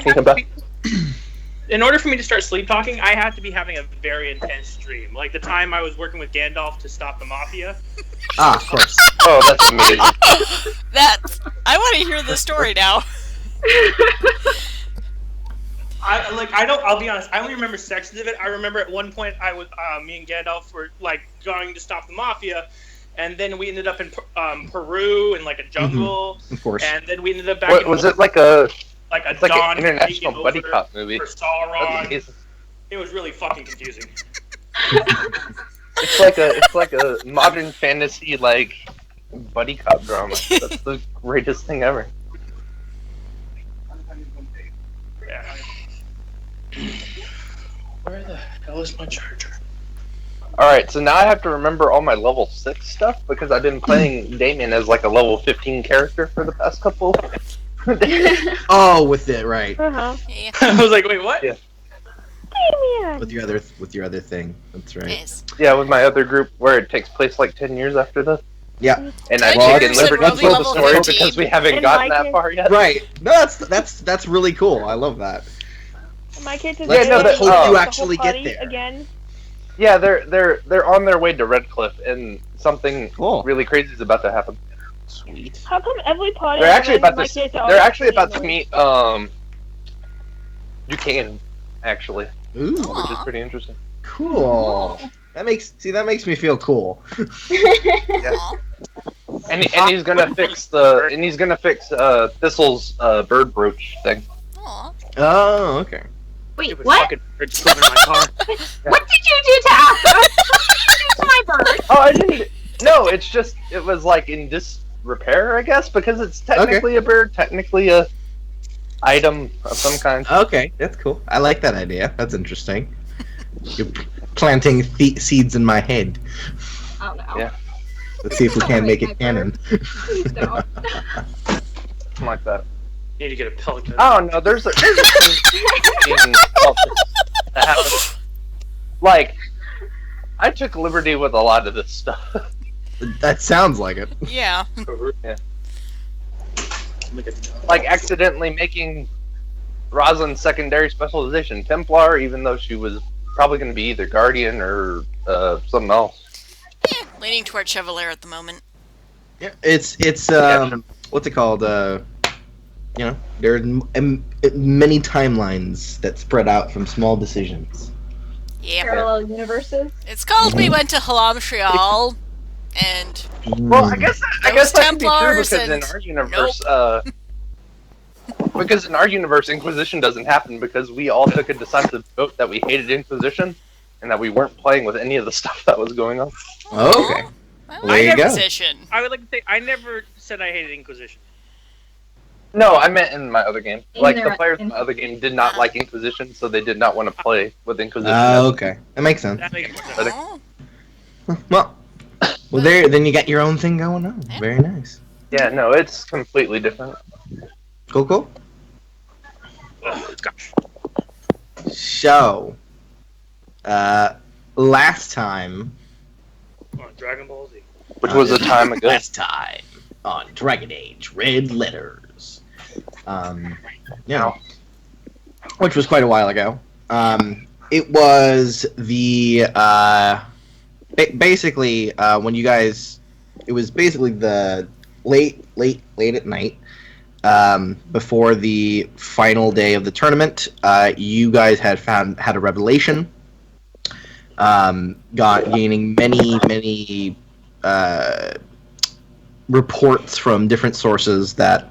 talking about? In order for me to start sleep talking, I have to be having a very intense dream. Like the time I was working with Gandalf to stop the Mafia. Of course. Oh, that's amazing. I want to hear the story now. I'll be honest. I only remember sections of it. I remember at one point me and Gandalf were like going to stop the Mafia, and then we ended up in Peru in like a jungle. Mm-hmm. Of course. And then we ended up back. Was it like a Don an international buddy cop movie? For Sauron. It was really fucking confusing. It's like a modern fantasy like buddy cop drama. That's the greatest thing ever. Yeah. Where the hell is my charger? Alright, so now I have to remember all my level 6 stuff because I've been playing Damien as like a level 15 character for the past couple Oh, with it, right. Yeah. I was like, wait, what? Yeah. Damien. With your other thing. That's right. Yes. Yeah, with my other group where it takes place like 10 years after this. Yeah. And I've Well, taken you said liberty to Robbie tell the level story 15. because we haven't And gotten like that far yet. Right. No, that's really cool. I love that. My kids Let's hope you actually get there. again. Yeah, they're on their way to Redcliffe, and something Cool. really crazy is about to happen. Sweet. How come every party? They're actually about my to. kids are They're always actually about to together? meet Duquesne, actually, Ooh. which is Aw. pretty interesting. Cool. That makes me feel cool. Aw. And he's gonna fix Thistle's bird brooch thing. Aw. Oh, okay. Wait, It was what? fucking birds living in my car. What did you do to Afro? What did you do to my bird? Oh, I didn't. No, it was like in disrepair, I guess, because it's technically a bird, technically a item of some kind. Okay, that's cool. I like that idea. That's interesting. You're planting seeds in my head. Oh no. Yeah. Let's see if we can make it canon. Please don't. Something like that. Need to get a pelican. Oh no, there's a thing in that happens. Like, I took liberty with a lot of this stuff. That sounds like it. Yeah. Yeah. Like accidentally making Rosalind's secondary specialization Templar, even though she was probably going to be either Guardian or something else. Leaning toward Chevalier at the moment. Yeah, it's what's it called? You know, there are many timelines that spread out from small decisions. Yeah. Parallel universes. It's called We Went to Halamshrial, and Well, I guess that can be true Templars because in and- our universe, because in our universe, Inquisition doesn't happen because we all took a decisive vote that we hated Inquisition and that we weren't playing with any of the stuff that was going on. Oh, okay. Well, There you go. Inquisition. I would like to say I never said I hated Inquisition. No, I meant in my other game. Like, the Either- players in my other game did not like Inquisition, so they did not want to play with Inquisition. Okay. That makes sense. That makes more sense. Oh. Well, then you got your own thing going on. Very nice. Yeah, no, it's completely different. Cool. Oh, gosh. So, last time. Come on, Dragon Ball Z. Which was a time ago. Last time on Dragon Age Red Letters. You know, which was quite a while ago. It was the basically when you guys. It was basically the late at night before the final day of the tournament. You guys had a revelation. Gaining many reports from different sources that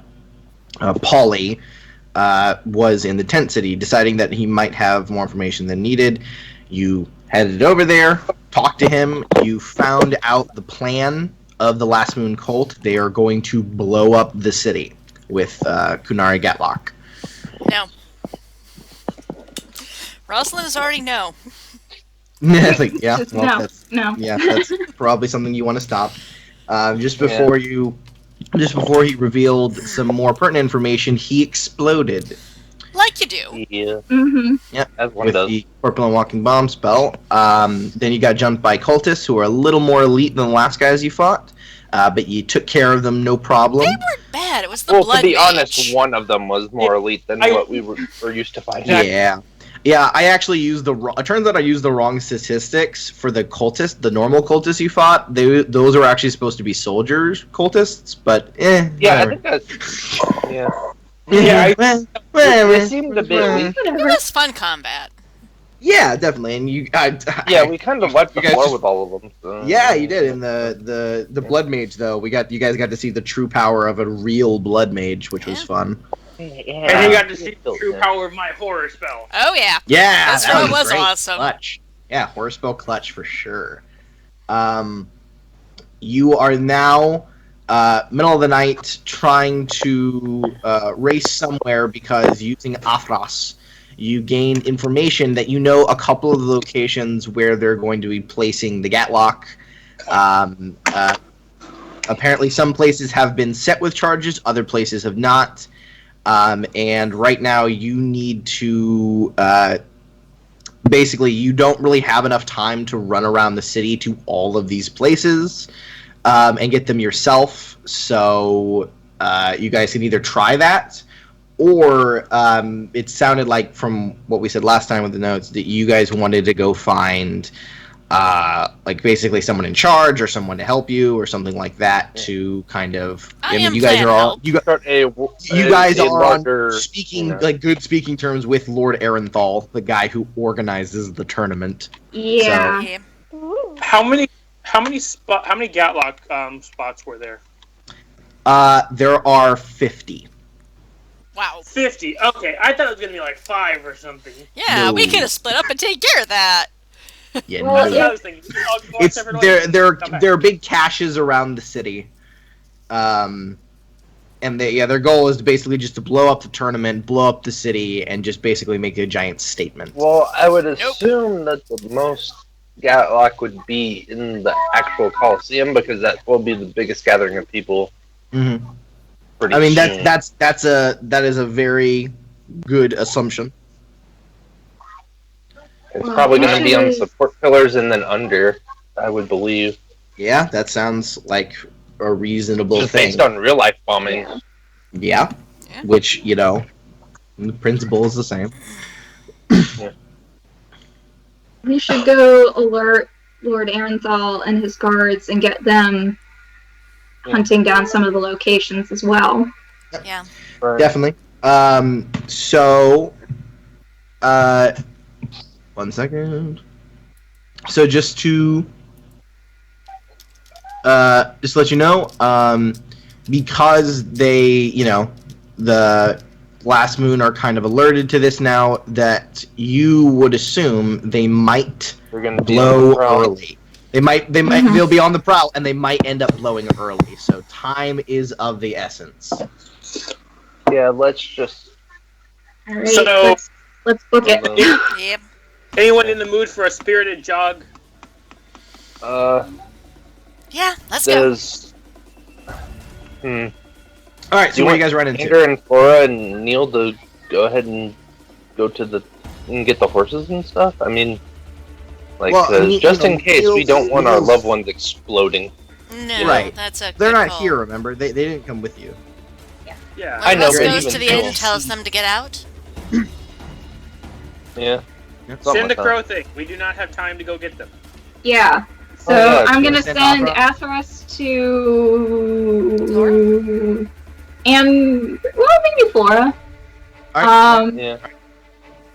Paulie was in the tent city, deciding that he might have more information than needed. You headed over there, talked to him. You found out the plan of the Last Moon cult. They are going to blow up the city with Kunari Gatlock. No. Rosalind's already no. Like, yeah, Just well, no. that's probably something you want to stop. Just before he revealed some more pertinent information, he exploded Like you do. Yeah, Mm-hmm. as one with does. the Corporal and Walking Bomb spell. Then you got jumped by cultists who are a little more elite than the last guys you fought. but you took care of them no problem. They weren't bad. It was the Well, blood to be mage. honest, one of them was more elite than what we were used to fighting. Yeah, I actually used it turns out I used the wrong statistics for the cultist, the normal cultists you fought. Those were actually supposed to be soldiers cultists, but Yeah, I whatever. think that's... Yeah. Well, It seemed a bit weak. It Whatever. was fun combat. Yeah, definitely, and Yeah, we kind of wiped the You guys floor just- with all of them. So. Yeah, you did. In the blood mage though, you guys got to see the true power of a real blood mage, which was Yeah. fun. And you got to see the true power of my horror spell. Oh yeah. Yeah, This that one was great. awesome. Clutch. Yeah, horror spell clutch for sure. You are now middle of the night trying to race somewhere because using Athras, you gain information that you know a couple of the locations where they're going to be placing the Gatlock. Apparently, some places have been set with charges, other places have not. And right now, you need to basically, you don't really have enough time to run around the city to all of these places and get them yourself. So you guys can either try that, or it sounded like from what we said last time with the notes that you guys wanted to go find like basically someone in charge or someone to help you or something like that to kind of. I am you guys plan are all help. you guys. Start You guys a are on larger, speaking you know. like good speaking terms with Lord Arenthal, the guy who organizes the tournament. Yeah. Yeah. Ooh. How many Gatlock spots were there? There are 50. Wow. 50. Okay, I thought it was gonna be like 5 or something. Yeah, we No. could have split up and take care of that. Yeah, Well, That's no. what I was thinking. I'll go It's separate ways. Come back. there are big caches around the city, and their goal is to basically just to blow up the tournament, blow up the city, and just basically make a giant statement. Well, I would assume that the most Gatlock would be in the actual Coliseum because that will be the biggest gathering of people. Mhm. Pretty I mean soon. that is a very good assumption. It's Well, probably going to be on usually- support pillars and then under, I would believe. Yeah, that sounds like a reasonable Just thing. based on real life bombing. Yeah, Yeah. which the principle is the same. We should go alert Lord Arenthal and his guards and get them hunting down some of the locations as well. Yeah. Definitely. So, 1 second. So just to let you know, because they, the Last Moon are kind of alerted to this now, that you would assume they might We're going to blow early. They'll be on the prowl, and they might end up blowing early. So time is of the essence. Yeah, let's just. All right, So- let's book it. Yep. Anyone in the mood for a spirited jog? Yeah, let's go. There's. All right, so You what are want you guys run into? Ander and Flora and Neil to go ahead and go to and get the horses and stuff? I mean, like, Well, 'cause just in case we don't want our Neil's- loved ones exploding. No, Right. that's a They're good not call. here, remember? They didn't come with you. Yeah. I One know, of us but goes even to the still. inn and tells them to get out. Yeah. Send Something the like crow thing. We do not have time to go get them. Yeah. So Oh, yeah, I'm can gonna we send send Athra? Athras to and maybe Flora. Alright. Yeah.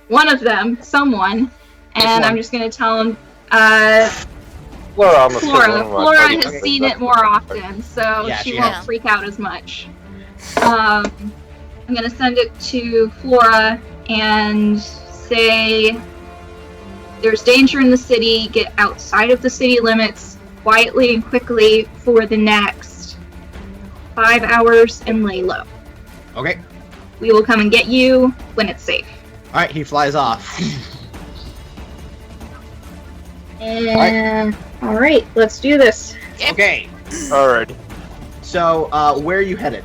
One of them, someone, and one? I'm just gonna tell him. Flora almost Flora. killed one of my Flora party has members. seen it more often, so Yeah, she she won't has. freak out as much. I'm gonna send it to Flora and say, "There's danger in the city. Get outside of the city limits quietly and quickly for the next 5 hours and lay low. Okay. We will come and get you when it's safe." All right, he flies off. And all right, let's do this. Okay. Alrighty. So, where are you headed?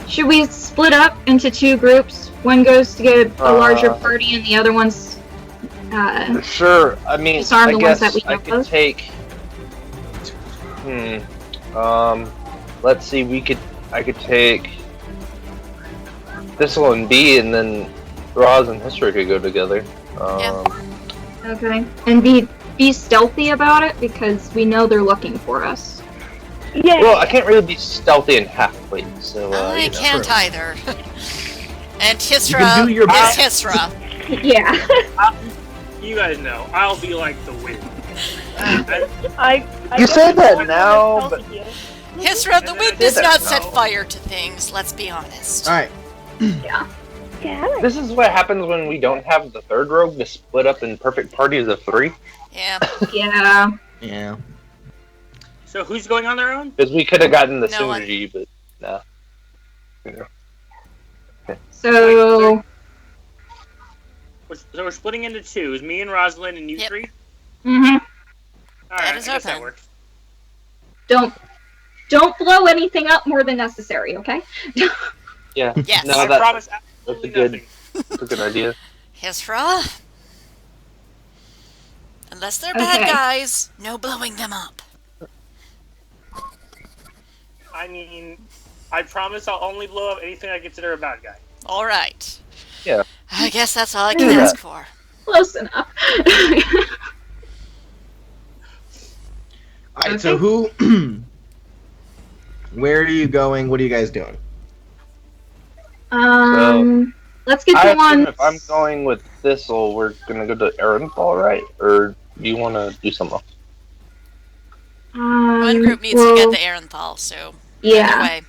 Should we split up into 2 groups? One goes to get a larger Uh, party, and the other one's. Sure. I mean, Disarm I the ones guess that we I know could of? take. Let's see. I could take Thistle and B, and then Roz and History could go together. Okay. And be stealthy about it because we know they're looking for us. Yeah. Well, I can't really be stealthy and half-plate, so I can't true. either. And You Hisra can do your is best. Hisra. Yeah. You guys know, I'll be like the wind. I You guess say I'm that not now, stealthy but- yet. Hisra, the wind did does that not set now. fire to things, let's be honest. All right. Yeah. This is what happens when we don't have the third rogue to split up in perfect parties of 3. Yeah. Yeah. Yeah. So who's going on their own? Because we could have gotten the No one. synergy, but no. So So we're splitting into 2. Is me and Rosalind and you Yep. 3? mhm. Alright, is I guess that open. works. Don't blow anything up more than necessary, okay? Yeah. Yes. No, I that- promise that's absolutely a good, nothing. that's a good idea. Hisra? Unless they're bad Okay. guys, no blowing them up. I mean, I promise I'll only blow up anything I consider a bad guy. Alright. Yeah. I guess that's all I can Yeah. ask for. Close enough. All right. So who? Where are you going? What are you guys doing? Let's get I the one. assume if I'm going with Thistle, we're gonna go to Erenthal, right? Or do you want to do something else? One group needs to get the Arenthal, so Yeah.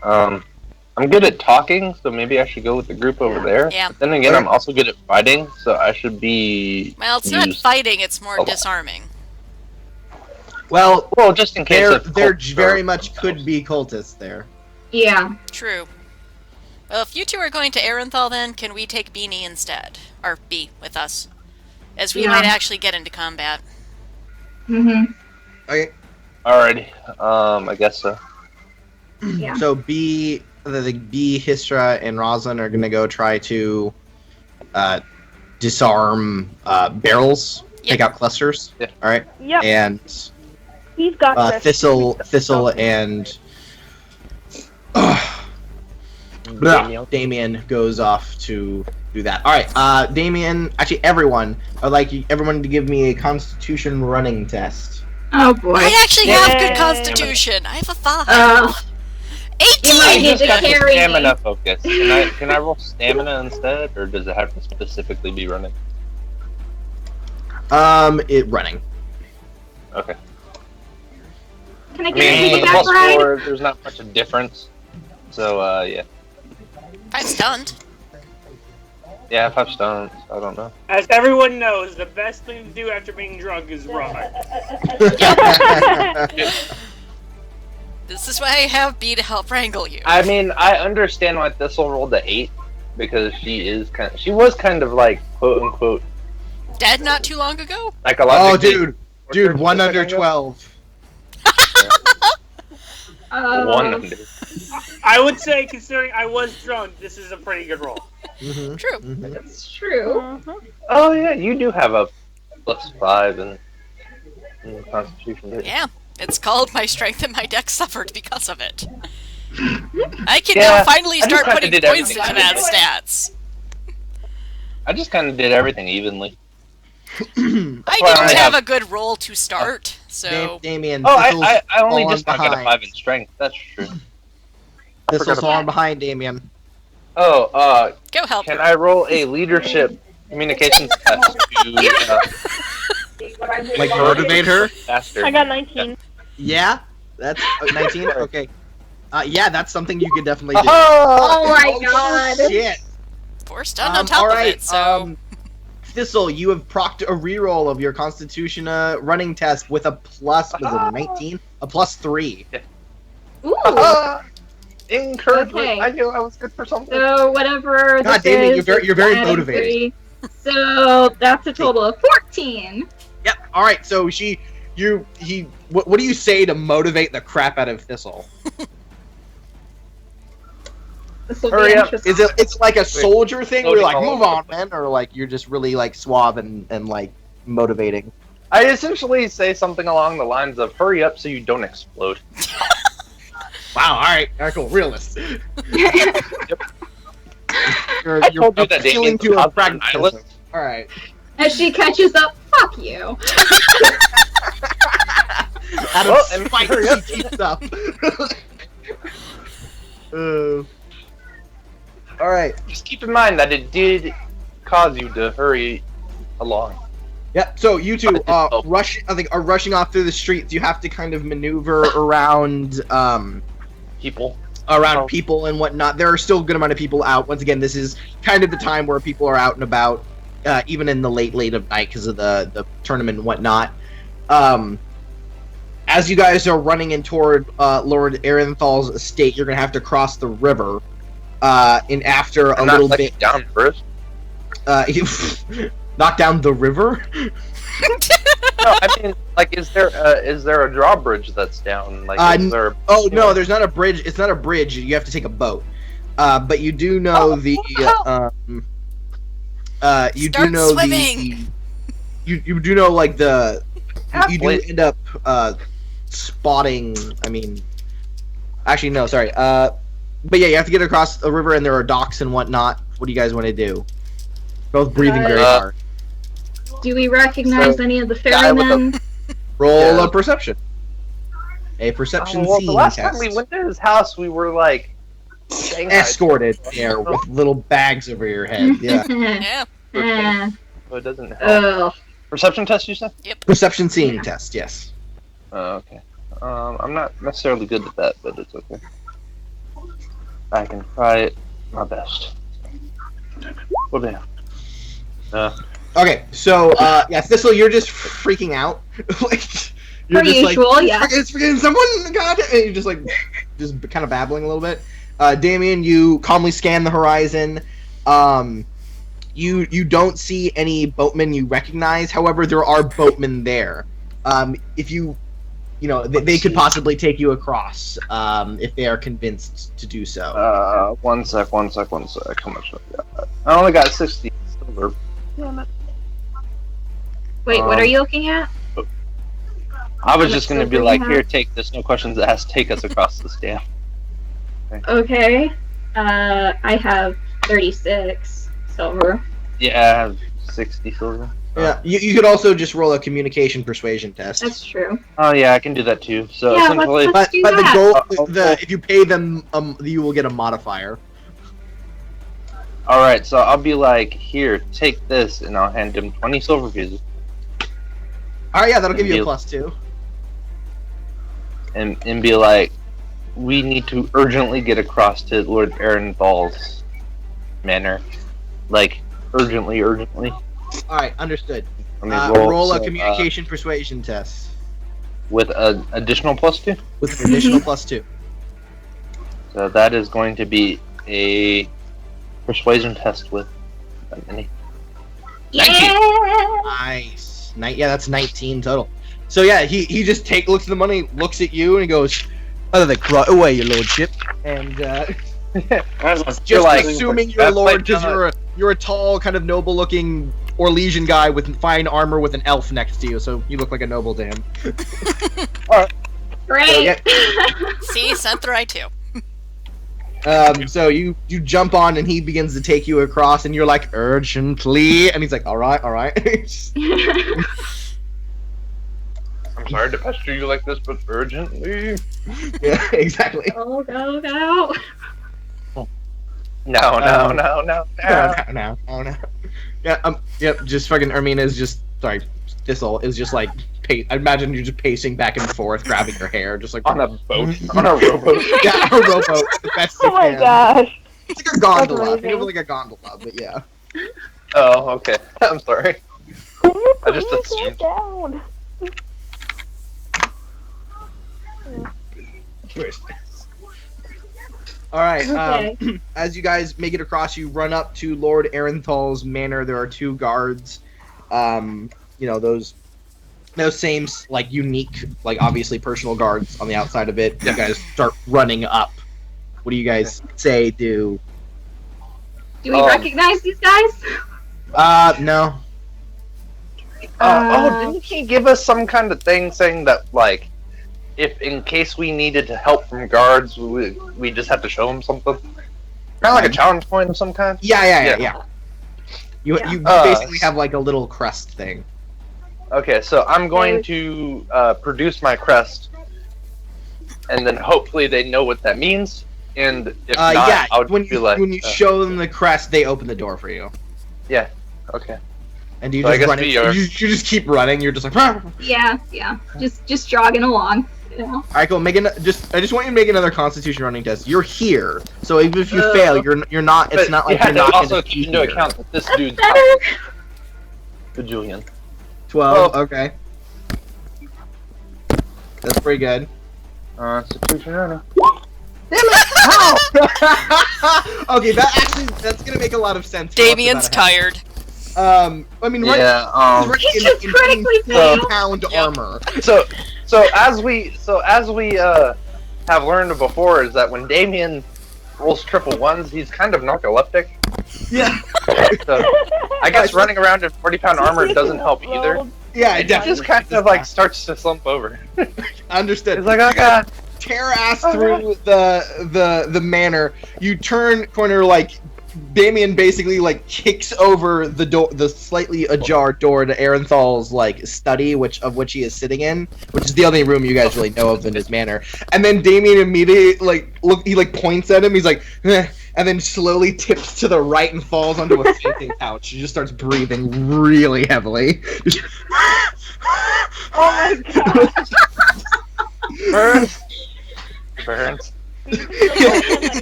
anyway. I'm good at talking, so maybe I should go with the group over there. Yeah. But then again, I'm also good at fighting, so I should be. Well, it's not used- fighting, it's more Oh. disarming. Well, Well, just in case. there if cults very are much could themselves. be cultists there. Yeah. True. Well, if you two are going to Arenthal, then can we take Beanie instead? Or B with us? As we Yeah. might actually get into combat. Mhm. Okay. Alrighty. I guess so. Yeah. So B, the B, Histra, and Roslyn are gonna go try to disarm barrels, take out clusters. Yeah. All right. Yep. And He's got this. Thistle, and Damien goes off to do that. All right. Damien, actually, everyone, I'd like everyone to give me a Constitution running test. Oh boy. I actually have good Yay. constitution. I have a 5. You might 18! need to got the carry me. stamina focus. Can I roll stamina instead, or does it have to specifically be running? It running. Okay. Can I I get a mean, with the piggyback plus ride? 4, there's not much of a difference. So, yeah. I'm stunned. Yeah, if I've stones, I don't know. As everyone knows, the best thing to do after being drunk is ride. This is why I have B to help wrangle you. I mean, I understand why Thistle rolled the 8, because she was kind of like, quote unquote, Dead not too long ago? psychologically. Oh, dude, 1 under 12. 1 under. I would say, considering I was drunk, this is a pretty good roll. Mm-hmm. True. That's true. Oh, yeah, you do have a plus 5 in Constitution. don't you? Yeah. It's called my strength and my dex suffered because of it. I can Yeah, now finally I just start kinda putting did points everything into that evenly. stats. I just kind of did everything evenly. I why didn't I have have- a good roll to start, so... Damien, Oh, Thistle's I only fallen just now got a behind. 5 in strength. That's true. Thistle's forgot falling behind, Damien. Oh, Go help can her. I roll a leadership communications test to Like, motivate her? faster? I got 19. Yeah? That's 19? Okay. Yeah, that's something you could definitely do. Oh my god. Shit! Four stun on top alright, of it, so... Thistle, you have procced a reroll of your Constitution running test with a plus, was it 19? A plus 3. Ooh. Encouragement. Okay. I knew I was good for something. So whatever God this damn it, is, you're very adding motivated. 3. So that's a total of 14. Yep, alright, so what do you say to motivate the crap out of Thistle? This will Hurry be up. interesting. Is it like a soldier thing where you're like, Loading all move over on, the man? Or like you're just really like suave and like motivating? I essentially say something along the lines of "Hurry up so you don't explode." Wow. All right. Cool. Realist. You're I told you that appealing Damien's to a a pragmatism. nihilist. All right. As she catches up, fuck you. Out Well, of and spite, hurry up. she keeps up. All right. Just keep in mind that it did cause you to hurry along. Yeah. So you two Oh. are rushing off through the streets. You have to kind of maneuver around People. people and whatnot. There are still a good amount of people out. Once again, this is kind of the time where people are out and about, even in the late of night because of the tournament and whatnot. As you guys are running in toward Lord Arenthal's estate, you're gonna have to cross the river. And after a I'm little not, bit, down first. knock down the river. No, I mean, like, is there a drawbridge that's down? Like, is there? Oh no, there's not a bridge. It's not a bridge. You have to take a boat. But you do know you Start do know swimming. you do know like you do Wait. end up spotting. I mean, actually no, sorry. But yeah, you have to get across the river, and there are docks and whatnot. What do you guys want to do? Both breathing very hard. Do we recognize any of the guy with ferrymen? Roll Yeah. a perception. A perception Well, the scene last test. time we went to his house, we were like shanghaied. Escorted there with little bags over your head. Yeah. Yeah. So it doesn't help. Oh, Perception test, you said? Perception seeing test. Yes. Oh, okay. I'm not necessarily good at that, but it's okay. I can try it my best. Well, damn. Okay, so yeah, Thistle, you're just freaking out. Like you're per just usual, like, yeah. It's freaking someone, God, and you're just like, just kind of babbling a little bit. Damien, you calmly scan the horizon. You don't see any boatmen you recognize. However, there are boatmen there. If you know, they could possibly take you across if they are convinced to do so. One sec. How much have I got? I only got 60 silver. Wait, what are you looking at? I was How just much gonna be silver like, you here, have? take this, no questions asked, take us across this dam. Okay. I have 36 silver. Yeah, I have 60 silver. Yeah, you could also just roll a communication persuasion test. That's true. Oh yeah, I can do that too. So Yeah, essentially, let's do But the that. goal, if you pay them, you will get a modifier. all right. So I'll be like, here, take this, and I'll hand him 20 silver pieces, All right, yeah, that'll give you a Deal. +2. and be like, we need to urgently get across to Lord Arenthal's manor, like urgently. All right, understood. Let me Roll a so, communication persuasion test with an additional +2. with an additional +2. So that is going to be a persuasion test with any. Yeah! Nice. Yeah, that's 19 total. So yeah, he just looks at the money, looks at you, and he goes, "Oh, like right away, your lordship." And just like, assuming you're a that's lord like, because you're a tall, kind of noble-looking Orlesian guy with fine armor with an elf next to you, so you look like a noble dam. Great! Yeah. See, sent the right too. So you jump on, and he begins to take you across, and you're like, urgently, and he's like, all right. I'm sorry to pester you like this, but urgently. Yeah, exactly. Go, go, go. No. No. Yeah, yep, just fucking Ermina's just, sorry, Thistle is just like, I imagine you're just pacing back and forth, grabbing your hair, just like, On a boat, on a rowboat. yeah, a rowboat, the best you Oh my can. gosh. It's like a gondola, amazing. think of it like a gondola, but yeah. Oh, okay. I'm sorry. Can you I just please assumed. get down? Alright, Okay. as you guys make it across, you run up to Lord Arenthal's manor. There are 2 guards. Those same, like, unique, like, obviously personal guards on the outside of it. You guys start running up. What do you guys say, do? Do we recognize these guys? No. Didn't he give us some kind of thing saying that, like, if in case we needed to help from guards, we just have to show him something? Kind of like a challenge point of some kind? Yeah. You basically have like a little crest thing. Okay, so I'm going to produce my crest, and then hopefully they know what that means. And if not, I would when be like, you show them the crest, they open the door for you. yeah, okay. And you So I just guess run. we are- You just keep running. You're just like. All Yeah. Just jogging along. You know? right, cool. I just want you to make another Constitution running test. You're here, so even if you fail, you're not. It's But not like you you're have not. to also gonna keep be into here. account that this dude's better. Julian. 12. Well- Okay. That's pretty good. Constitution runner. Okay, that's gonna make a lot of sense. for what's Damien's about to happen. tired. I mean, right. Yeah. He's He's just critically failed. pound Yep. armor. So as we have learned before, is that when Damien rolls triple ones, he's kind of narcoleptic. Yeah. So I guess running around in 40-pound armor doesn't help either. Yeah, It just kind of like starts to slump over. Understood. It's like, oh god. Tear ass through the manor. You turn corner like Damien basically like kicks over the door, the slightly ajar door to Arenthal's like study, which he is sitting in, which is the only room you guys really know of in his manor. And then Damien immediately he points at him. He's like, eh, and then slowly tips to the right and falls onto a fainting couch. He just starts breathing really heavily. Oh my god. Burns.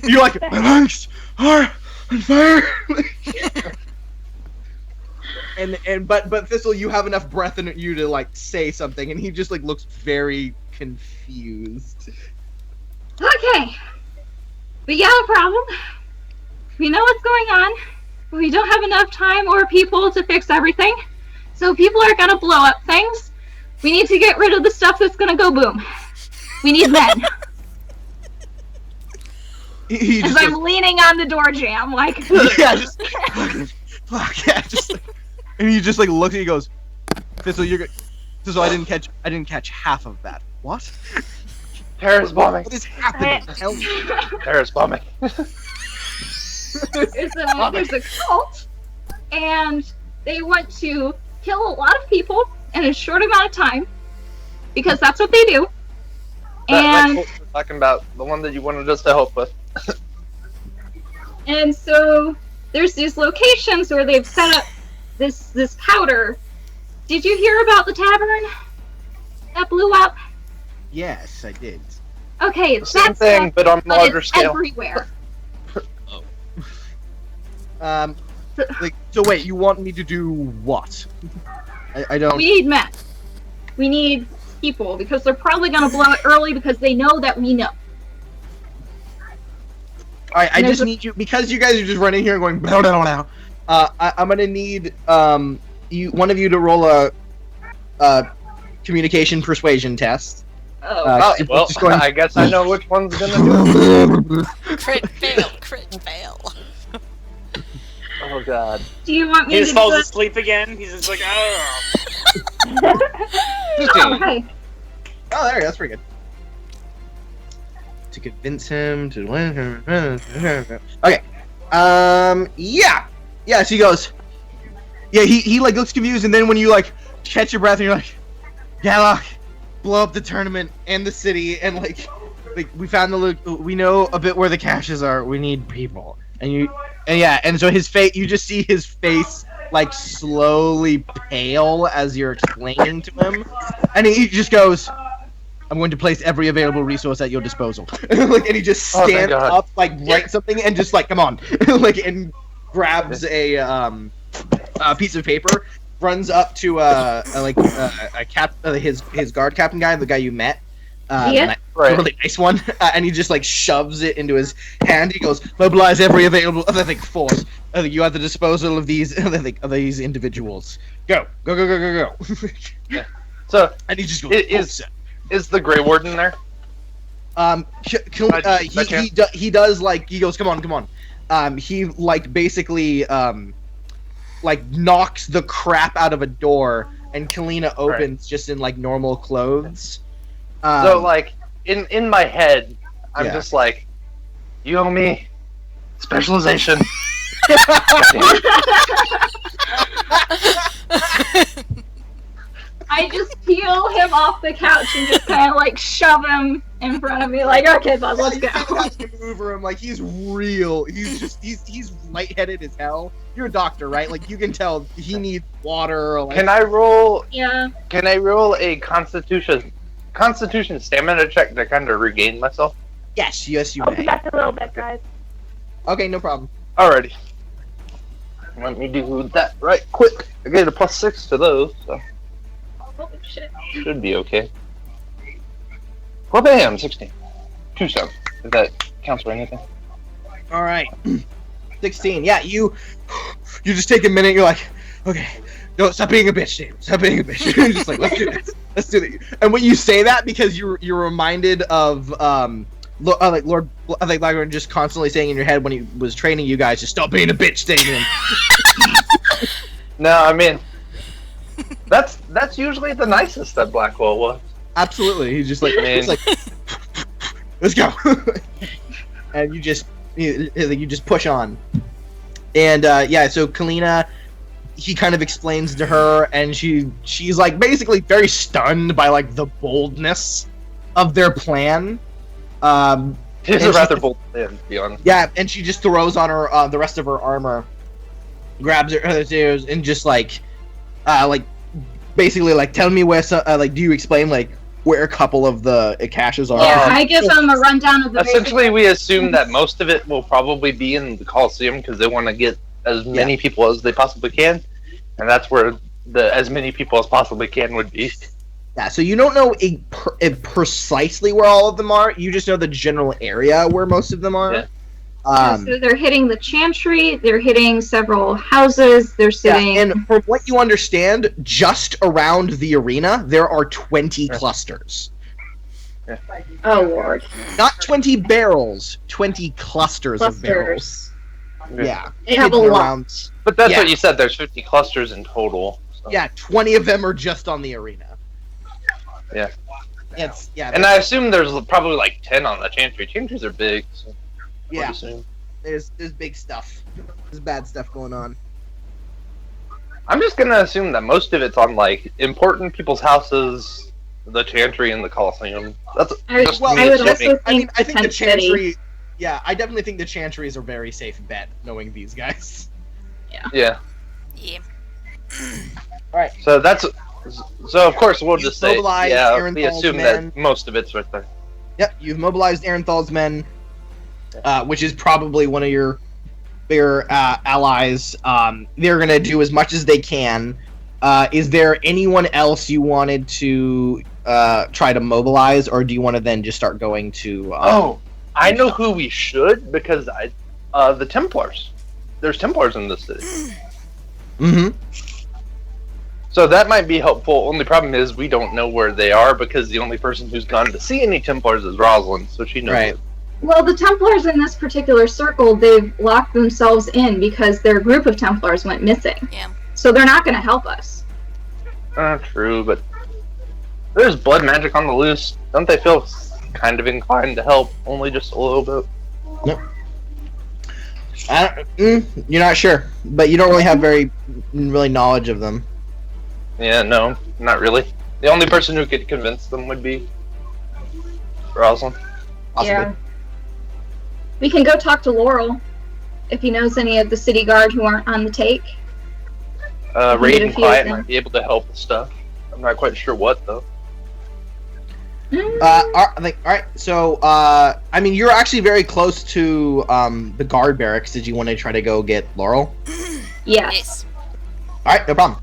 You're like, my lungs are on fire. But Thistle, you have enough breath in you to like say something, and he just like looks very confused. Okay. We got a problem. We know what's going on. We don't have enough time or people to fix everything. So people are gonna blow up things. We need to get rid of the stuff that's gonna go boom. We need men. He As just I'm leaning on the door jamb, like yeah, just fuck yeah, just and he just like looks and he goes, Thistle, you're good. Thistle, I didn't catch half of that. What? Terrorist bombing. What is happening? Hell, Terrorist bombing. there's a cult, and they want to kill a lot of people in a short amount of time because that's what they do. That And quote we're talking about, the one that you wanted us to help with. and so there's these locations where they've set up this powder. Did you hear about the tavern that blew up? yes, I did. Okay, The same that's thing, but on a but larger it's scale. everywhere. So wait, you want me to do what? I don't. We need men. We need people because they're probably gonna blow it early because they know that we know. Alright, I And just there's a- need you because you guys are just running here and going blah, blah, blah, blah. I'm gonna need one of you to roll a communication persuasion test. Oh. Well, just going- I guess I know which one's gonna do it. Crit fail, crit fail. Oh god. Do you want me He to just do falls it? asleep again. He's just like, oh. Oh, hey. Oh, there, that's pretty good. To convince him to win. Okay. Yeah. So he goes. Yeah, he like looks confused, and then when you like catch your breath, and you're like, Gallock, blow up the tournament and the city, and like we found the loot. We know a bit where the caches are. We need people, and so his face. You just see his face like slowly pale as you're explaining to him, and he just goes, I'm going to place every available resource at your disposal. Like, and he just Oh, thank stands God. up, like writes something, and just like, come on, like, and grabs a piece of paper, runs up to a his guard captain guy, the guy you met, Yeah. Right. a really nice one, and he just like shoves it into his hand. He goes, mobilize every available force. You have the disposal of these of these individuals. Go. So, And he just goes, It is- is the Grey Warden there? He does like he goes, come on. He like basically like knocks the crap out of a door and Kalina opens just in like normal clothes. So like in my head, I'm Yeah. just like, you owe me specialization. I just peel him off the couch and just kind of like shove him in front of me, like, okay, bud, let's go. Has to maneuver him like he's real. He's lightheaded as hell. You're a doctor, right? Like you can tell he needs water. Like, Can I roll? Yeah. Can I roll a Constitution stamina check to kind of regain myself? yes, you I'll be may. back in a little bit, guys. Okay, no problem. Alrighty. Let me do that right quick. I get a +6 to those, so Holy shit. should be okay. Well, bam, 16. 2 7. If that counts for anything. All right, 16. Yeah, you just take a minute. You're like, okay, no, stop being a bitch, Dave. Stop being a bitch. You're just like, let's do this. Let's do it. And when you say that, because you're reminded of like Lord, like Lagran just constantly saying in your head when he was training you guys, just stop being a bitch, Damien. No, I mean, that's usually the nicest that Blackwell was. Absolutely. He's just like, Man. let's go. And you just push on. And yeah, so Kalina, he kind of explains to her, and she's like basically very stunned by like the boldness of their plan. He's a And rather she- bold man, to be honest. Yeah, and she just throws on her the rest of her armor, grabs her ears, and just like basically like tell me where like do you explain like where a couple of the caches are? Yeah, I give him a rundown of the Essentially, we assume that most of it will probably be in the Coliseum because they want to get as many people as they possibly can, and that's where as many people as possibly can would be. Yeah, so you don't know precisely where all of them are. You just know the general area where most of them are. Yeah. So they're hitting the chantry, they're hitting several houses, they're sitting... Yeah, and from what you understand, just around the arena, there are 20 clusters. Oh, Lord. Not 20 barrels, 20 clusters of barrels. Clusters. Yeah. They have a hidden lot. around- But that's Yeah. what you said. There's 50 clusters in total. So. Yeah, 20 of them are just on the arena. Yeah. And I assume there's probably like 10 on the Chantry. Chantries are big. So I would yeah, assume. there's big stuff. There's bad stuff going on. I'm just gonna assume that most of it's on like important people's houses, the Chantry, and the Coliseum. That's I- just Well, me I would assuming. also- I mean, I think the Tent City. Chantry. Yeah, I definitely think the Chantry is a very safe bet, knowing these guys. Yeah. Yeah. So that's. So of course we'll You just say, mobilize yeah, Aaron we Paul's assume men. that most of it's right there. Yep, you've mobilized Arenthal's men, which is probably one of your bigger allies. They're gonna do as much as they can. Is there anyone else you wanted to try to mobilize, or do you want to then just start going to? I know who we should because the Templars. There's Templars in this city, Mm-hmm. so that might be helpful. Only problem is we don't know where they are because the only person who's gone to see any Templars is Rosalind, so she knows. Right. Well, the Templars in this particular circle, they've locked themselves in because their group of Templars went missing. Yeah. So they're not going to help us. True, but there's blood magic on the loose. Don't they feel kind of inclined to help? Only just a little bit. You're not sure, but you don't really have really knowledge of them. Yeah, no, not really. The only person who could convince them would be Rosalind. Possibly. Yeah. We can go talk to Laurel if he knows any of the city guard who aren't on the take. Raid get a and few of Quiet them. might be able to help with stuff. I'm not quite sure what though. All right. So, I mean, you're actually very close to the guard barracks. Did you want to try to go get Laurel? Yes. Yes. All right, no problem.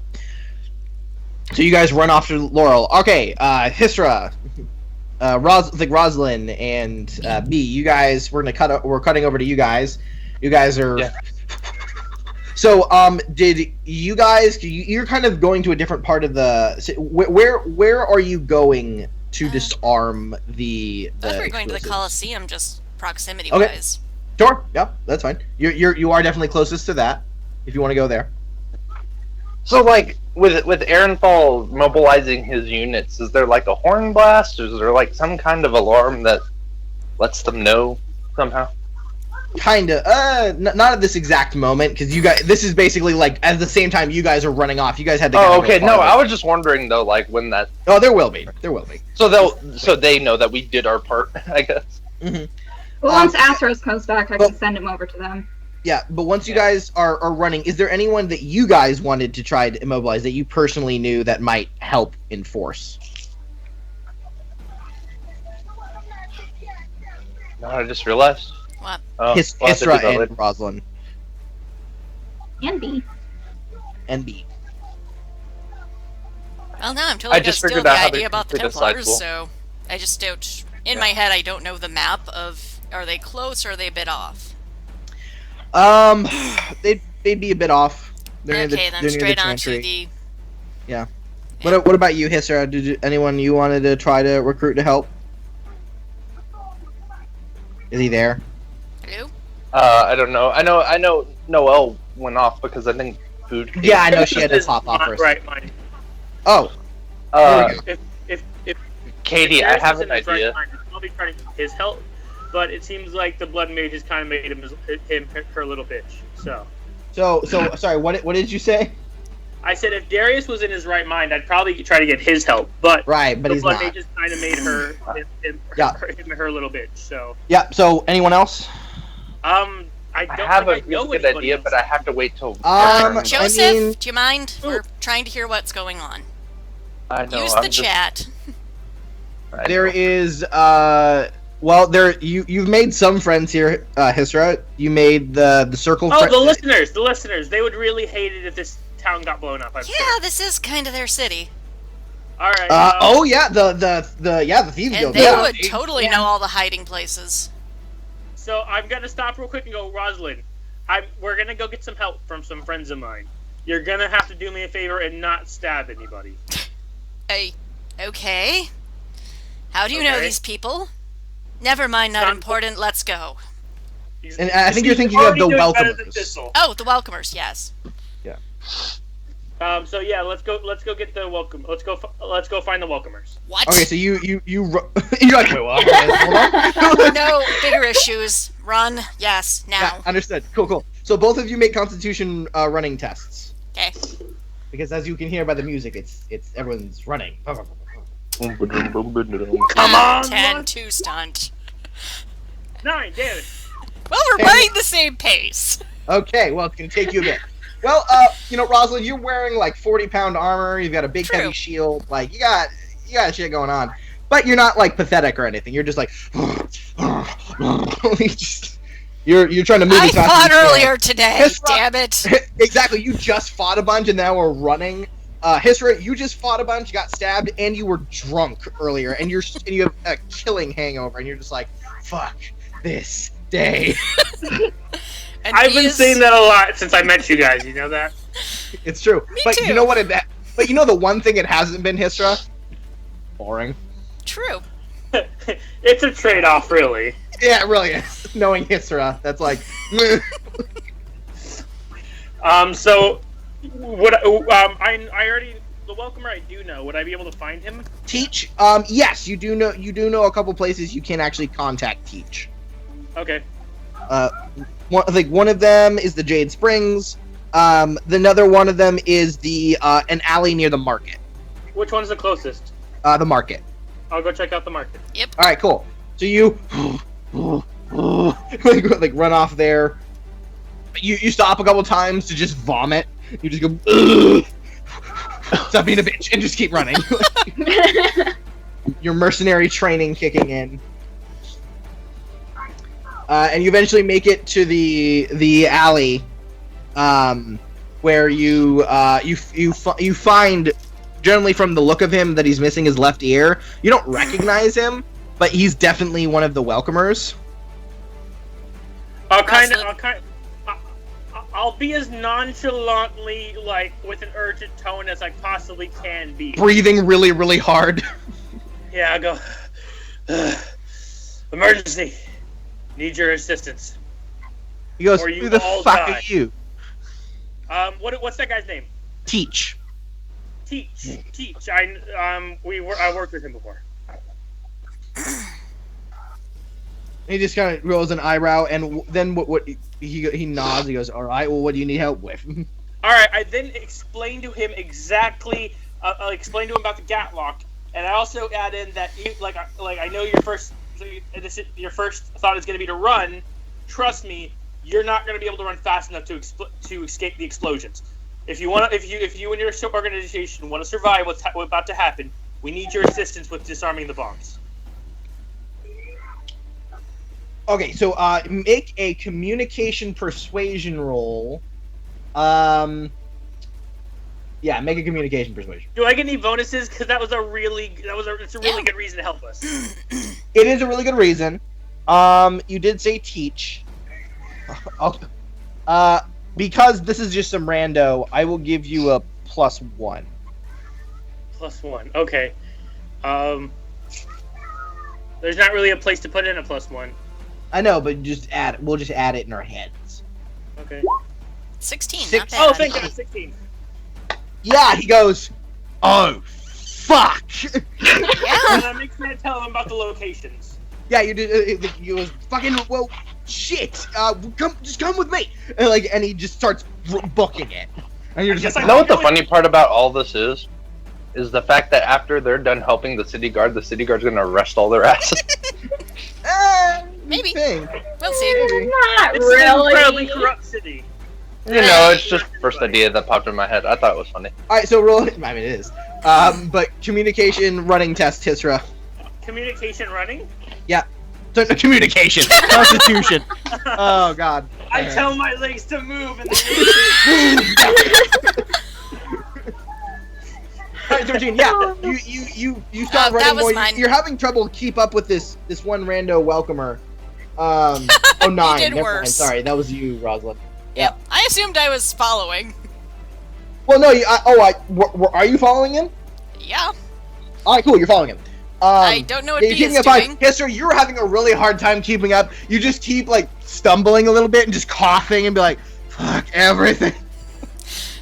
So you guys run off to Laurel. Okay, Hisra, Rosalind, and B. You guys, we're cutting over to you guys. You guys are. Yeah. So, did you guys? You're kind of going to a different part of the. Where are you going to disarm the? If we're going to the explosives? Coliseum, just proximity Okay. wise. Sure. Yeah, that's fine. You are definitely closest to that. If you want to go there. So, like, with Aaronfall mobilizing his units, is there like a horn blast? Or is there like some kind of alarm that lets them know somehow? Kinda. Not at this exact moment, because you guys. This is basically like at the same time you guys are running off. You guys had to. Oh, kinda go okay. No, farther. I was just wondering though, like when that. Oh, there will be. There will be. So they know that we did our part, I guess. Mm-hmm. Well, once Astros comes back, I can send him over to them. Yeah, but once you guys are running, is there anyone that you guys wanted to try to immobilize that you personally knew that might help enforce? No, I just realized. What? Oh, we'll have to do Hisra that and later. Rosalind And B. and B. Well, no, I'm I totally just gonna steal figured the out how to idea about the complete a Templars, cycle. so I just don't. In my head, I don't know the map of. Are they close or are they a bit off? They'd be a bit off. They're near the, Okay, then they're near straight the on to chantry. the. What about you, Hisra? Anyone you wanted to try to recruit to help? Is he there? Hello? I don't know. I know Noelle went off because I think food came. Yeah, I know she had to This is hop off not first. right mind. Oh, Uh, If Katie, I Darius have was in an his right idea. mind, he'd probably trying to get his help, but it seems like the blood mage has kind of made him her little bitch. So so sorry. What did you say? I said if Darius was in his right mind, I'd probably try to get his help, but Right, but the he's blood not. mage has kind of made her little bitch. So Yeah. So anyone else? I I don't have a think I know really good anybody idea, else. but I have to wait till. I Joseph, mean- do you mind? Ooh. We're trying to hear what's going on. I know. Use I'm the just- chat. I There know. is you've made some friends here, Hisra. You made the circle. Oh, the listeners, they would really hate it if this town got blown up. I'm Yeah, sure. this is kind of their city. All right. Oh yeah, the thieves And guild. they Yeah. would totally know all the hiding places. So I'm gonna stop real quick and go, Rosalind. We're gonna go get some help from some friends of mine. You're gonna have to do me a favor and not stab anybody. Okay. How do you know Okay. these people? Never mind, not Not- important, let's go. And I think you're He's thinking of already the doing better welcomers. than Thistle. Oh, the welcomers, yes. So yeah, let's go get the welcome. Let's go find the welcomers. What? Okay, so you you're like, wait, what? Hold on. No, bigger issues. Run, yes, now. Yeah, understood. Cool. So both of you make Constitution running tests, Okay. because as you can hear by the music, it's everyone's running. Come on, 10, Lon. 2 stunt. 9, damn it. Well, we're running the same pace. Okay, well, it's gonna take you a bit. Well, Rosalind, you're wearing like 40-pound armor. You've got a big True. heavy shield. Like you got shit going on, but you're not like pathetic or anything. You're just like, you're trying to move. I as fast as fought you can. earlier today, Hisra- damn it. Exactly. You just fought a bunch and now we're running. Hisra, you just fought a bunch, got stabbed, and you were drunk earlier, and you have a killing hangover, and you're just like, fuck this day. And I've been these- saying that a lot since I met you guys. You know that? It's true. But too. you know what? But you know the one thing it hasn't been, Hisra? Boring. True. It's a trade-off, really. Yeah, it really is. Knowing Hisra, that's like, So, would I already the welcomer I do know. Would I be able to find him? Teach. Yes, you do know a couple places you can actually contact Teach. Okay. One of them is the Jade Springs. Another one of them is the an alley near the market. Which one's the closest? The market. I'll go check out the market. All right, cool. So you like run off there. You stop a couple times to just vomit. You just go, "Ugh. Stop being a bitch," and just keep running. Your mercenary training kicking in. And you eventually make it to the alley, where you find, generally from the look of him, that he's missing his left ear. You don't recognize him, but he's definitely one of the welcomers. I'll be as nonchalantly, like, with an urgent tone as I possibly can be. Breathing really, really hard. Yeah, I go. Emergency. Need your assistance. He goes, Or you "Who the all fuck die." are you?" What's that guy's name? Teach. Teach. I worked with him before. He just kind of rolls an eyebrow, and then what he nods. He goes, "All right. Well, what do you need help with?" All right. I then explained to him exactly. Explained to him about the Gatlock, and I also add in that I know your first thought is going to be to run. Trust me, you're not going to be able to run fast enough to escape the explosions. If you and your organization want to survive what's about to happen, we need your assistance with disarming the bombs. Okay, so make a communication persuasion roll. Yeah, make a communication persuasion. Do I get any bonuses? Because it's a really good reason to help us. It is a really good reason. You did say teach. Because this is just some rando, I will give you a +1. +1. Okay. There's not really a place to put in a +1. I know, but we'll just add it in our heads. Okay. 16. Six- Not bad. Oh, thank God, 16. Yeah, he goes, "Oh, fuck." Yeah. And that makes me tell him about the locations. Yeah, you did. You was fucking well. Shit. Come with me. And he just starts booking it, and you're just You know what the funny part about all this is the fact that after they're done helping the city guard's gonna arrest all their asses. Maybe. Thing. We'll see. Not It's an incredibly really. corrupt city. You know, it's just the first idea that popped in my head. I thought it was funny. All right, so roll. I mean, it is. But communication running test, Hisra. Communication running? Communication. Constitution. Oh God. I tell my legs to move and Alright, 13. Yeah, you start that running was more. mine. You're having trouble to keep up with this one rando welcomer. Oh, 9. did Never mind. worse. Sorry, that was you, Rosalind. Yep. I assumed I was following. Well, no. Are you following him? Yeah. All right, cool. You're following him. I don't know what you're B keeping is up fine. doing. Yes, sir. You're having a really hard time keeping up. You just keep stumbling a little bit and just coughing and be like, "Fuck everything."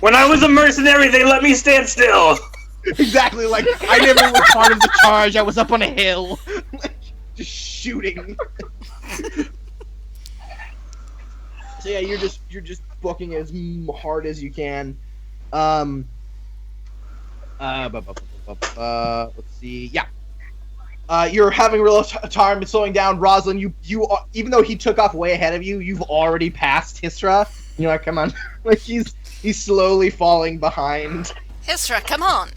When I was a mercenary, they let me stand still. Exactly. I never was part of the charge. I was up on a hill, just shooting. So yeah, you're just booking as hard as you can. Let's see. Yeah. You're having a real time slowing down. Rosalind, you even though he took off way ahead of you, you've already passed Hisra. You're like, come on, he's slowly falling behind. Hisra, come on.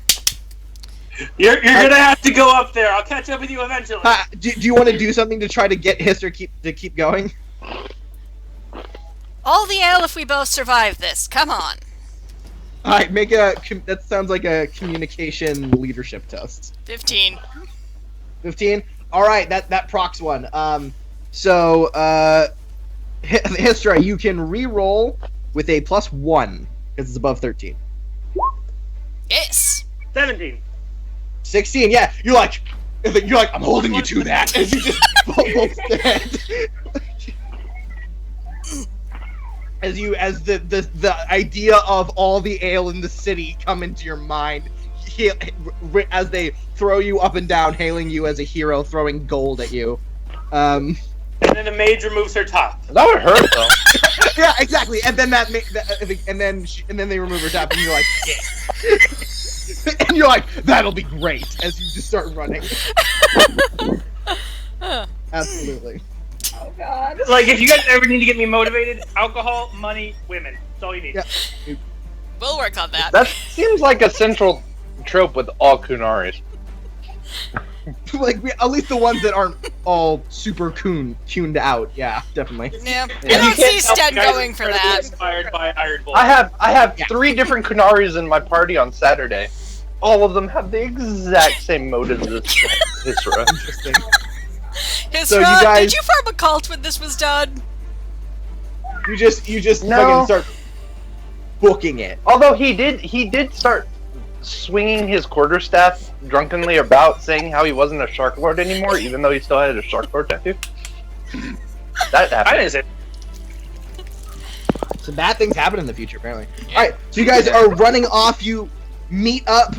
You're gonna have to go up there. I'll catch up with you eventually. Do you want to do something to try to get Hisra to keep going? All the ale if we both survive this. Come on. All right, that sounds like a communication leadership test. 15. 15. All right, that procs one. So Hisra, you can re-roll with a +1 because it's above 13. Yes. 17. 16. Yeah, you're like, I'm holding you to that, as you just almost dead. As the idea of all the ale in the city come into your mind, as they throw you up and down, hailing you as a hero, throwing gold at you. And then the mage removes her top. That would hurt though. Yeah, exactly. And then and then they remove her top, and you're like, yeah. And you're like, that'll be great. As you just start running. Absolutely. Oh God. Like, if you guys ever need to get me motivated, alcohol, money, women. That's all you need. Yeah. We'll work on that. That seems like a central trope with all Kunaris. At least the ones that aren't all super tuned out. Yeah, definitely. Yeah. If I you don't can't see tell, Stead guys going are for incredibly that. Inspired by Iron Bull. I have Yeah. 3 different Kunaris in my party on Saturday. All of them have the exact same motives as Hisra. Interesting. Hisra, So you guys- did you form a cult when this was done? You just No. fucking start booking it. Although he did start swinging his quarterstaff drunkenly about, saying how he wasn't a Shark Lord anymore, even though he still had a Shark Lord tattoo. That I happened. didn't say. Some bad things happen in the future, apparently. All right, so you guys are running off. You meet up.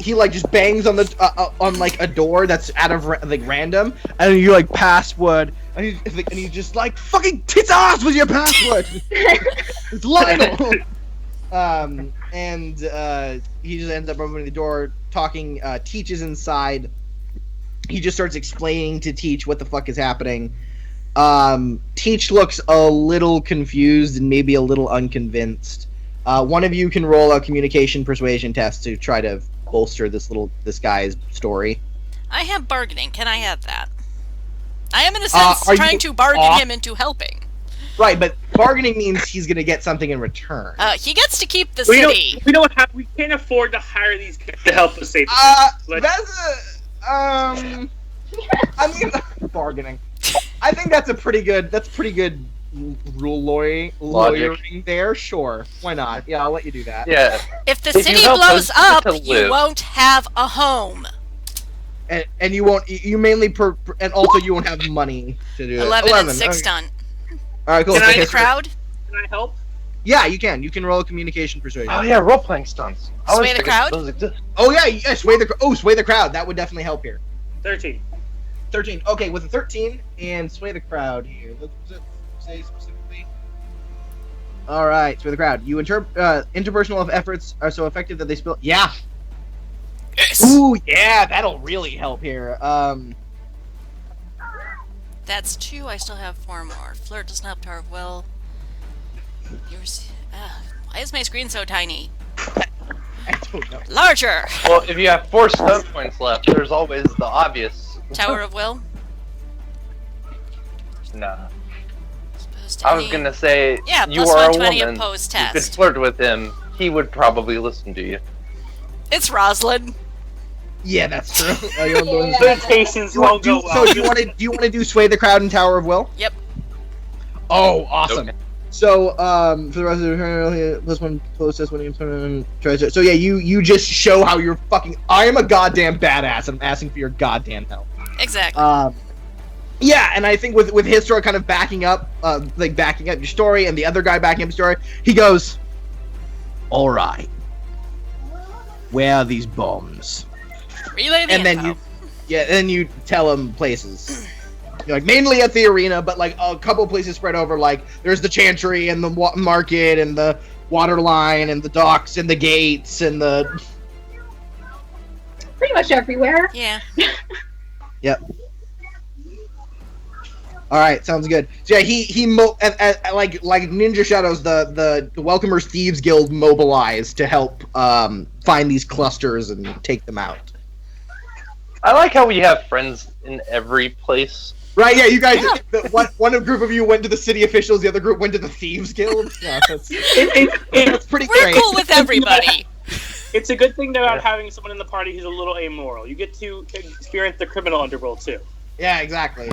He like just bangs on the on like a door that's out of like random, and you like password, and he's just like fucking tits ass with your password. It's Lionel. And he just ends up opening the door, talking. Teach is inside. He just starts explaining to Teach what the fuck is happening. Teach looks a little confused and maybe a little unconvinced. One of you can roll a communication persuasion test to try to bolster this guy's story. I have bargaining. Can I have that? I am in a sense trying to bargain him into helping. Right, but bargaining means he's gonna get something in return. He gets to keep the city. We can't afford to hire these guys to help us save. That's I mean, bargaining. I think that's pretty good lawyering there. Sure, why not? Yeah, I'll let you do that. Yeah. If the If you city help blows us up, to you live. won't have a home. And you won't. You mainly and also you won't have money to do it. 11 and 6 okay. done. All right, cool. Can I Sway Okay, the so- crowd? Can I help? Yeah, you can. You can roll a communication persuasion. Oh yeah, role playing stunts. I always Sway the forget crowd? those exist. Oh yeah, sway the crowd. That would definitely help here. 13. 13. Okay, with a 13 and sway the crowd here. Let's say specifically. All right, sway the crowd. You interpersonal efforts are so effective that they spill. Yeah. Yes. Ooh, yeah, that'll really help here. That's 2. I still have 4 more. Flirt doesn't help Tower of Will. Why is my screen so tiny? I don't know. Larger! Well, if you have 4 stunt points left, there's always the obvious. Tower of Will. Nah. Opposed I was any- gonna say, Yeah, you plus are a 120 woman. opposed You could test. flirt with him. He would probably listen to you. It's Rosalind. Yeah, that's true. You want to go- Flirtations won't go well. So do you want to do sway the crowd in Tower of Will? Yep. Oh, awesome. Okay. So, for the rest of the plus 1 close test when you try to. So yeah, you just show how you're fucking. I am a goddamn badass. And I'm asking for your goddamn help. Exactly. Yeah, and I think with his story kind of backing up your story, and the other guy backing up your story, he goes, "All right, where are these bombs?" Relay the And then info. then you tell him places. You're like mainly at the arena, but like a couple places spread over. Like there's the Chantry and the market and the water line and the docks and the gates and the. Pretty much everywhere. Yeah. Yep. All right, sounds good. So yeah, like Ninja Shadows, the Welcomers Thieves Guild mobilized to help find these clusters and take them out. I like how we have friends in every place. Right? Yeah, you guys. Yeah. One group of you went to the city officials, the other group went to the Thieves Guild. Yeah, that's pretty We're great. cool with everybody. It's a good thing about having someone in the party who's a little amoral. You get to experience the criminal underworld too. Yeah, exactly.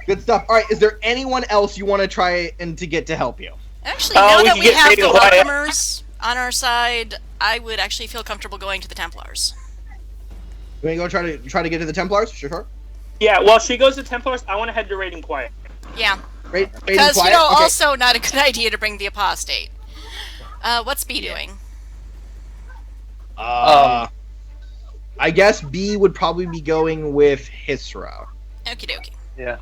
Good stuff. All right, is there anyone else you want to try and to get to help you? Actually, Oh, now we that can we get have paid the a lot. Welcomers on our side, I would actually feel comfortable going to the Templars. You want to go try to get to the Templars? Sure. Yeah, while she goes to Templars, I want to head to Raiding Quiet. Yeah. Raiding Because, Quiet? Okay. also not a good idea to bring the Apostate. What's B doing? I guess B would probably be going with Hisra. Okie dokie. Yeah.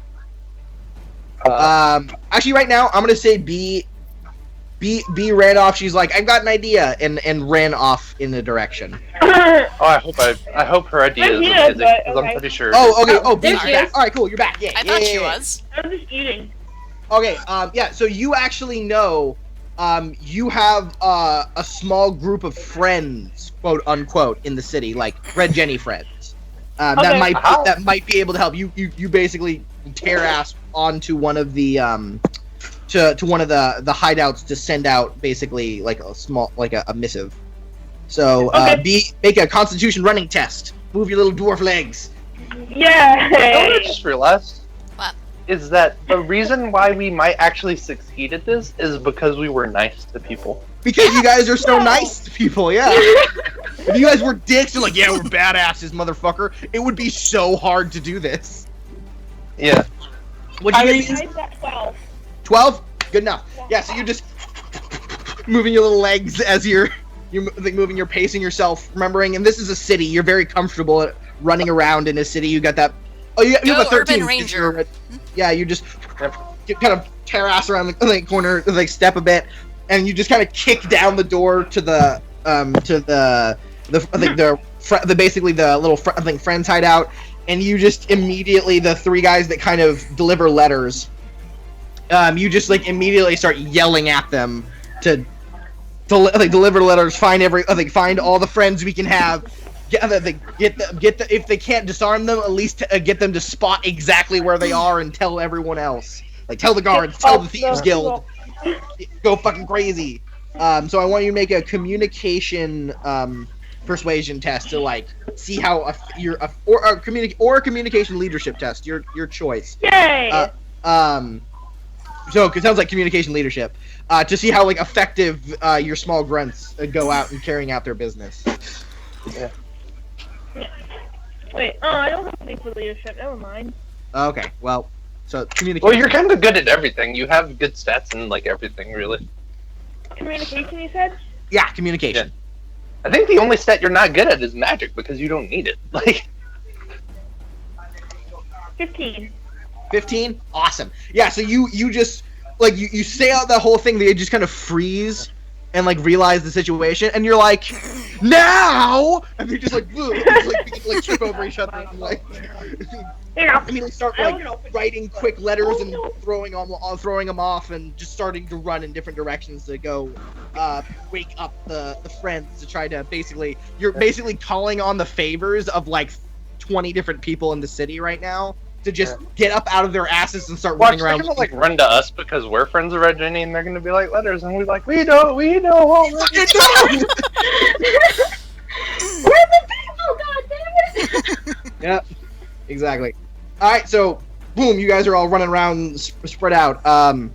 Actually, right now I'm gonna say B ran off. She's like, I've got an idea, and ran off in the direction. Oh, I hope her idea is I'm here, amazing, but- because I'm okay. pretty sure. Oh, okay. Oh, there B's she back. is. All right, cool. You're back. Yeah. I yeah, thought yeah, she yeah. was. I'm just eating. Okay. Yeah. So you actually know, you have a small group of friends, quote unquote, in the city, like Red Jenny friends. That Okay. might be able to help you. You basically tear ass onto one of the to one of the hideouts to send out basically like a small a missive. So Okay. make a Constitution running test. Move your little dwarf legs. You know what I Yay! just realized? What? Is that the reason why we might actually succeed at this is because we were nice to people. Because you guys are so No. nice to people, yeah. If you guys were dicks and like, yeah, we're badasses, motherfucker, it would be so hard to do this. Yeah. What do you I get? I got 12. 12? good enough. Yeah, so you're just moving your little legs as you're like, moving, you're pacing yourself, remembering, and this is a city. You're very comfortable at running around in a city. You got that. Oh, you have a 13. Urban Ranger. Yeah, you just kind of tear ass around the corner, like step a bit, and you just kind of kick down the door to the basically the little friends hideout, and you just immediately, the three guys that kind of deliver letters, you just like immediately start yelling at them to deliver letters, find all the friends we can have. If they can't disarm them, at least get them to spot exactly where they are and tell everyone else. Like, tell the guards, tell the Thieves Guild. Go fucking crazy. So I want you to make a communication persuasion test to like see how a communication leadership test, your choice. Yay! So it sounds like communication leadership. To see how like effective your small grunts go out and carrying out their business. Yeah. Wait, I don't have anything for leadership. Never mind. Okay, well, so communication. Well, you're kind of good at everything. You have good stats in like everything, really. Communication, you said? Yeah, communication. I think the only stat you're not good at is magic because you don't need it. Like 15. 15? Awesome. Yeah, so you just like you say out that whole thing, they just kind of freeze and like realize the situation, and you're like, now, and they just like, trip over each other and like immediately start like writing quick letters and throwing them off, and just starting to run in different directions to go wake up the friends to try to you're basically calling on the favors of like 20 different people in the city right now to just get up out of their asses and start running around. They're gonna like run to us because we're friends of Red Jenny, and they're gonna be like letters, and we're like, we know already. We're the people, goddammit! Yeah, exactly. All right, so boom, you guys are all running around, spread out. All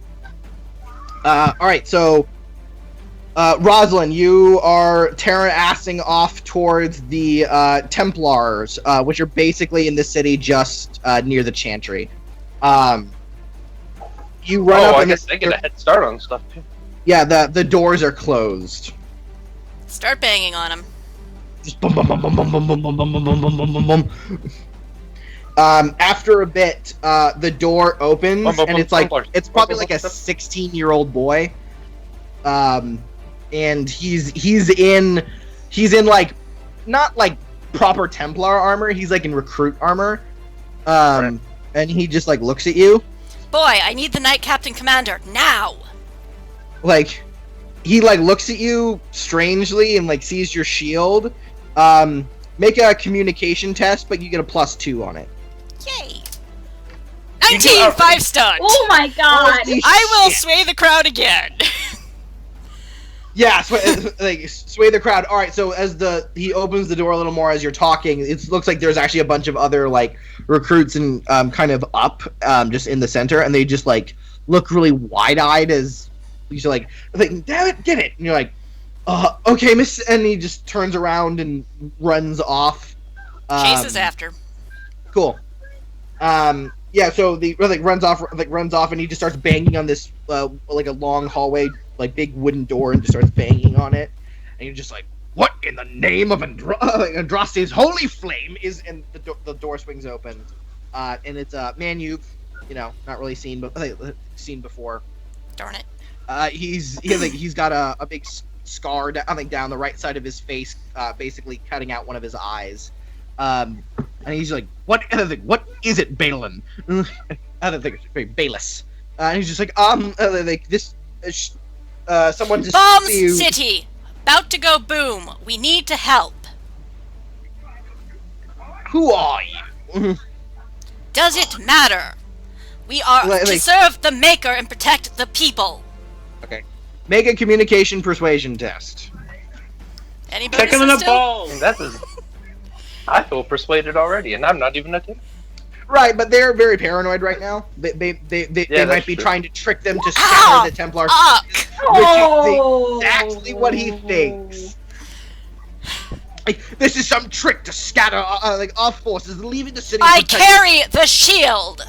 right, so Rosalind, you are terra-assing off towards the Templars, which are basically in the city just near the Chantry. You run up. I guess they get a head start on stuff too. Yeah, the doors are closed. Start banging on him. Just bum bum bum bum bum bum bum bum bum bum bum bum bum bum. After a bit, the door opens, and it's like it's probably like a 16-year-old boy. And he's in like not like proper Templar armor. He's like in recruit armor. And he just like looks at you. Boy, I need the Knight Captain Commander now. Like he like looks at you strangely and like sees your shield. Make a communication test, but you get a +2 on it. Yay! 19, 5 stunned. Oh my god! I will sway the crowd again. Yeah, sway the crowd. All right, so as he opens the door a little more as you're talking, it looks like there's actually a bunch of other like recruits and kind of up just in the center, and they just like look really wide-eyed as you're like, damn it, get it, and you're like, okay, miss, and he just turns around and runs off. Chases after. Cool. Yeah, so the runs off, and he just starts banging on this like a long hallway, like big wooden door, and just starts banging on it. And you're just like, what in the name of Andraste's holy flame is? And the door swings open, and it's a man you've not really seen before. Darn it. He's got a big scar down the right side of his face, basically cutting out one of his eyes. And he's like, what is it, Balin? I don't think it's very Balis. And he's just like, someone just Bombs you. City! About to go boom. We need to help. Who are you? Does it matter? We are to serve the Maker and protect the people. Okay. Make a communication persuasion test. Anybody Check him in the still? balls. I feel persuaded already, and I'm not even a kid. Right, but they're very paranoid right now. They might be trying to trick them to scatter the Templar, which is exactly what he thinks. Like, this is some trick to scatter off forces, leaving the city. I carry the shield.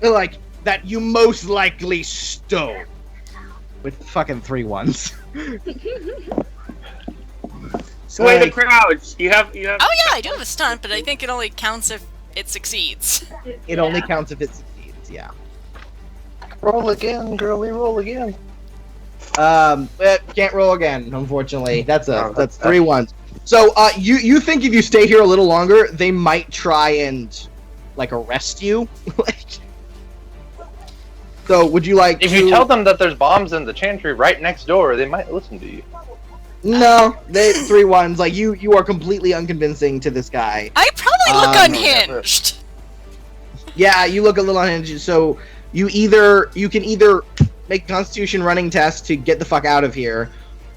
Like that you most likely stole. with fucking 3 ones. Sway the Like- crowds. You have. Oh yeah, I do have a stunt, but I think it only counts if it succeeds. It only counts if it succeeds. Yeah. Roll again, girlie, roll again. But can't roll again, unfortunately. That's Oh, that's 3 ones. So, you think if you stay here a little longer, they might try and like arrest you? Like, so would you like If to... you tell them that there's bombs in the chantry right next door, they might listen to you. No, they 3 ones. Like you are completely unconvincing to this guy. I probably look Um, unhinged. Yeah, you look a little unhinged. So you can either make a Constitution running test to get the fuck out of here,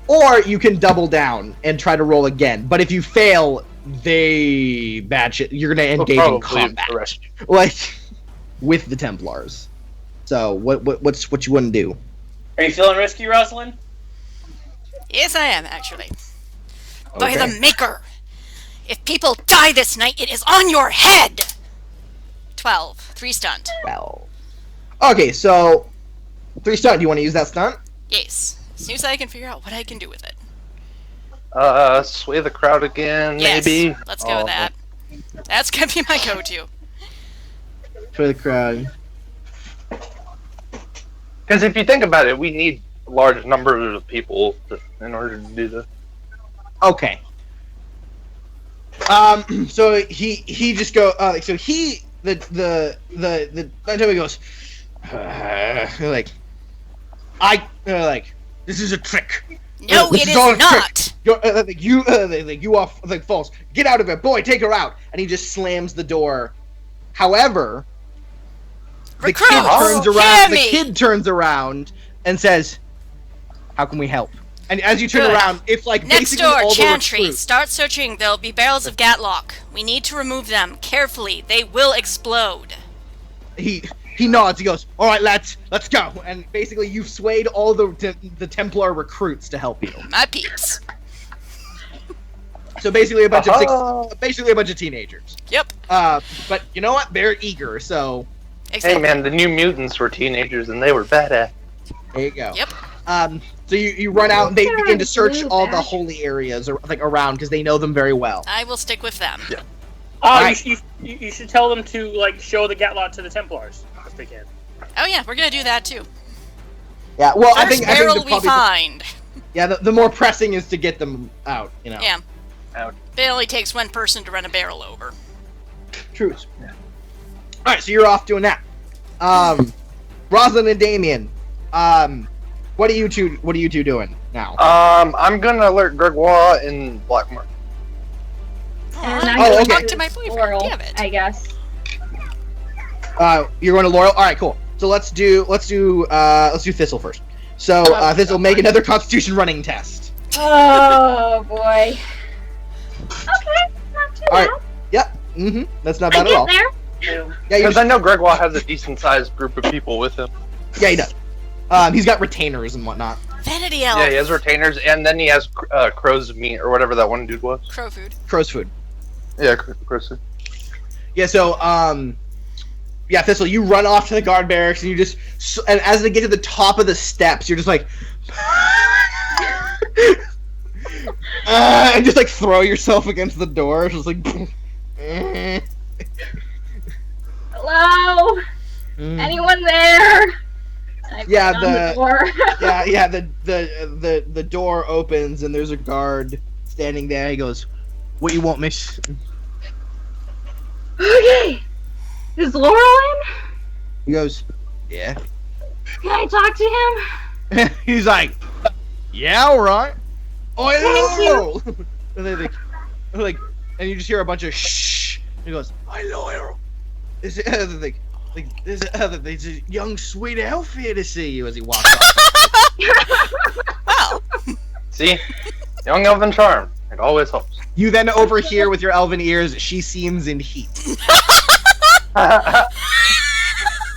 or you can double down and try to roll again. But if you fail, they batch it. You're gonna engage in combat, arrest you. like with the Templars. So what you want to do? Are you feeling risky, Rosalind? Yes, I am, actually. By Okay. the Maker! If people die this night, it is on your head! 12. 3 stunt. Well, okay. So 3 stunt. Do you want to use that stunt? Yes. As soon as I can figure out what I can do with it. Sway the crowd again, Yes. maybe. Let's go with that. That's gonna be my go-to. For the crowd. Because if you think about it, we need large numbers of people in order to do this. Okay. So he just go. So he the Nighttime goes. Like, this is a trick. No, This it is all a is trick. not! You are like false. Get out of it, boy. Take her out. And he just slams the door. However, Recruit! the kid turns around and says, "How can we help?" And as you turn Good. around, it's like Next basically door, all the Chantry. recruits. Start searching. There'll be barrels of Gatlock. We need to remove them carefully. They will explode. He nods. He goes, "All right, lads, let's go." And basically, you've swayed all the Templar recruits to help you. My peeps. So basically, a bunch Oh. of teenagers. Yep. But you know what? They're eager. So Hey Exactly. man, the New Mutants were teenagers and they were badass. there you go. Yep. So you run out and they Yeah, begin to search blue all the badge. holy areas like around because they know them very well. I will stick with them. Yeah. Right. You should tell them to like show the Gatlock to the Templars if they can. Oh yeah, we're gonna do that too. Yeah. Well, First I think barrel the we probably find. yeah the more pressing is to get them out. You know. Yeah. Out. It only takes one person to run a barrel over. Truth. Yeah. All right, so you're off doing that. Rosalind and Damien, what are you two doing now? I'm gonna alert Gregoire and Blackmark. And I'm Oh, going okay. Talk to my boyfriend. Laurel, Damn it. I guess. You're going to Laurel. All right, cool. So let's do Thistle first. So Thistle, make another Constitution running test. Oh boy. Okay, not too All bad. right. Yep. Mm-hmm. That's not I bad at all. get there. Yeah, Because I know Gregoire has a decent sized group of people with him. yeah, he does. He's got retainers and whatnot. Vanity Elf. Yeah, he has retainers, and then he has crow's meat or whatever that one dude was. Crow food. Crow's food. Yeah, crow's food. Yeah. So yeah, Thistle, you run off to the guard barracks and you just and as they get to the top of the steps, you're just like. And just like throw yourself against the door, just like. Hello? Anyone there? I Yeah, bang on the door. yeah. The door opens and there's a guard standing there. He goes, "What you want, miss?" Okay. Is Laurel in? He goes, "Yeah." Can I talk to him? He's like, "Yeah, all right." Oh, hello. And they're like, and you just hear a bunch of shh. He goes, "Hello, is it like there's a young sweet elf here to see you?" As he walks off. Wow. See? Young elven charm. It always helps. You then overhear with your elven ears, "She seems in heat."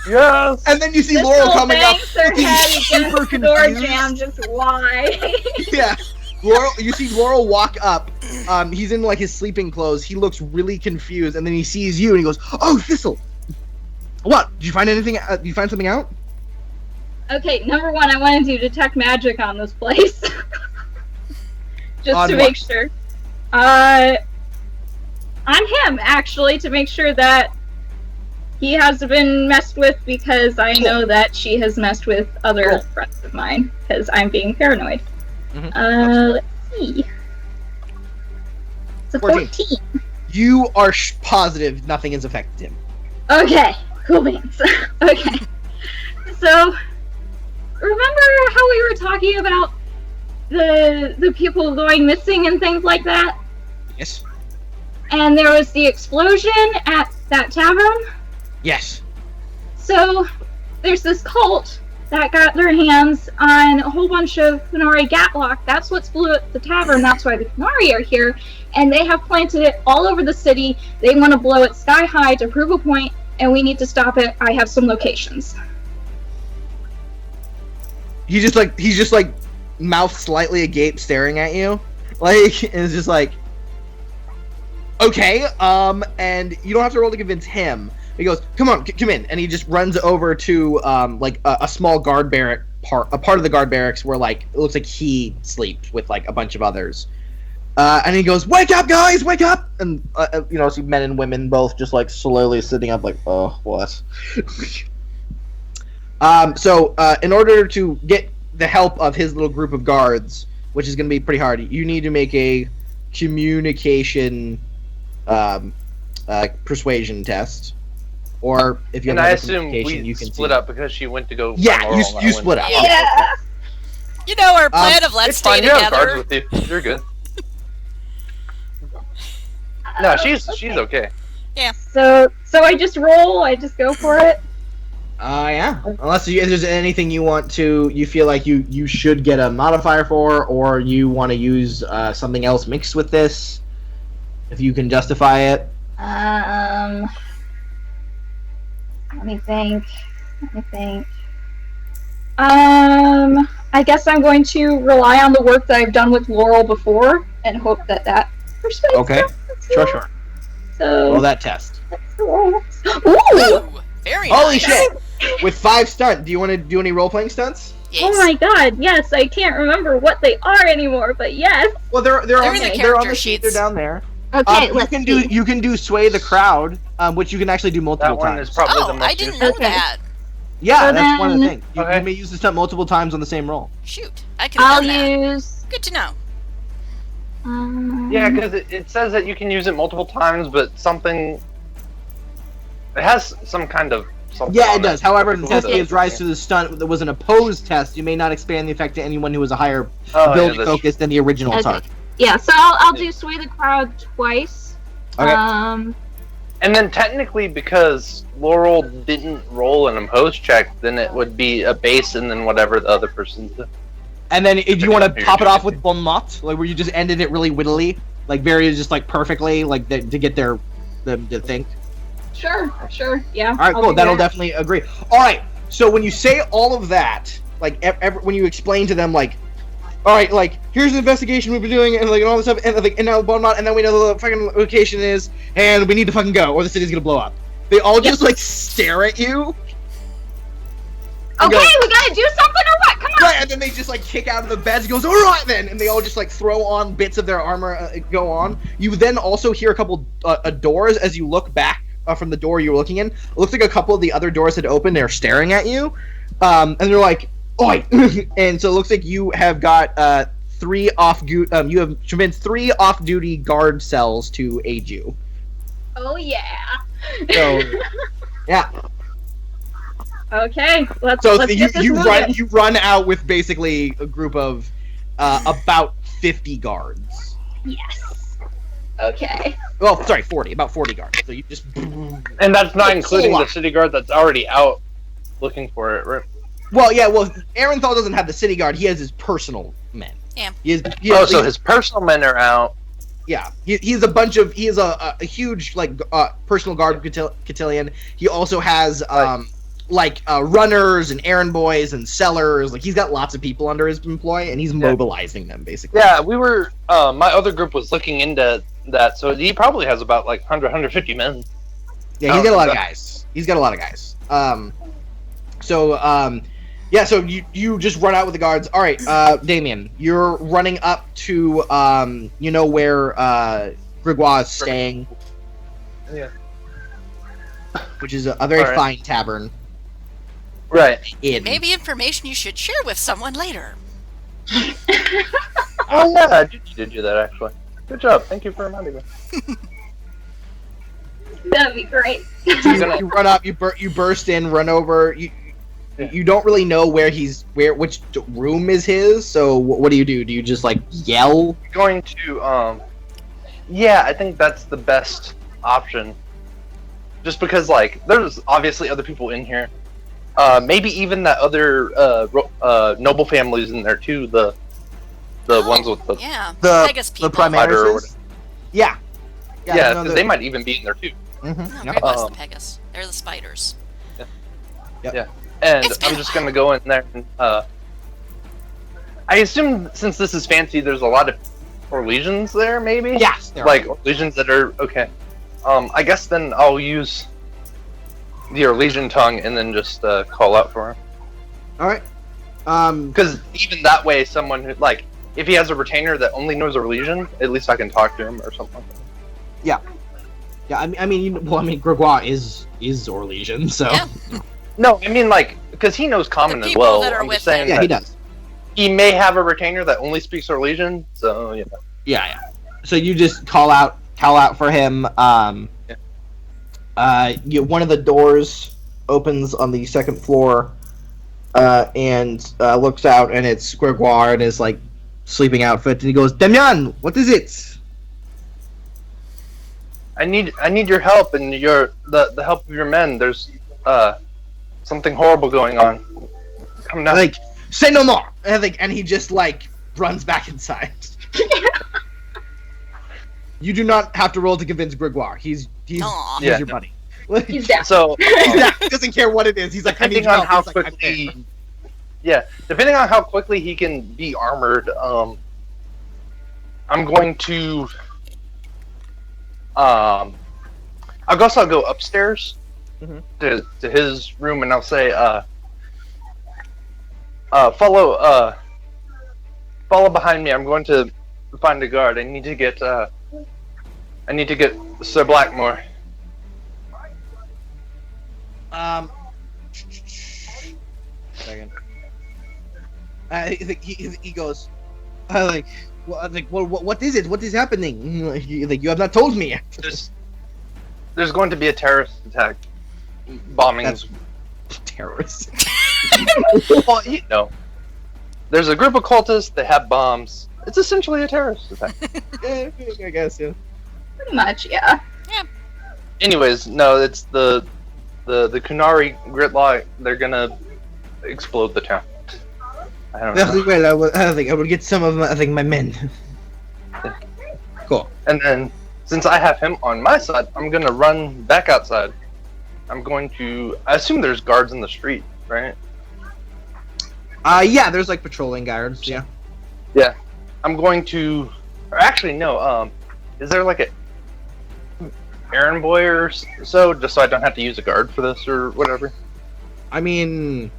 Yes! And then you see This Laurel little coming up, bangs her looking head super against the door confused. jam, just why? Yeah, Laurel. You see Laurel walk up. He's in like his sleeping clothes. He looks really confused, and then he sees you, and he goes, "Oh, Thistle! What? Did you find anything? Did you find something out?" Okay, number one, I want to do detect magic on this place. Just On to what? make sure. On him, actually, to make sure that he hasn't been messed with, because I know that she has messed with other Cool. friends of mine, because I'm being paranoid. Mhm. Let's see. It's a 14. 14. You are positive nothing has affected him. Okay, cool beans. Okay. So, remember how we were talking about the people going missing and things like that? Yes. And there was the explosion at that tavern? Yes. So, there's this cult that got their hands on a whole bunch of Kunari Gatlock. That's what's blew up the tavern. That's why the Kunari are here. And they have planted it all over the city. They want to blow it sky high to prove a point, and we need to stop it. I have some locations. He's just like mouth slightly agape staring at you. Like, and it's just like, okay, and you don't have to roll to convince him. He goes, come on, come in, and he just runs over to like a small guard barrack a part of the guard barracks where like it looks like he sleeps with like a bunch of others. And he goes, wake up, guys, wake up! And see men and women both just like slowly sitting up, like, oh, what? So in order to get the help of his little group of guards, which is going to be pretty hard, you need to make a communication persuasion test. Or if you And have I another assume communication, we you can split see. up because she went to go. Yeah, find Laurel and I you went- split up. Yeah! You know our plan of let's It's stay fine. You have guards together. with you. You're good. No, she's okay. So I just roll, I just go for it. Yeah. Unless if there's anything you feel like you should get a modifier for, or you want to use something else mixed with this, if you can justify it. Let me think. I guess I'm going to rely on the work that I've done with Laurel before and hope that persuades Okay. them. Sure. So, Roll that test. Ooh! Ooh, very Holy nice. shit! With 5 stunt, do you want to do any role-playing stunts? Yes. Oh my god, yes, I can't remember what they are anymore, but yes. Well, they're They're on in the they're on character the sheet. They're sheets. down there. Okay, You can do sway the crowd, which you can actually do multiple That one times. is probably the Oh, most I didn't useful. know Okay. that. Yeah, So that's one of the then- things. You Okay. may use the stunt multiple times on the same roll. Shoot, I could have I'll done that. use. Good to know. Yeah, because it says that you can use it multiple times, but something. It has some kind of something. Yeah, on it does. However, the test Okay. gives rise to the stunt that was an opposed test. You may not expand the effect to anyone who has a higher Oh, ability yeah, focus than the original Okay. target. Yeah, so I'll do sway the crowd twice. Okay. And then technically, because Laurel didn't roll an opposed check, then it would be a base and then whatever the other person's. And then if you want to Here, pop it here. off with bon mot, like where you just ended it really wittily, like very just like perfectly, like to get them to think. Sure, yeah. All right, I'll cool. do That'll that. definitely agree. All right. So when you say all of that, like when you explain to them, like, all right, like here's the investigation we've been doing, and like all this stuff, and now bon mot, and then we know the fucking location is, and we need to fucking go, or the city's gonna blow up. They all just like stare at you. and Okay, go, we gotta do something or what? Come on! Right, and then they just like kick out of the beds. Goes, all right then, and they all just like throw on bits of their armor, go on. You then also hear a couple doors as you look back from the door you were looking in. It looks like a couple of the other doors had opened. They're staring at you, and they're like, "Oi!" And so it looks like you have got you have convinced 3 off-duty guard cells to aid you. Oh yeah. So, yeah. Okay, let's So get this you moving. run out with basically a group of about 50 guards. Yes. Okay. Well, sorry, 40. About 40 guards. So you just. And that's not It's including a the lot. city guard that's already out looking for it, right? Well, yeah. Well, Arenthal doesn't have the city guard. He has his personal men. Yeah. So his personal men are out. Yeah. He's a bunch of. He is a huge like personal guard cotillion. He also has runners and errand boys and sellers. Like he's got lots of people under his employ, and he's mobilizing them basically. Yeah, we were. My other group was looking into that, so he probably has about like 150 men. Yeah, he's got a lot of guys. He's got a lot of guys. Yeah, so you just run out with the guards. All right, Damien, you're running up to you know where Grégoire is staying. Yeah. Which is a very All right. fine tavern. Right. Inn. Maybe information you should share with someone later. Oh yeah, I did do that actually. Good job. Thank you for reminding me. That'd be great. So you run up, you burst in, run over. You don't really know which room is his. So what do you do? Do you just like yell? Going to yeah, I think that's the best option. Just because like there's obviously other people in here. Maybe even that other noble families in there too. The ones with the Yeah, The Pegasus people. Spider or Primarises? Yeah. yeah, no, 'cause they might even be in there too. No, Mm-hmm. Grey was the Pegasus. They're the spiders. And It's been I'm a just gonna go in there and I assume since this is fancy, there's a lot of Orlesians there, maybe? Yes. there are. Like Orlesians that are okay. I guess then I'll use the Orlesian tongue and then just call out for him. All right. Because even that way, someone who like if he has a retainer that only knows Orlesian, at least I can talk to him or something like that. Yeah. I mean, Grégoire is Orlesian, so Yeah. No, I mean like because he knows common The as people well. that are I'm with just saying him. yeah, that he does. he may have a retainer that only speaks Orlesian, so you know. Yeah. So you just call out for him. One of the doors opens on the second floor, and looks out, and it's Grégoire in his like sleeping outfit, and he goes, "Damien, what is it?" I need your help and the help of your men. There's something horrible going on. Come now. Like, say no more. And he just like runs back inside. You do not have to roll to convince Grégoire. He's Aw. Yeah. your buddy. He's down. So He doesn't care what it is. He's like, I need depending your on help. how He's like, I'm quickly, in. yeah, depending on how quickly he can be armored, I'm going to, I guess I'll go upstairs Mhm. to his room and I'll say, follow behind me. I'm going to find a guard. I need to get Sir Blackmore. Second. He goes, what is it? What is happening? You have not told me. There's going to be a terrorist attack. Bombings. Terrorist. Well, you know, there's a group of cultists. They have bombs. It's essentially a terrorist attack. Yeah, I guess, yeah. Pretty much, yeah. Anyways, no, it's the Kunari Gridlock. They're gonna explode the town. I don't know. Well, I think I will get some of my men. Cool. And then, since I have him on my side, I'm gonna run back outside. I'm going to. I assume there's guards in the street, right? Yeah, there's like patrolling guards. Yeah. Yeah. I'm going to. Or actually, no. Is there like a errand boy or so, just so I don't have to use a guard for this or whatever? I mean,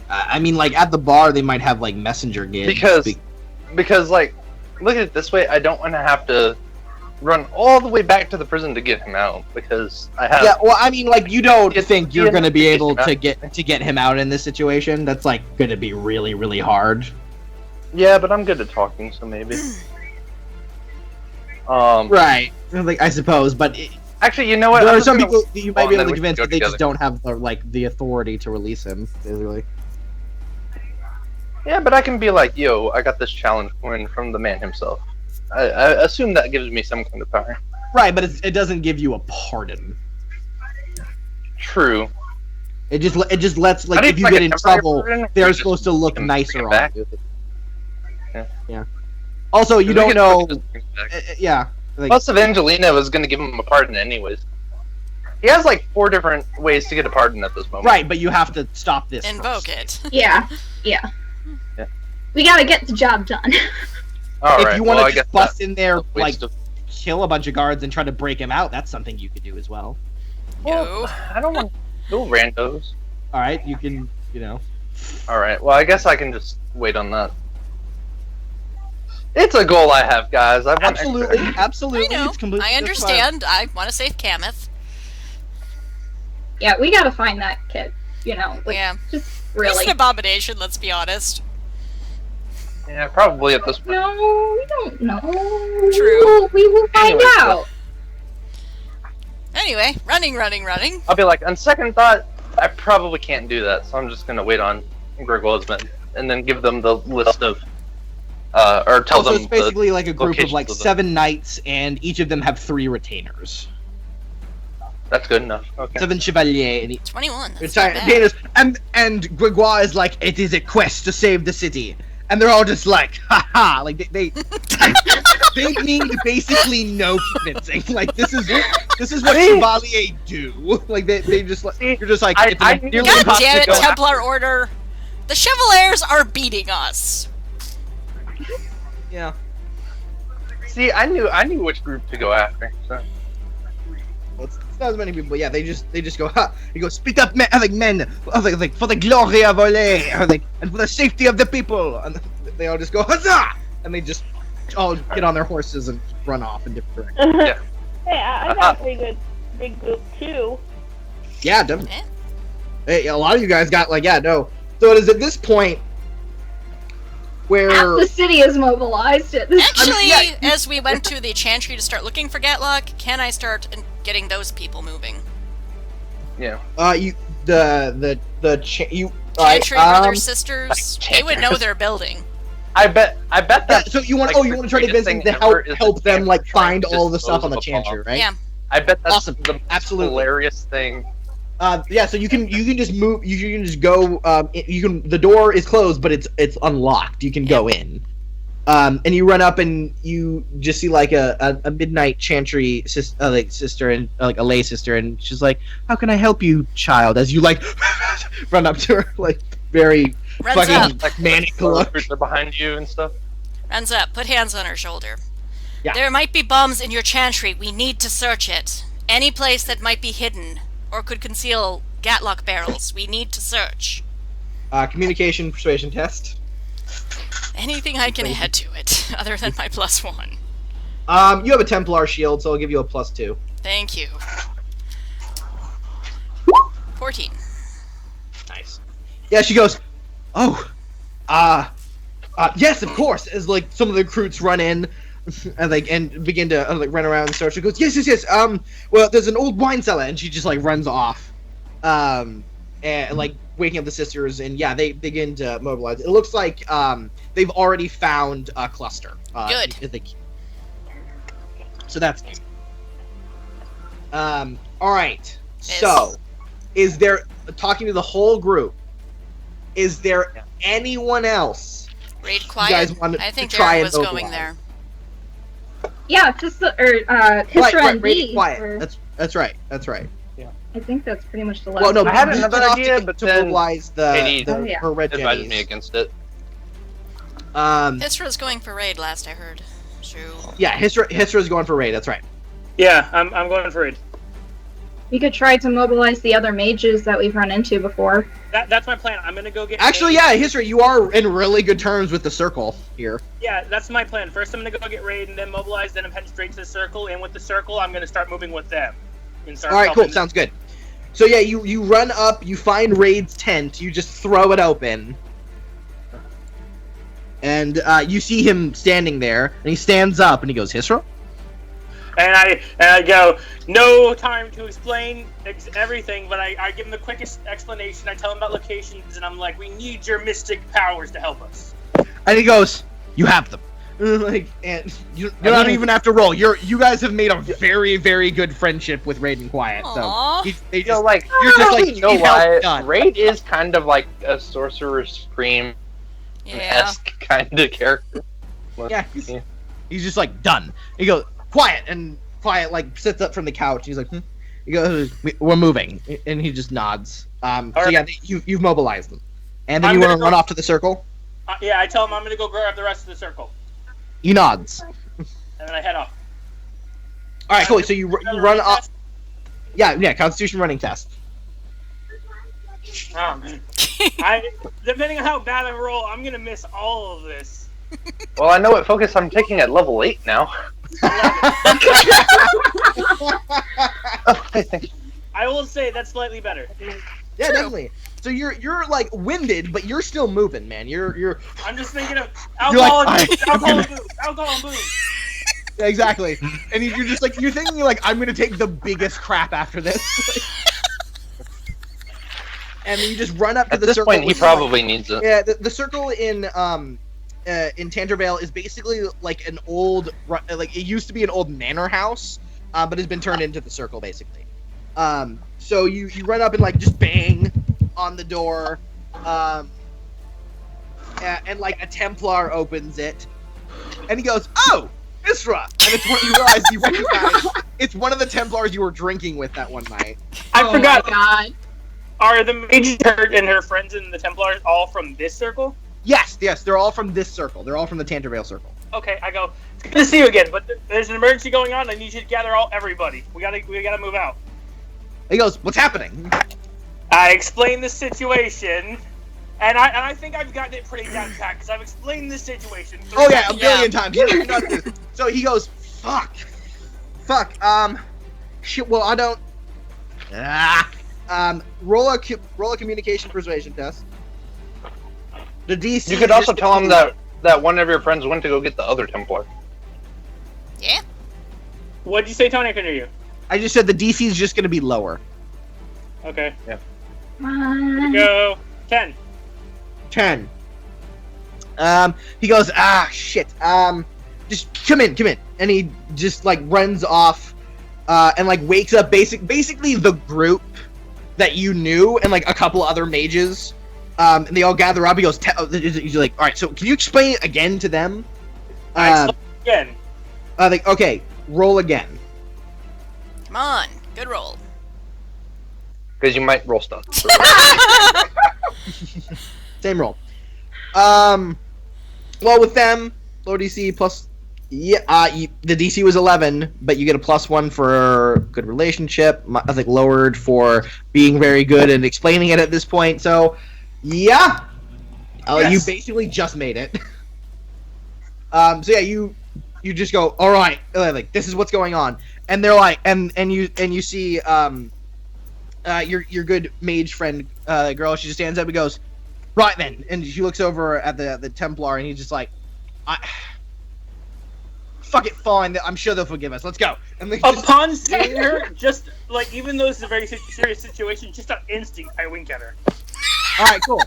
like at the bar, they might have like messenger gigs. Because like, look at it this way. I don't want to have to run all the way back to the prison to get him out because I have. Yeah, well, I mean, like you don't think you're yeah, going to be able yeah. to get him out in this situation. That's like going to be really, really hard. Yeah, but I'm good at talking, so maybe. Right. Like I suppose, but Actually, you know what? there I'm are just some gonna- people that you might Oh, be and able then to we can convince, go but they just together. don't have the authority to release him. Basically. Yeah, but I can be like, yo, I got this challenge coin from the man himself. I assume that gives me some kind of power. Right, but it doesn't give you a pardon. True. It just lets like I if think you like get a in temporary trouble, pardon, they're just supposed to look bring nicer it on back. you. Yeah. Also, you We don't could know. just bring it back. Yeah. Like, Plus, Evangelina was going to give him a pardon anyways. He has like 4 different ways to get a pardon at this moment. right, but you have to stop this. Invoke first. it. Yeah. Yeah. We gotta get the job done. All If right, you want well, I to guess just bust that's in there, a like waste of- kill a bunch of guards and try to break him out, that's something you could do as well. Well, No. I don't want to kill randos. All right, you can, All right. Well, I guess I can just wait on that. It's a goal I have, guys. I want absolutely, extra. absolutely. I know. It's completely I justified. understand. I want to save Kameth. Yeah, we gotta find that kid. Yeah. Just He's really. an abomination, let's be honest. Yeah, probably at this point. No, we don't know. True. We will find Anyway, out. Anyway, running. I'll be like, on second thought, I probably can't do that, so I'm just gonna wait on Gregwell's men and then give them the list of, or tell Also, them. it's basically like a group of locations like of them. 7 knights, and each of them have 3 retainers. That's good enough. Okay. 7 chevaliers. And 21. That's it's not bad. and Gregoire is like, it is a quest to save the city, and they're all just like, haha, like they need basically no convincing. Like this is what chevaliers do. Like they just like you're just like it's I nearly God impossible damn it, to go Templar Order! The Chevaliers are beating us. Yeah. See, I knew which group to go after. So. Well, it's not as many people, but yeah, they just go, ha! They go, split up men, like, for the glory of Olay, and for the safety of the people, and they all just go, huzzah! And they just all get on their horses and run off in different directions. Yeah. Hey, I got a pretty good big group too. Yeah, definitely. Eh? Hey, a lot of you guys got, like, yeah, no. So it is at this point where... Half the city is mobilized at this Actually, yeah, as we went to the Chantry to start looking for Gatlock, can I start getting those people moving? Yeah. you Chantry, alright, brothers, sisters, like they would know their building. I bet yeah, that. so you want like, you want to try to the convince them greatest to thing ever is help the them like Chantry trying find to all the stuff on the dispose of a Chantry, bomb. right? Yeah. I bet that's Awesome. the most Absolutely. hilarious thing. Yeah, so you can just move. You can just go. You can. The door is closed, but it's unlocked. You can go in. And you run up and you just see like a midnight chantry sister and like a lay sister, and she's like, "How can I help you, child?" As you like run up to her, like very Runs fucking up. Like manic the look. recruits are behind you and stuff. Runs up, put hands on her shoulder. Yeah. There might be bombs in your Chantry. We need to search it. Any place that might be hidden or could conceal Gatlock barrels, we need to search. Communication persuasion test. Anything I can add to it, other than my +1. You have a Templar shield, so I'll give you a +2. Thank you. 14. Nice. Yeah, she goes, "Oh, yes, of course." As like some of the recruits run in, and begin to run around and start. She goes, "Yes. Well, there's an old wine cellar," and she just like runs off, and like waking up the sisters, and yeah, they begin to mobilize. It looks like they've already found a cluster. Good. So that's good. All right. So, is there, talking to the whole group, is there anyone else Raid you quiet. guys want I think to try Aaron and was going mobilize? there. Yeah, Tisra and raid B. quiet. were- That's right. I think that's pretty much the last. Well, no, I had B's another been off idea, to but then mobilize Katie her red advised me jennies. against it. Hisra's going for raid last I heard. True. Yeah, Hisra's going for raid. That's right. Yeah, I'm going for it. We could try to mobilize the other mages that we've run into before. That's my plan. I'm gonna go get. Actually, Raid. yeah, Hisra, you are in really good terms with the circle here. Yeah, that's my plan. First, I'm gonna go get raid, and then mobilize. Then I'm heading straight to the circle. And with the circle, I'm gonna start moving with them. And start All right, cool. helping them. Sounds good. So yeah, you run up, you find Raid's tent, you just throw it open, and you see him standing there, and he stands up and he goes, "Hisra?" And I go, no time to explain everything, but I give him the quickest explanation. I tell him about locations, and I'm like, we need your mystic powers to help us. And he goes, "You have them." Like, and you don't even have to roll. You guys have made a very, very good friendship with Raid and Quiet. Aw. So they You know, just, like, you're just like, you know "Need help, why? done." Raid is kind of like a Sorcerer's Scream Yeah. esque kind of character. Yeah, he's just like, done. He goes, "Quiet," and Quiet like sits up from the couch. He's like, "Hmm." He goes, "We're moving," and he just nods. So yeah, you've mobilized them, and then I'm you want gonna to run go- off to the circle. Yeah, I tell him I'm gonna go grab the rest of the circle, He nods. and then I head off. All right, cool. So you run off. Yeah, Constitution running test. Oh man. Depending on how bad I roll, I'm gonna miss all of this. Well, I know what focus I'm taking at level 8 now. I think. I will say that's slightly better. Yeah, definitely. So you're like winded, but you're still moving, man. You're I'm just thinking of You're alcohol, like, alcohol and booze. yeah, exactly. And you're just like you're thinking like I'm gonna take the biggest crap after this. And then you just run up to At the this circle. point, he which is, probably needs it. Yeah, the circle in Tangervale is basically like an old, like it used to be an old manor house, but has been turned into the circle basically. So you run up and like just bang on the door, and like a Templar opens it, and he goes, "Oh, Isra!" And it's one you recognize it's one of the Templars you were drinking with that one night. I forgot. My God. Are the mages and her friends in the Templars all from this circle? Yes, they're all from this circle. They're all from the Tangervale circle. Okay, I go. It's good to see you again, but there's an emergency going on. I need you to gather everybody. We gotta move out. He goes, "What's happening?" I explained the situation, and I think I've gotten it pretty down pat because I've explained the situation. Oh yeah, a billion Yeah. times. You know this. So he goes, fuck, shit. Well, I don't. Roll a communication persuasion test. The DC. You could also tell him that one of your friends went to go get the other Templar. Yeah. What'd you say, Tony? I couldn't hear you. I just said the DC is just going to be lower. Okay. One. Go 10. 10. He goes, shit. Just come in, and he just like runs off, and like wakes up basically the group that you knew and like a couple other mages, and they all gather up. He goes, he's like, all right, so can you explain it again to them? I again. Like, okay, roll again. Come on. Good roll. Because you might roll stuff. Same roll. Well, with them, low DC plus. Yeah, the DC was 11, but you get a +1 for good relationship. I think lowered for being very good and explaining it at this point. So, yeah, Yes. you basically just made it. So yeah, you just go, all right, like this is what's going on, and they're like, and you see your good mage friend girl. She just stands up and goes, right then, and she looks over at the Templar, and he's just like, fuck it, fine. I'm sure they'll forgive us. Let's go. And they just, Upon seeing her, just like even though it's a very serious situation, just on instinct, I wink at her. all right, cool.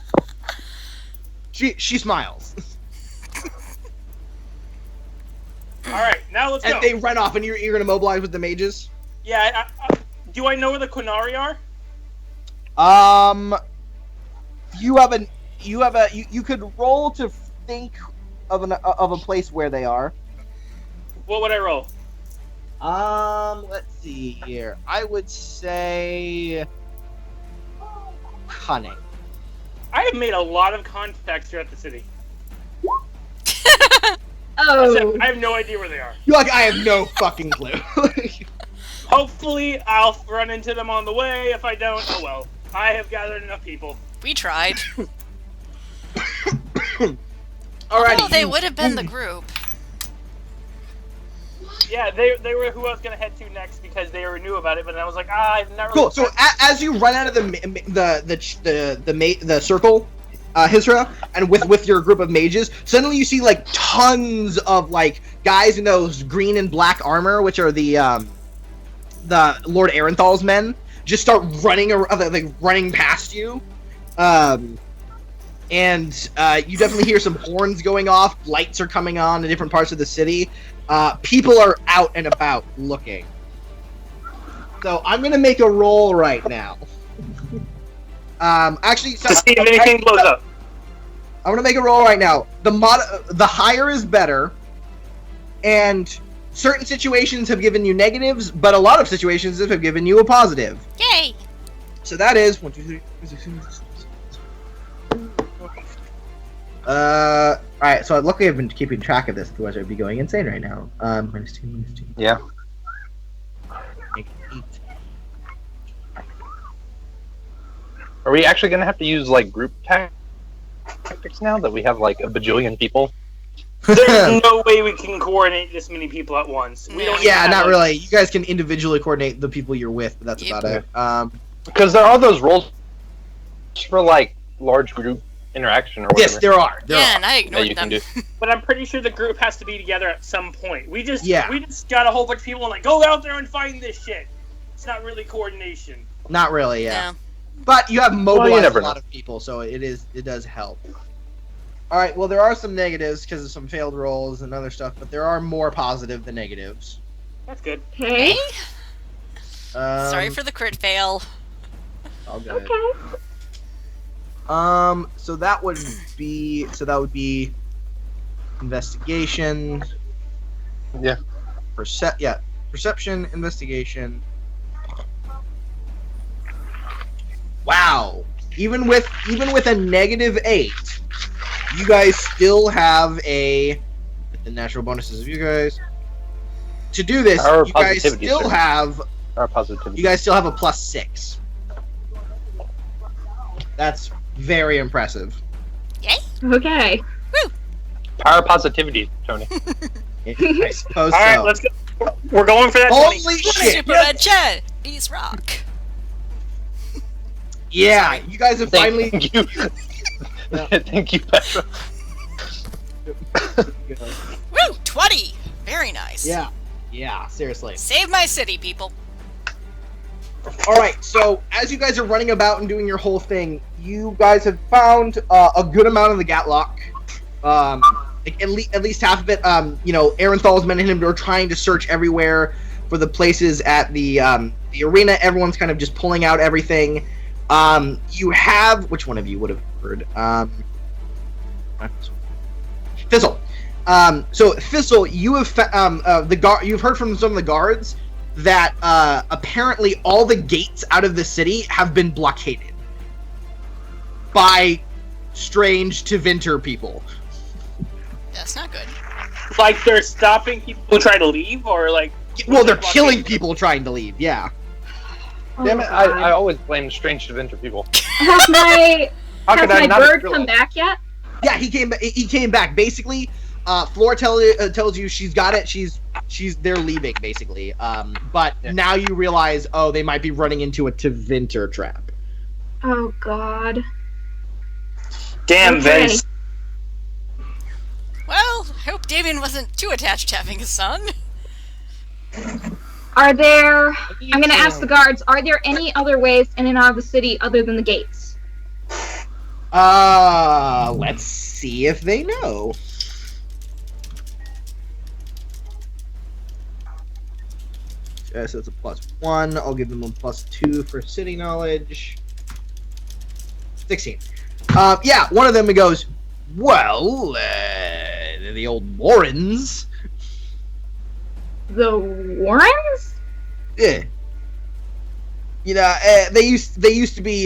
She smiles, All right, now let's go. and they run off, and you're gonna mobilize with the mages. Yeah. Do I know where the Quinari are? You could roll to think of a place where they are. What would I roll? Let's see here. I would say cunning. I have made a lot of contacts throughout the city. Oh. I have no idea where they are. You're like, I have no fucking clue. Hopefully, I'll run into them on the way. If I don't, oh well. I have gathered enough people. We tried. Alrighty. Oh, they would have been the group. Yeah, they were who I was gonna head to next because they already knew about it. But I was like, I've not really. Cool. So as you run out of the circle, Hisra, and with your group of mages, suddenly you see like tons of like guys in those green and black armor, which are the Lord Arenthal's men, just start running running past you, and you definitely hear some horns going off. Lights are coming on in different parts of the city. People are out and about looking. So I'm gonna make a roll right now. Actually, to see if anything blows up. I'm gonna make a roll right now. The higher is better, and certain situations have given you negatives, but a lot of situations have given you a positive. Yay! So that is 1, 2, 3. Alright, so luckily I've been keeping track of this, otherwise I'd be going insane right now. -2. Yeah. Make 8. Are we actually gonna have to use like group tactics now that we have like a bajillion people? There's no way we can coordinate this many people at once. We don't Yeah, even not have, really. You guys can individually coordinate the people you're with, but that's Yep. about it. Because there are those roles for like large group interaction or whatever. Yes, there are. There Yeah, are. and I that ignored you can them. do. But I'm pretty sure the group has to be together at some point. We just got a whole bunch of people and like, go out there and find this shit. It's not really coordination. Not really, yeah. No. But you have mobilized never a lot of people, so it does help. All right. Well, there are some negatives because of some failed rolls and other stuff, but there are more positive than negatives. That's good. Okay. Sorry for the crit fail. All good. Okay. So that would be investigation. Yeah. Perception, investigation. Wow. Even with a -8, you guys still have the natural bonuses of you guys. To do this, Our you guys positivity, still sir. have Our positivity. you guys still have a +6. That's very impressive. Okay. Power positivity, Tony. I suppose All right, so. let's go. We're going for that. Holy 20. shit! Super Red Chet! Beast Rock! Yeah, you guys have finally. Thank you. Thank you, Petra. Woo! 20! Very nice. Yeah, seriously. Save my city, people. Alright, so as you guys are running about and doing your whole thing, you guys have found a good amount of the Gatlock. Like at least half of it. Arenthal's men and him are trying to search everywhere for the places at the arena. Everyone's kind of just pulling out everything. You have... Which one of you would have heard? Fizzle. So Fizzle, you have you've heard from some of the guards that apparently all the gates out of the city have been blockaded by strange Tevinter people. That's not good. Like they're stopping people who try to leave, or like. Well, they're blockading killing them? people trying to leave. Yeah. Damn it! Oh, I always blame strange Tevinter people. Has my How has could I my not bird realize- come back yet? Yeah, he came back. Basically, Flora tells you she's got it. They're leaving basically. But Yeah. now you realize, oh, they might be running into a Tevinter trap. Oh God. Damn, Okay. Vince. Well, I hope Damien wasn't too attached to having a son. Are there? I'm gonna ask the guards. Are there any other ways in and out of the city other than the gates? Let's see if they know. So it's a +1. I'll give them a +2 for city knowledge. 16. Yeah, one of them goes, well, the old Warrens. The Warrens? Yeah. You know, they used to be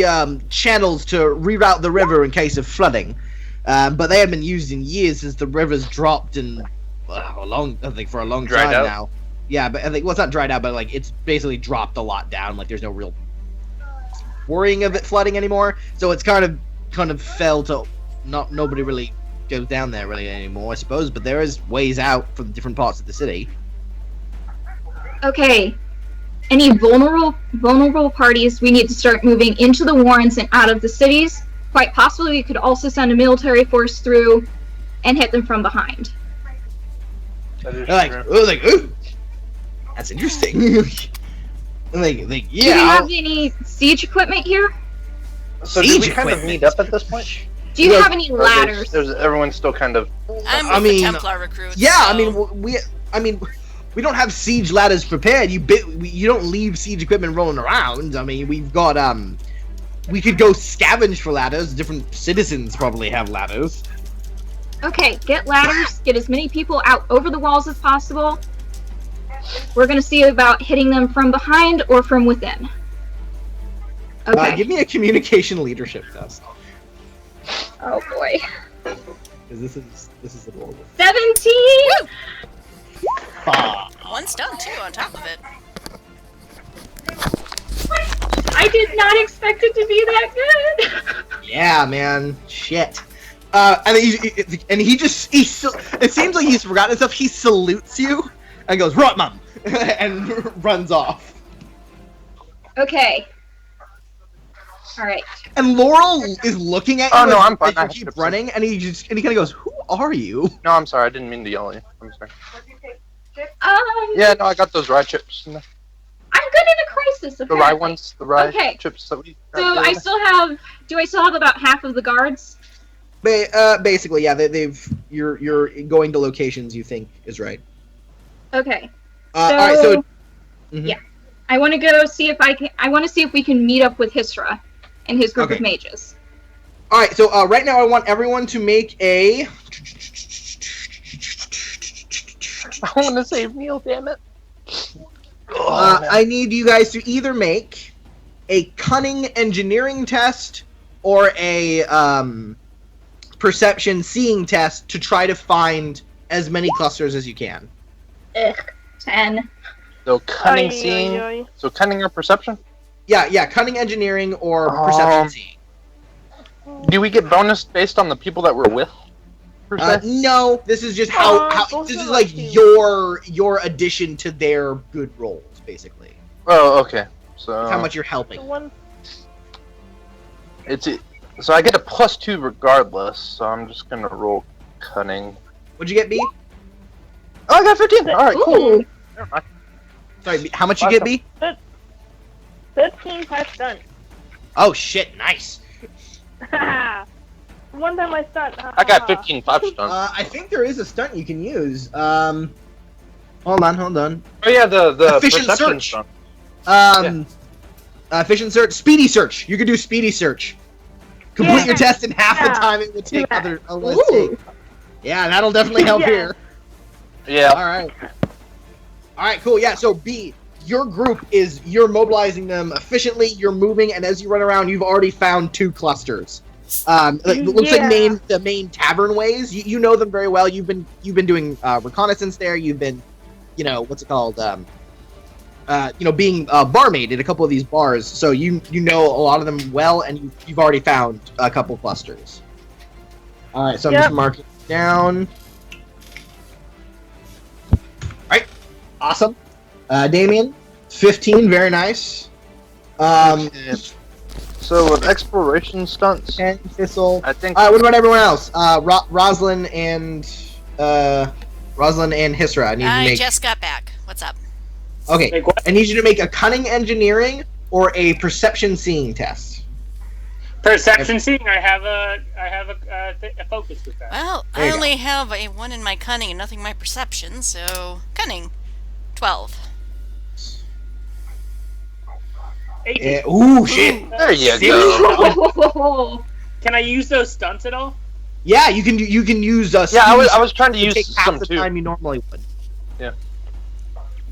channels to reroute the river in case of flooding, but they haven't been used in years since the river's dropped and for a long Dried time out? now. Yeah, but I think it's not dried out, but like it's basically dropped a lot down. Like there's no real worrying of it flooding anymore. So it's kind of fell to nobody really goes down there really anymore, I suppose. But there is ways out from different parts of the city. Okay. Any vulnerable parties, we need to start moving into the Warrens and out of the cities. Quite possibly, we could also send a military force through and hit them from behind. That is They're like, true. ooh, that's interesting. And they, Do you yeah. have any siege equipment here? So do we Siege kind of equipment. meet up at this point? Do you Yeah, have any Or ladders? There's everyone's still kind of. I'm I with mean, the Templar recruits. Yeah, so... I mean, we don't have siege ladders prepared. You don't leave siege equipment rolling around. I mean, we've got we could go scavenge for ladders. Different citizens probably have ladders. Okay, get ladders, get as many people out over the walls as possible. We're gonna see about hitting them from behind or from within. Okay. Give me a communication leadership test, Oh boy. because this is adorable. 17! Ah, One's done, too, on top of it. I did not expect it to be that good. Yeah, man. Shit. And it seems like he's forgotten stuff. He salutes you and goes, "Right, mum," and runs off. Okay. All right. And Laurel is looking at you. Oh, no, I'm fine. as I you have keep chips. running, and he kind of goes, "Who are you?" No, I'm sorry. I didn't mean to yell at you. I'm sorry. Um. Yeah, no, I got those rye chips. The I'm good in a crisis. rye Apparently. ones, the rye Okay. chips that we. So I still have. Do I still have about half of the guards? Basically, yeah. You're going to locations you think is right. Okay. All right. So. Mhm. Yeah. I want to go see if I can. I want to see if we can meet up with Hisra and his group Okay. of mages. All right. So right now, I want everyone to make a. I want to save Neil. Damn it. Oh, man. I need you guys to either make a cunning engineering test or a perception seeing test to try to find as many clusters as you can. Ugh. 10. So cunning Oy, seeing. oy, oy. So cunning or perception? Yeah, cunning engineering or perception seeing. Do we get bonus based on the people that we're with? Per se? No, this is just Aw, how those this are is like cute. your addition to their good rolls, basically. Oh, okay. So How much you're helping. The one. So I get a +2 regardless. So I'm just gonna roll cunning. What'd you get, B? Oh, I got 15. All right, cool. Ooh. Never mind. Sorry, B, how much you get, B? 15 5 stunt. Oh shit, nice. One time I stunt. I got 15 5 stun. I think there is a stunt you can use. Hold on. Oh yeah, the efficient perception search. stun. Efficient search, speedy search. You can do speedy search. Complete Yeah. your test in half the Yeah. time it would take Yeah. otherwise Ooh. take. Yeah, that'll definitely help Yeah. here. Yeah. All right, cool. Yeah, so B, your group you're mobilizing them efficiently. You're moving, and as you run around, you've already found 2 clusters. It looks like Yeah. the main tavern ways. You know them very well. You've been doing reconnaissance there. You've been, what's it called? Being barmaid at a couple of these bars. So you know a lot of them well, and you've already found a couple clusters. All right, so I'm Yep. just marking it down. All right, awesome. Damien, 15, very nice. Okay. So with exploration stunts, 10, Thistle. I think What about everyone else? Rosalind and Hisra. I need to I make. just got back. What's up? Okay, Like what? I need you to make a cunning engineering or a perception seeing test. Perception seeing. I have a focus with that. Well, There I you go. only have a 1 in my cunning and nothing in my perception, so cunning. 12. 18. Ooh, shit. there you Seriously? go. Can I use those stunts at all? Yeah, you can use Yeah, I was trying to to use take half some the too. time you normally would.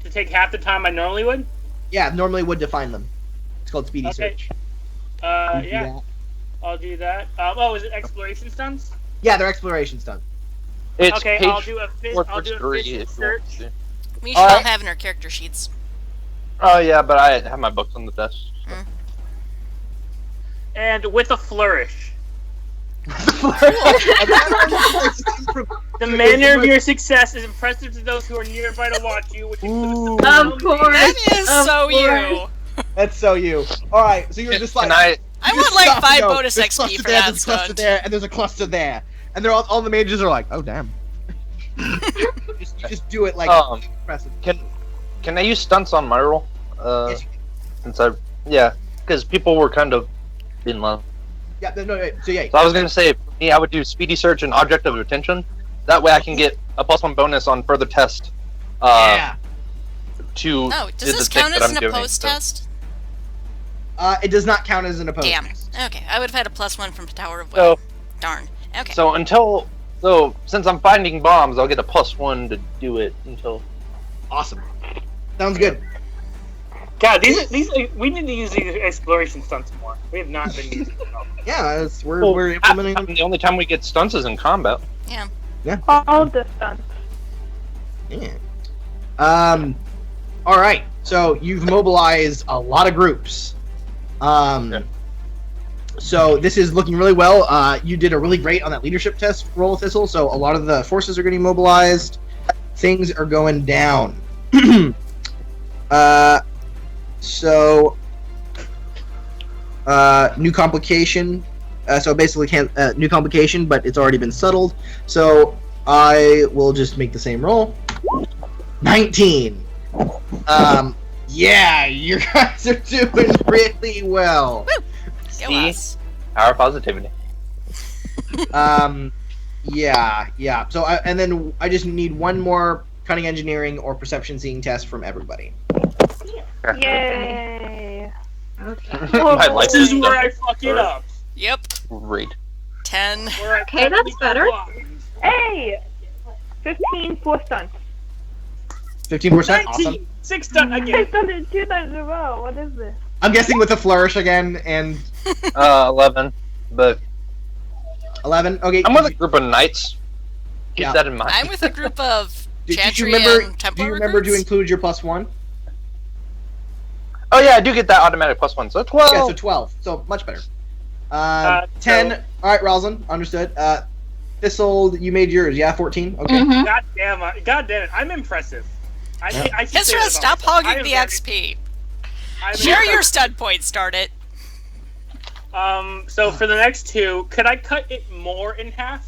To take half the time I normally would? Yeah, normally would define them. It's called speedy Okay. search. You can do Yeah, that. I'll do that. Is it exploration stunts? Yeah, they're exploration stunt. It's Okay, page I'll do a 463 efficient if you want search. to. We should all Alright. have in our character sheets. Oh yeah, but I have my books on the desk. so. And with a flourish. The manner of your success is impressive to those who are nearby to watch you, which includes Of course. That is Of so course. you. That's so you. All right, so you're just like. Can I? I you want just like stop and 5 go, bonus "There's XP cluster for there, that there's a cluster stunt. there, and there's a cluster there, and they're all the mages are like, oh damn. you just do it like impressive. Can I use stunts on my roll? Yes, you Since because people were kind of in love. Yeah, no, so yeah. So I was gonna say, for me, I would do speedy search and object of attention. That way, I can get a +1 bonus on further test. Yeah. To Oh, do does the this thing count that as I'm an doing, opposed so- test? It does not count as an opposed Damn. test. Okay, I would have had a +1 from Tower of Will. So, Darn. Okay. so since I'm finding bombs, I'll get a +1 to do it until. Awesome. Sounds good. God, these we need to use these exploration stunts more. We have not been using them. Yeah, we're implementing them. The only time we get stunts is in combat. All the stunts. Yeah. All right. So you've mobilized a lot of groups. Yeah. So this is looking really well. You did a really great on that leadership test roll, Thistle. So a lot of the forces are getting mobilized. Things are going down. New complication. So basically, new complication, but it's already been settled. So I will just make the same roll. 19. Yeah, you guys are doing really well. Go See? us. Power positivity. Yeah. So and then I just need one more cunning engineering or perception seeing test from everybody. Yay! Okay. My life This is is where I fuck it up. Yep. great. 10. Where I Okay, that's cut better. Hey! 15 for stunts. 15%. Awesome. 19! 6 done I again. done it 2 times in a row. What is this? I'm guessing with a flourish again and 11. But 11. Okay. I'm with a group of knights. Keep Yeah. that in mind. I'm with a group of Did you Chantry remember? and Do Templar you remember to recruits. include your +1? Oh yeah, I do get that automatic +1, so 12. Yeah, so 12. So much better. 10. So- All right, Rosalind. Understood. Thistle, you made yours. Yeah, 14. Okay. Mhm. God damn it, I'm impressive. I keep saying Hisra, that about stop myself. I hogging am the very- XP. I'm Share very- your stud points, start it. So for the next 2, could I cut it more in half?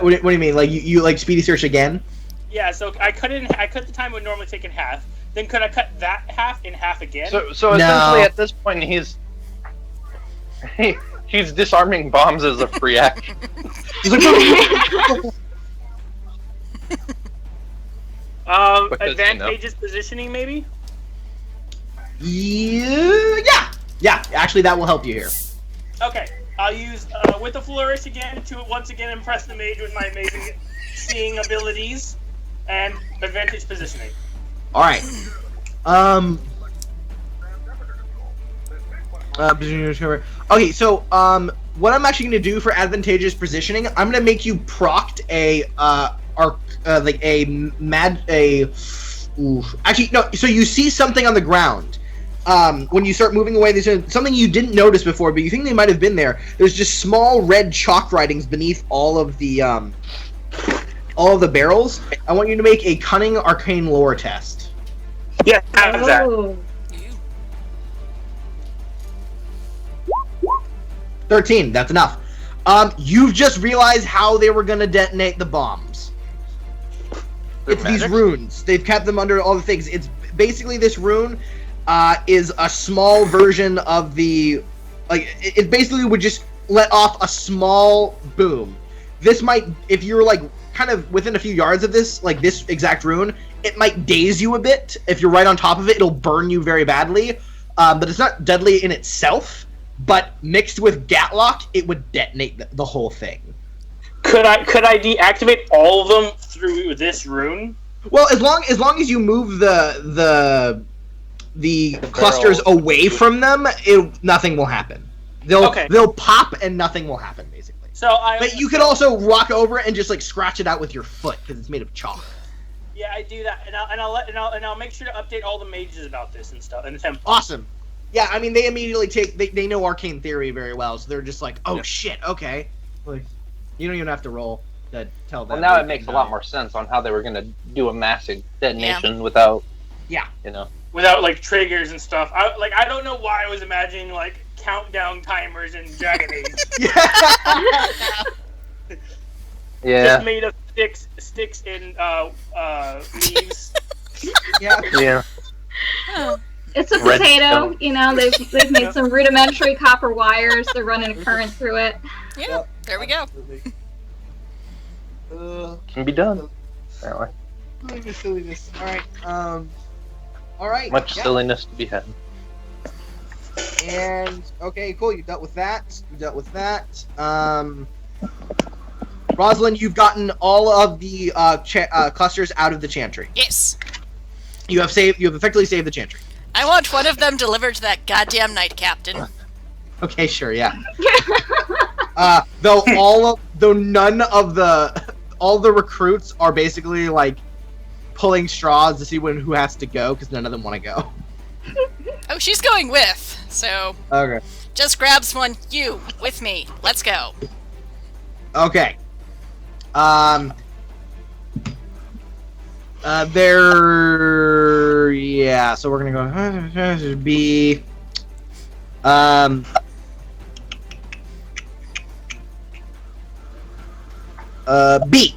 What do you mean? Like you like speedy search again? Yeah, so I cut the time it would normally take in half. Then could I cut that half in half again? So No. essentially at this point he's disarming bombs as a free action. He's like, Because, advantageous positioning maybe? yeah. Actually, that will help you here. Okay, I'll use with the flourish again to once again impress the mage with my amazing seeing abilities and advantage positioning. All right. Okay, so what I'm actually going to do for advantageous positioning, I'm going to make you proct actually no. So you see something on the ground. When you start moving away, there's something you didn't notice before, but you think they might have been there. There's just small red chalk writings beneath all of the barrels. I want you to make a cunning arcane lore test. Yeah, how's that? Oh. 13. That's enough. You've just realized how they were gonna detonate the bombs. It's these magic? runes. They've kept them under all the things. It's basically this rune is a small version of the it basically would just let off a small boom. This might, if you're like kind of within a few yards of this, like this exact rune, it might daze you a bit. If you're right on top of it, it'll burn you very badly. But it's not deadly in itself. But mixed with Gatlock, it would detonate the whole thing. Could I deactivate all of them through this rune? Well, as long as you move the clusters away from them, nothing will happen. They'll pop and nothing will happen basically. But you could also walk over and just like scratch it out with your foot because it's made of chalk. Yeah, I do that, and I'll make sure to update all the mages about this and stuff. And the temple. Awesome. Yeah, I mean they immediately they know arcane theory very well, so they're just like, oh shit, okay. Like, you don't even have to roll to tell them. Well, now it makes a lot more sense on how they were going to do a massive detonation without, Without like triggers and stuff. I don't know why I was imagining like countdown timers in Dragon Age. Yeah. Just made of sticks and leaves. Yeah. It's a Red potato, stone. you know, they've made some rudimentary copper wires, they're running a current through it. Yeah, there we go. Can be done. Apparently. Silliness. All right. Much yeah. silliness to be had. And okay, cool. You dealt with that. Rosalind, you've gotten all of the clusters out of the chantry. Yes. You have effectively saved the chantry. I want one of them delivered to that goddamn knight captain. Okay, sure, yeah. Though none of all the recruits are basically like pulling straws to see who has to go because none of them want to go. Oh, she's going with. So Okay. just grabs one. You with me. Let's go. Okay. There. Yeah. So we're gonna go. B. B.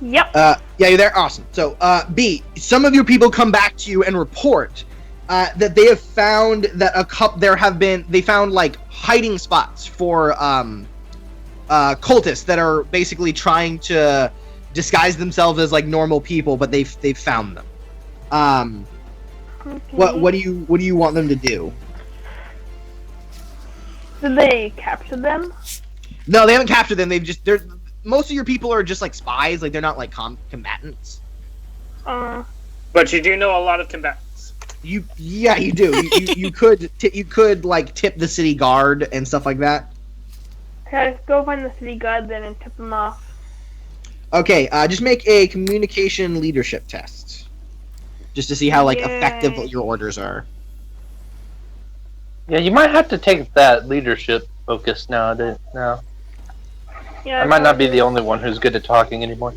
Yep. Yeah, you're there. Awesome. So, B. Some of your people come back to you and report that they have found that they found like hiding spots for cultists that are basically trying to disguise themselves as like normal people, but they've found them. Okay. What do you want them to do? Did they capture them? No, they haven't captured them. Most of your people are just like spies. Like they're not like combatants. But you do know a lot of combatants. You do. You could like tip the city guard and stuff like that. Okay, let's go find the city guard then and tip them off. Okay, just make a communication leadership test, just to see how like effective Yay. your orders are. Yeah, you might have to take that leadership focus nowadays. Now, Yeah. I might not be the only one who's good at talking anymore.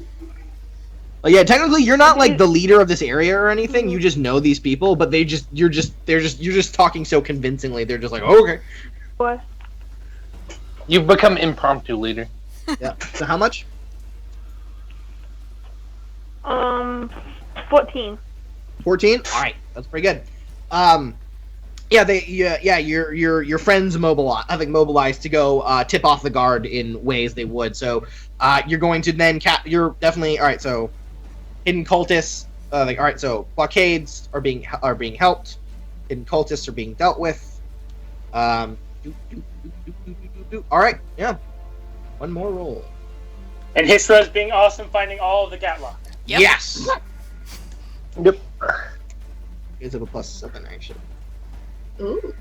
Well, yeah, technically you're not like the leader of this area or anything. You just know these people, but you're just talking so convincingly. They're just like, oh, okay. What? You've become impromptu leader. Yeah. So how much? 14. 14. All right, that's pretty good. Your friends mobilized to go tip off the guard in ways they would. So you're going to then you're definitely all right. So hidden cultists, all right. So blockades are being helped. Hidden cultists are being dealt with. All right, yeah. One more roll. And Hisra's being awesome, finding all of the Gatlock. Yep. Yes. Yep. You guys have a +7 actually. Ooh.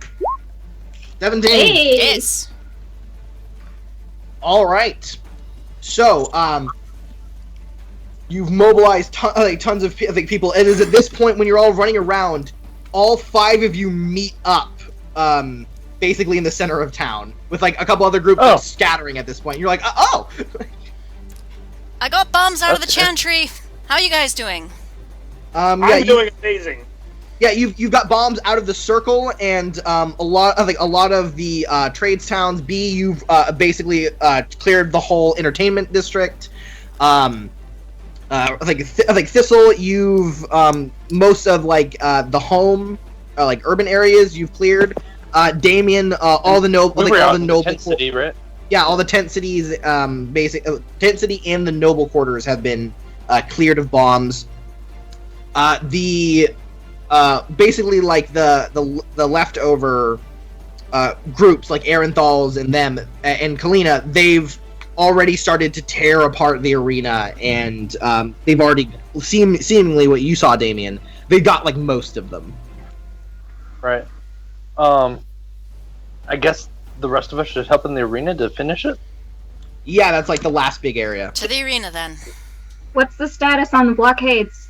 17. Hey. Yes. All right. So, you've mobilized tons of people. It is at this point when you're all running around, all 5 of you meet up, basically in the center of town, with like a couple other groups like, scattering at this point. You're like, oh. I got bombs out of the chantry. How are you guys doing? I'm doing amazing. Yeah, you've got bombs out of the circle, and a lot of the trades towns. B, you've basically cleared the whole entertainment district. I think Thistle, you've most of the home, urban areas you've cleared. Damien, all the noble, tent city, right? Yeah, all the tent cities, tent city and the noble quarters have been cleared of bombs. Basically like the leftover groups like Arenthals and them and Kalina, they've already started to tear apart the arena, and they've already seemingly what you saw, Damien. They got like most of them. Right. I guess the rest of us should help in the arena to finish it. Yeah, that's like the last big area. To the arena then. What's the status on the blockades?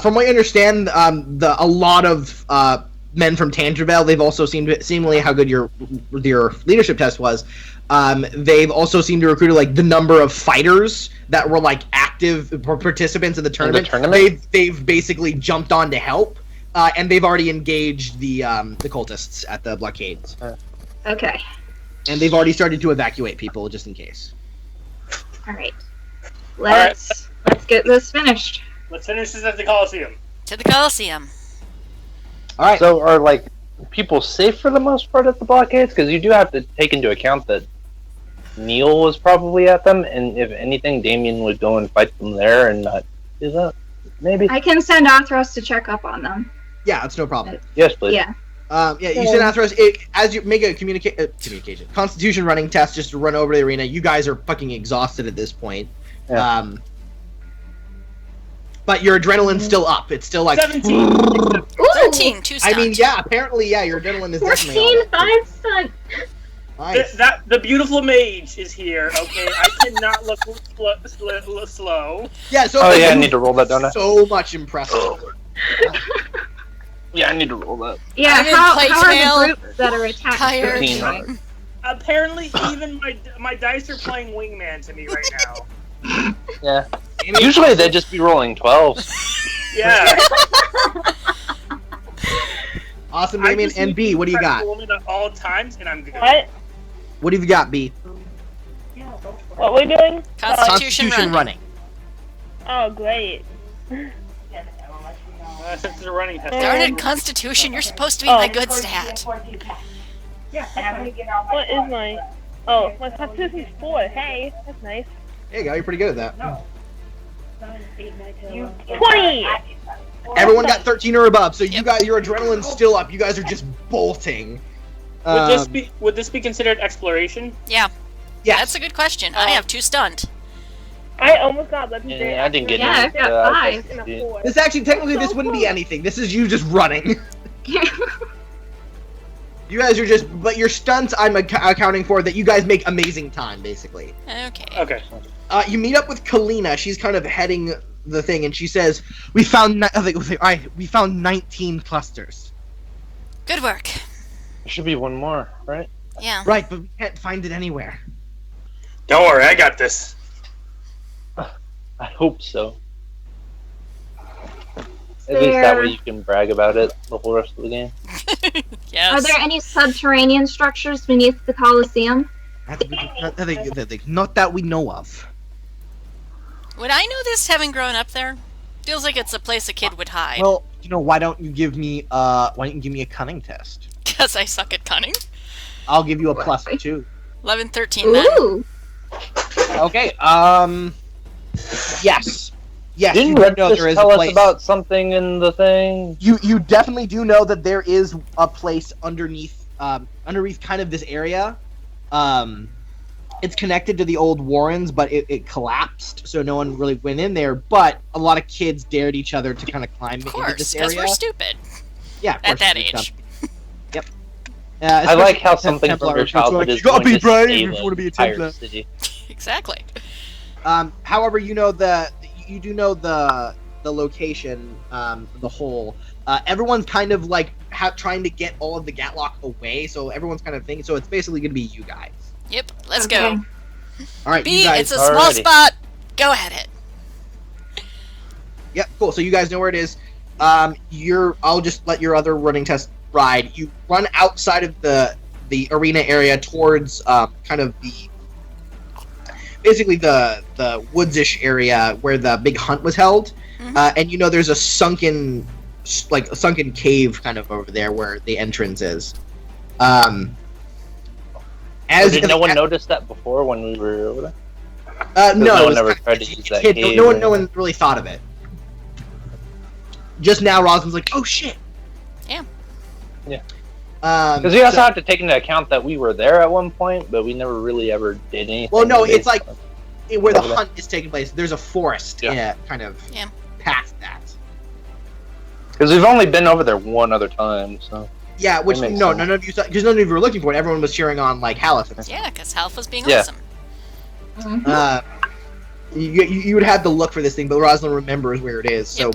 From what I understand, a lot of men from Tangerbell, they've also seemingly how good your leadership test was. They've also seemed to recruit like the number of fighters that were like active participants in the tournament. They've basically jumped on to help, and they've already engaged the cultists at the blockades. Okay. And they've already started to evacuate people just in case. All right. Let's get this finished. Let's finish this at the Coliseum. To the Coliseum. All right. So are like people safe for the most part at the blockades? Because you do have to take into account that Neil was probably at them, and if anything, Damien would go and fight them there and not do that. Maybe. I can send Athros to check up on them. Yeah, it's no problem. Yes, please. Yeah. You send Athros as you make a communication Constitution running test just to run over the arena. You guys are fucking exhausted at this point. Yeah. But your adrenaline's still up. It's still like 17. 13, 2 stunned. I mean, yeah. Apparently, yeah. Your adrenaline is definitely 14, up. 5 stunt. Nice. The beautiful mage is here. Okay, I cannot look slow. Yeah, so Oh yeah, I need to roll that, don't I? so much impressive. Yeah, I need to roll that. Yeah, I'm in how plate are mail. the groups that are attacked? Tired. doing? Apparently, even my dice are playing wingman to me right now. Yeah. Usually they just be rolling 12s. Yeah. Awesome, I Damien. just And need B, to what do you press got? woman at all times, and I'm good. What? What have you got, B? What we doing? Constitution run. running. Oh, great. Since it's a running test. Darn it, Constitution, you're supposed to be Oh. my good stat. What is my... Oh, my Constitution's 4. Hey, that's nice. There you go. You're pretty good at that. 20! Everyone got 13 or above, so you Yep. got your adrenaline's still up. You guys are just bolting. Would this be considered exploration? Yeah, Yes. that's a good question. I have 2 stunned. I almost got legendary. Yeah, I didn't get Yeah, any. I've got I 5. And a did. 4. This actually, technically, this wouldn't be anything. This is you just running. You guys are just, but your stunts, I'm accounting for that. You guys make amazing time, basically. Okay. Okay. You meet up with Kalina. She's kind of heading the thing, and she says, "We found, we found 19 clusters. Good work. There should be one more, right? Yeah. Right, but we can't find it anywhere." Don't worry, I got this. I hope so. At least that way you can brag about it the whole rest of the game. Yes. Are there any subterranean structures beneath the Colosseum? Not that we know of. Would I know this having grown up there? Feels like it's a place a kid would hide. Well, why don't you give me a cunning test? Because I suck at cunning. I'll give you a +2. 11, 13 then. Ooh! Okay. Yes. Yes. Didn't you do Red know just there is tell a us place. about something in the thing? You definitely do know that there is a place underneath kind of this area. It's connected to the old Warrens, but it collapsed, so no one really went in there. But a lot of kids dared each other to kind of climb Of into course, this because area. we're stupid. Yeah, of at course, that it's age. Yep. I like how especially something from Templars, your it's like, childhood is you gotta going be to brave save if you an want to be a entire Templar. city. Exactly. However, you do know the location, the hole. Everyone's kind of like trying to get all of the Gatlock away, so everyone's kind of thinking. So it's basically going to be you guys. Yep, let's Okay. go. All right, B, you guys. it's a small Alrighty. spot. Go ahead it. Yep, cool. So you guys know where it is. I'll just let your other running test ride. You run outside of the arena area towards kind of basically the woodsish area where the big hunt was held. Mhm. And there's a sunken cave kind of over there where the entrance is. Did no one notice that before when we were over there? No, no it one was ever kind of- tried to use that kid- cave no or one really thought of it. Just now, Rosalind's like, "Oh shit!" Yeah. Yeah. Because we also have to take into account that we were there at one point, but we never really ever did anything. Well, no, it's based like on- where the over there. hunt is taking place. There's a forest, Yeah. kind of Yeah. past that. Because we've only been over there one other time, so. Yeah, which That makes no, sense. none of you because none of you were looking for it. Everyone was cheering on like Haleth. Yeah, because Half was being Yeah. awesome. Mhm. You would have to look for this thing, but Rosalind remembers where it is. So,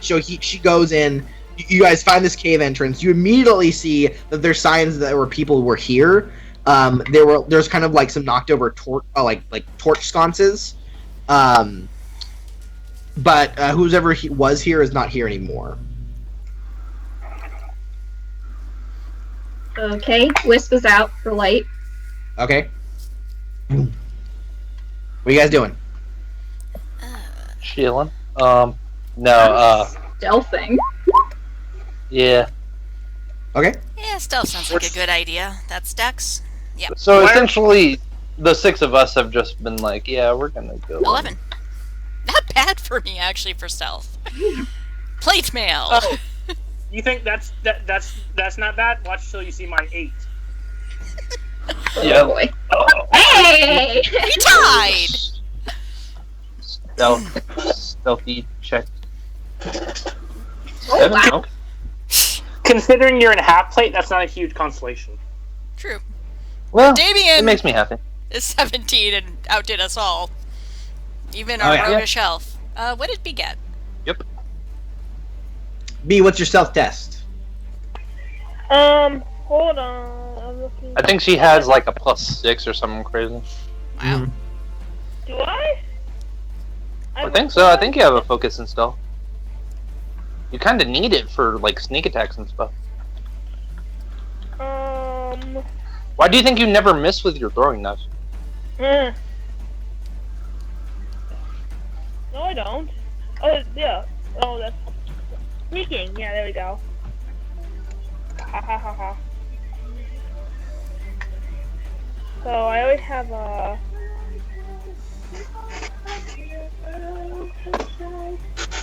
she goes in. You guys find this cave entrance. You immediately see that there's signs that people were here. There's kind of like some knocked over torch sconces. But whoever was here is not here anymore. Okay, Wisp is out for light. Okay. What are you guys doing? Chilling. No, Stealthing. yeah. Okay. Yeah, stealth sounds like a good idea. That's Dex. So Where- essentially, the 6 of us have just been like, yeah, we're gonna go. 11. Not bad for me, actually, for stealth. Plate mail. Oh, you think that's not bad? Watch till you see my 8. Yeah. Oh boy. Oh, Hey! We tied! stealthy check. Oh, 7? wow. Okay. Considering you're in half plate, that's not a huge consolation. True. Well, it Damien makes me happy. is 17 and outdid us all. Even Oh, our yeah. roguish elf. What did B get? B, what's your stealth test? Hold on. I'm looking. I think she has like a +6 or something crazy. Wow. Mhm. Do I? I think so. I think you have a focus and stealth. You kind of need it for like sneak attacks and stuff. Why do you think you never miss with your throwing knives? No, I don't. Oh, yeah. Oh, that's sneaking. Yeah, there we go. Ha ha ha ha. So I always have a.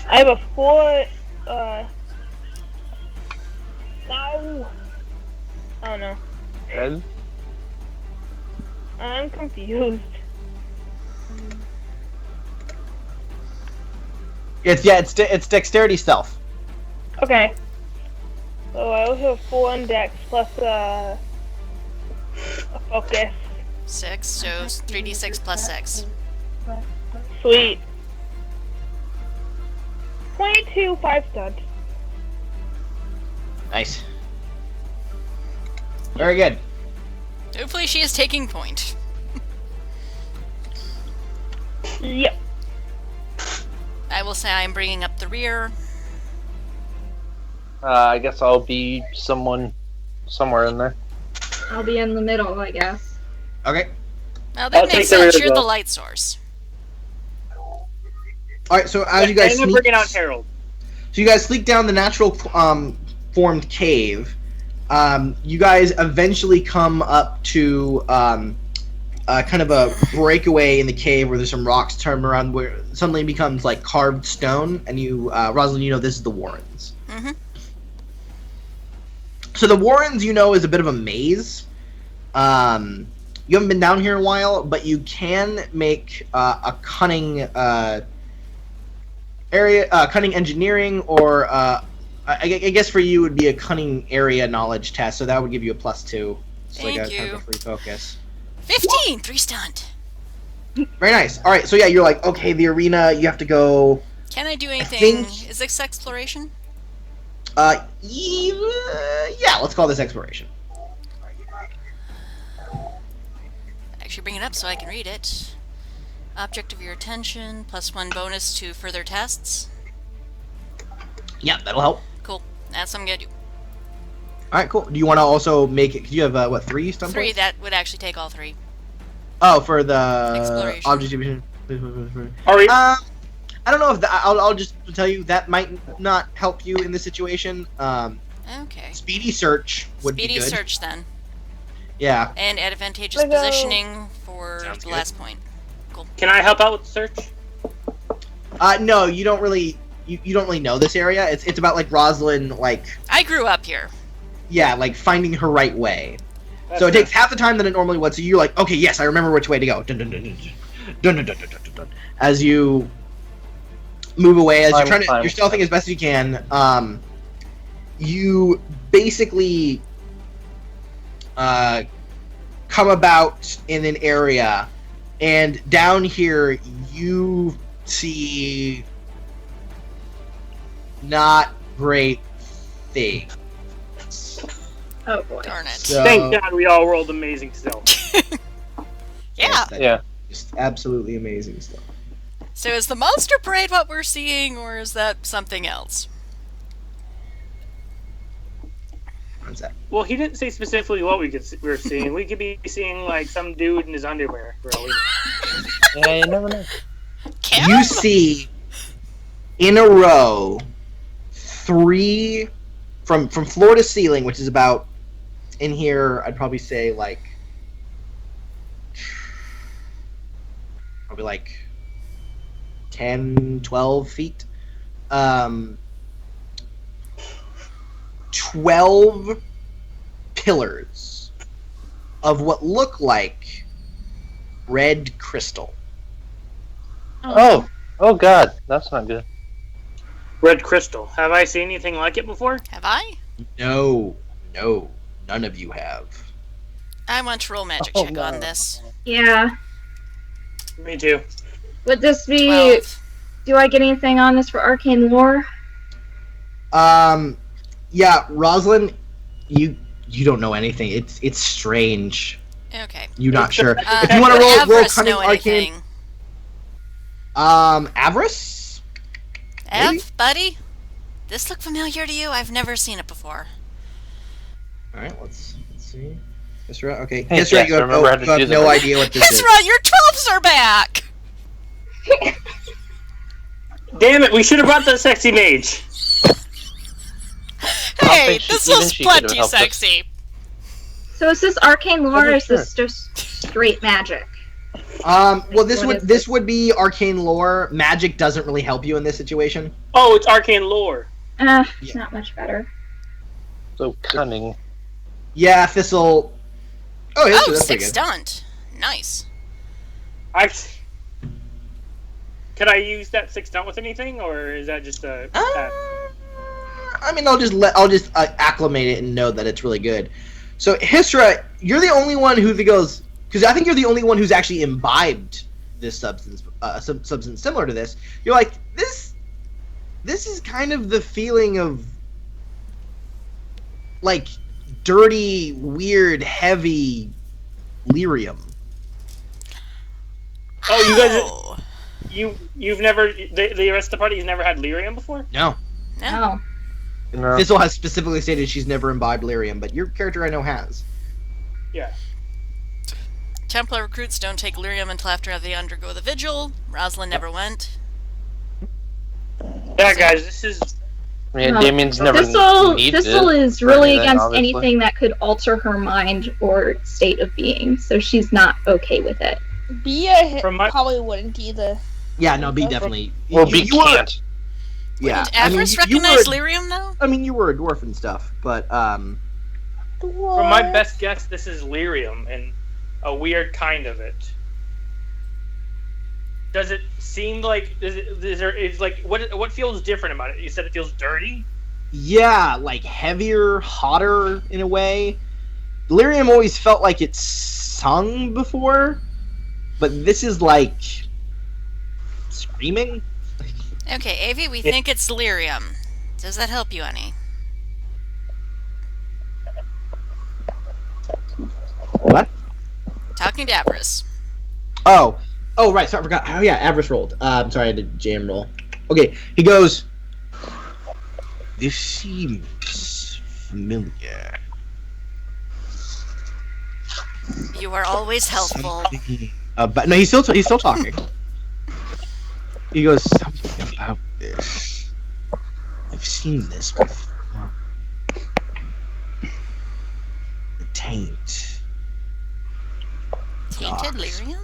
I have a 4. No. I don't know. Ed? I'm confused. It's dexterity stealth. Okay. So I also have 4 on dex plus a focus. 6, so 3d6 plus 6. Sweet. 22 5 stud. Nice. Very good. Hopefully she is taking point. Yep. I will say I am bringing up the rear. I guess I'll be somewhere in there. I'll be in the middle, I guess. Okay. Now that I'll makes take the rear sense. You're as the well. light source. All right. So as you guys and I'm sneak, bringing out Harold. so you guys sneak down the natural formed cave. You guys eventually come up to kind of a breakaway in the cave where there's some rocks turned around where it suddenly becomes like carved stone, and you, Rosalind, you know this is the Warrens. Mm-hmm. So the Warrens, you know, is a bit of a maze. You haven't been down here in a while, but you can make a cunning cunning engineering, or I guess for you would be a cunning area knowledge test. So that would give you a +2. It's like Thank a kind of you. a free focus. 15! 3 stunned. Very nice. All right, so yeah, you're like, okay, the arena. You have to go. Can I do anything? think- Is this exploration? Yeah, let's call this exploration. Actually bring it up so I can read it. Object of your attention, +1 bonus to further tests. Yeah, that'll help. Cool. That's what I'm gonna do. All right, cool. Do you want to also make it? 'Cause you have what, 3 stun 3, points? that would actually take all 3. Oh, for the Exploration. object distribution. Are we? I don't know if I'll just tell you that might not help you in this situation. Okay. Speedy search would Speedy be good. search then. Yeah. And advantageous Lego. positioning for Sounds the good. last point. Can I help out with the search? No, you don't really. You don't really know this area. It's about like Rosalind, like I grew up here. like finding her right way. That's So it fair. takes half the time than it normally would. So you're like, okay, yes, I remember which way to go. Dun, dun, dun, dun, dun, dun, dun, dun, dun, dun. As you move away, as you're trying to, you're stealthing as best as you can. You basically come about in an area, and down here you see not great things. Oh boy. Darn it. So, Thank God we all rolled amazing still. Yeah. Yeah. just absolutely amazing stuff. So is the monster parade what we're seeing, or is that something else? What's that? Well, he didn't say specifically what we were seeing. We could be seeing like some dude in his underwear. For all we know. Yeah, you never know. Can You see in a row 3 from floor to ceiling, which is about in here, I'd probably say like probably like 10, 12 feet. 12 pillars of what look like red crystal. Oh God, that's not good. Red crystal. Have I seen anything like it before? Have I? No, none of you have. I want to roll magic Oh, check no. on this. Yeah. Me too. Would this be? 12. Do I get anything on this for arcane lore? Yeah, Rosalind, you don't know anything. It's strange. Okay. You're not sure. Uh, If you want to roll Avarice cunning know arcane, anything? Avarice. Maybe? Ev, buddy? This look familiar to you? I've never seen it before. All right, let's see. Hisra, okay. Hey, Hisra, yes, you have, remember how to you have do no them. idea what this is. Ezra, your 12s are back! Damn it! We should have brought the sexy mage. Hey, think this even was she could have plenty helped us. sexy. So is this arcane lore, or Yeah, is this just straight magic? Well, this What is this would be arcane lore. Magic doesn't really help you in this situation. Oh, it's arcane lore. Yeah. Not much better. So cunning. Yeah, Thistle. Oh, yeah, Oh, that's pretty 6 good. stunned. Nice. Can I use that 6 stunt with anything, or is that just a? I mean, I'll just acclimate it and know that it's really good. So, Hisra, you're the only one who goes, because I think you're the only one who's actually imbibed this substance, substance similar to this. You're like, this is kind of the feeling of like dirty, weird, heavy lyrium. Oh, you guys, Oh. you've never the rest of the party has never had lyrium before. No. Oh. No. Thistle has specifically stated she's never imbibed lyrium, but your character I know has. Yeah. Templar recruits don't take lyrium until after they undergo the vigil. Rosalind never went. Yeah, guys, this is. I mean, No. Damien's never Thistle needed is for really anything, against obviously. anything that could alter her mind or state of being, so she's not okay with it. Bia From my- probably wouldn't either. Yeah, no, B definitely. Well, You- B you were- can't. Yeah, Did I mean, Avarice you were- recognize lyrium, though? I mean, you were a dwarf and stuff, but From my best guess, this is lyrium and a weird kind of it. Does it seem like what feels different about it? You said it feels dirty. yeah, like heavier, hotter in a way. Lyrium always felt like it sung before, but this is like screaming. Okay, Avi, we think it's lyrium. Does that help you any? What? Talking to Avarice. Oh, right. So I forgot. Oh yeah, Avarice rolled. I'm sorry, I did jam roll. Okay, he goes. This seems familiar. You are always helpful. But no, he's still talking. He goes, something about this. I've seen this before. The taint. Tainted God. lyrium?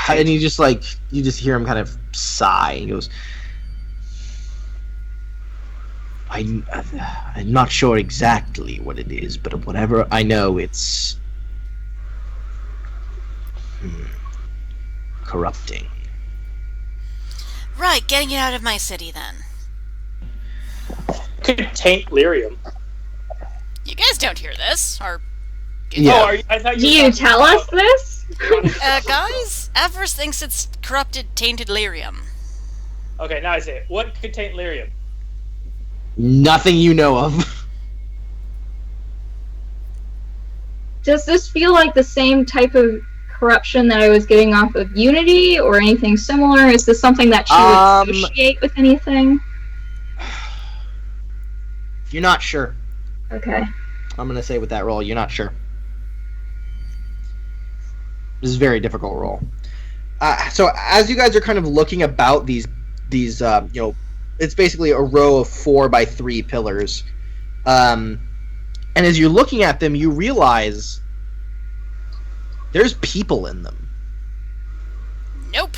And he just like, you just hear him kind of sigh. He goes, I'm not sure exactly what it is, but whatever I know, it's corrupting. Right, getting it out of my city then. Could taint lyrium. You guys don't hear this, or... Yeah. Oh, I thought Do were you talking tell about- us this? guys, Avarice thinks it's corrupted, tainted lyrium. Okay, now I say it. What could taint lyrium? Nothing you know of. Does this feel like the same type of corruption that I was getting off of Unity, or anything similar? Is this something that she would associate with anything? You're not sure. Okay. I'm gonna say with that roll, you're not sure. This is a very difficult roll. So as you guys are kind of looking about these, it's basically a row of 4x3 pillars, and as you're looking at them, you realize there's people in them. Nope.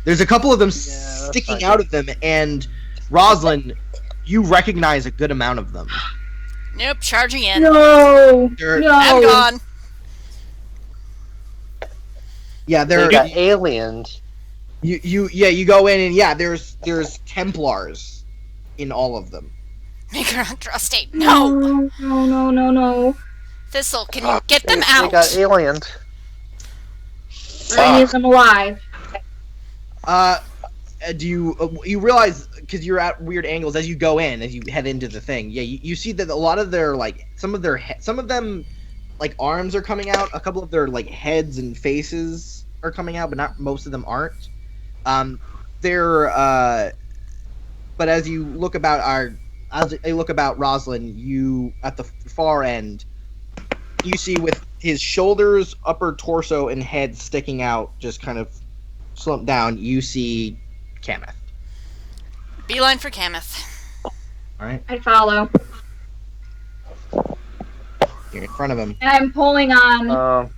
There's a couple of them that's sticking not out good. of them, and Rosalind, you recognize a good amount of them. Nope, charging in. No. They're- No. I'm gone. Yeah, They they're got aliens. you go in and yeah, there's Templars in all of them. Make her untrusty. No! No. Thistle, can you get them They out? got aliens. I need them alive. Do you realize, because you're at weird angles as you go in, as you head into the thing? Yeah, you see that a lot of their some of them arms are coming out. A couple of their heads and faces are coming out, but not most of them aren't. But as you look about Rosalind, you at the far end, you see with his shoulders, upper torso, and head sticking out, just kind of slumped down, you see Kameth. Beeline for Kameth. Alright? I follow. You're in front of him. And I'm pulling on Um,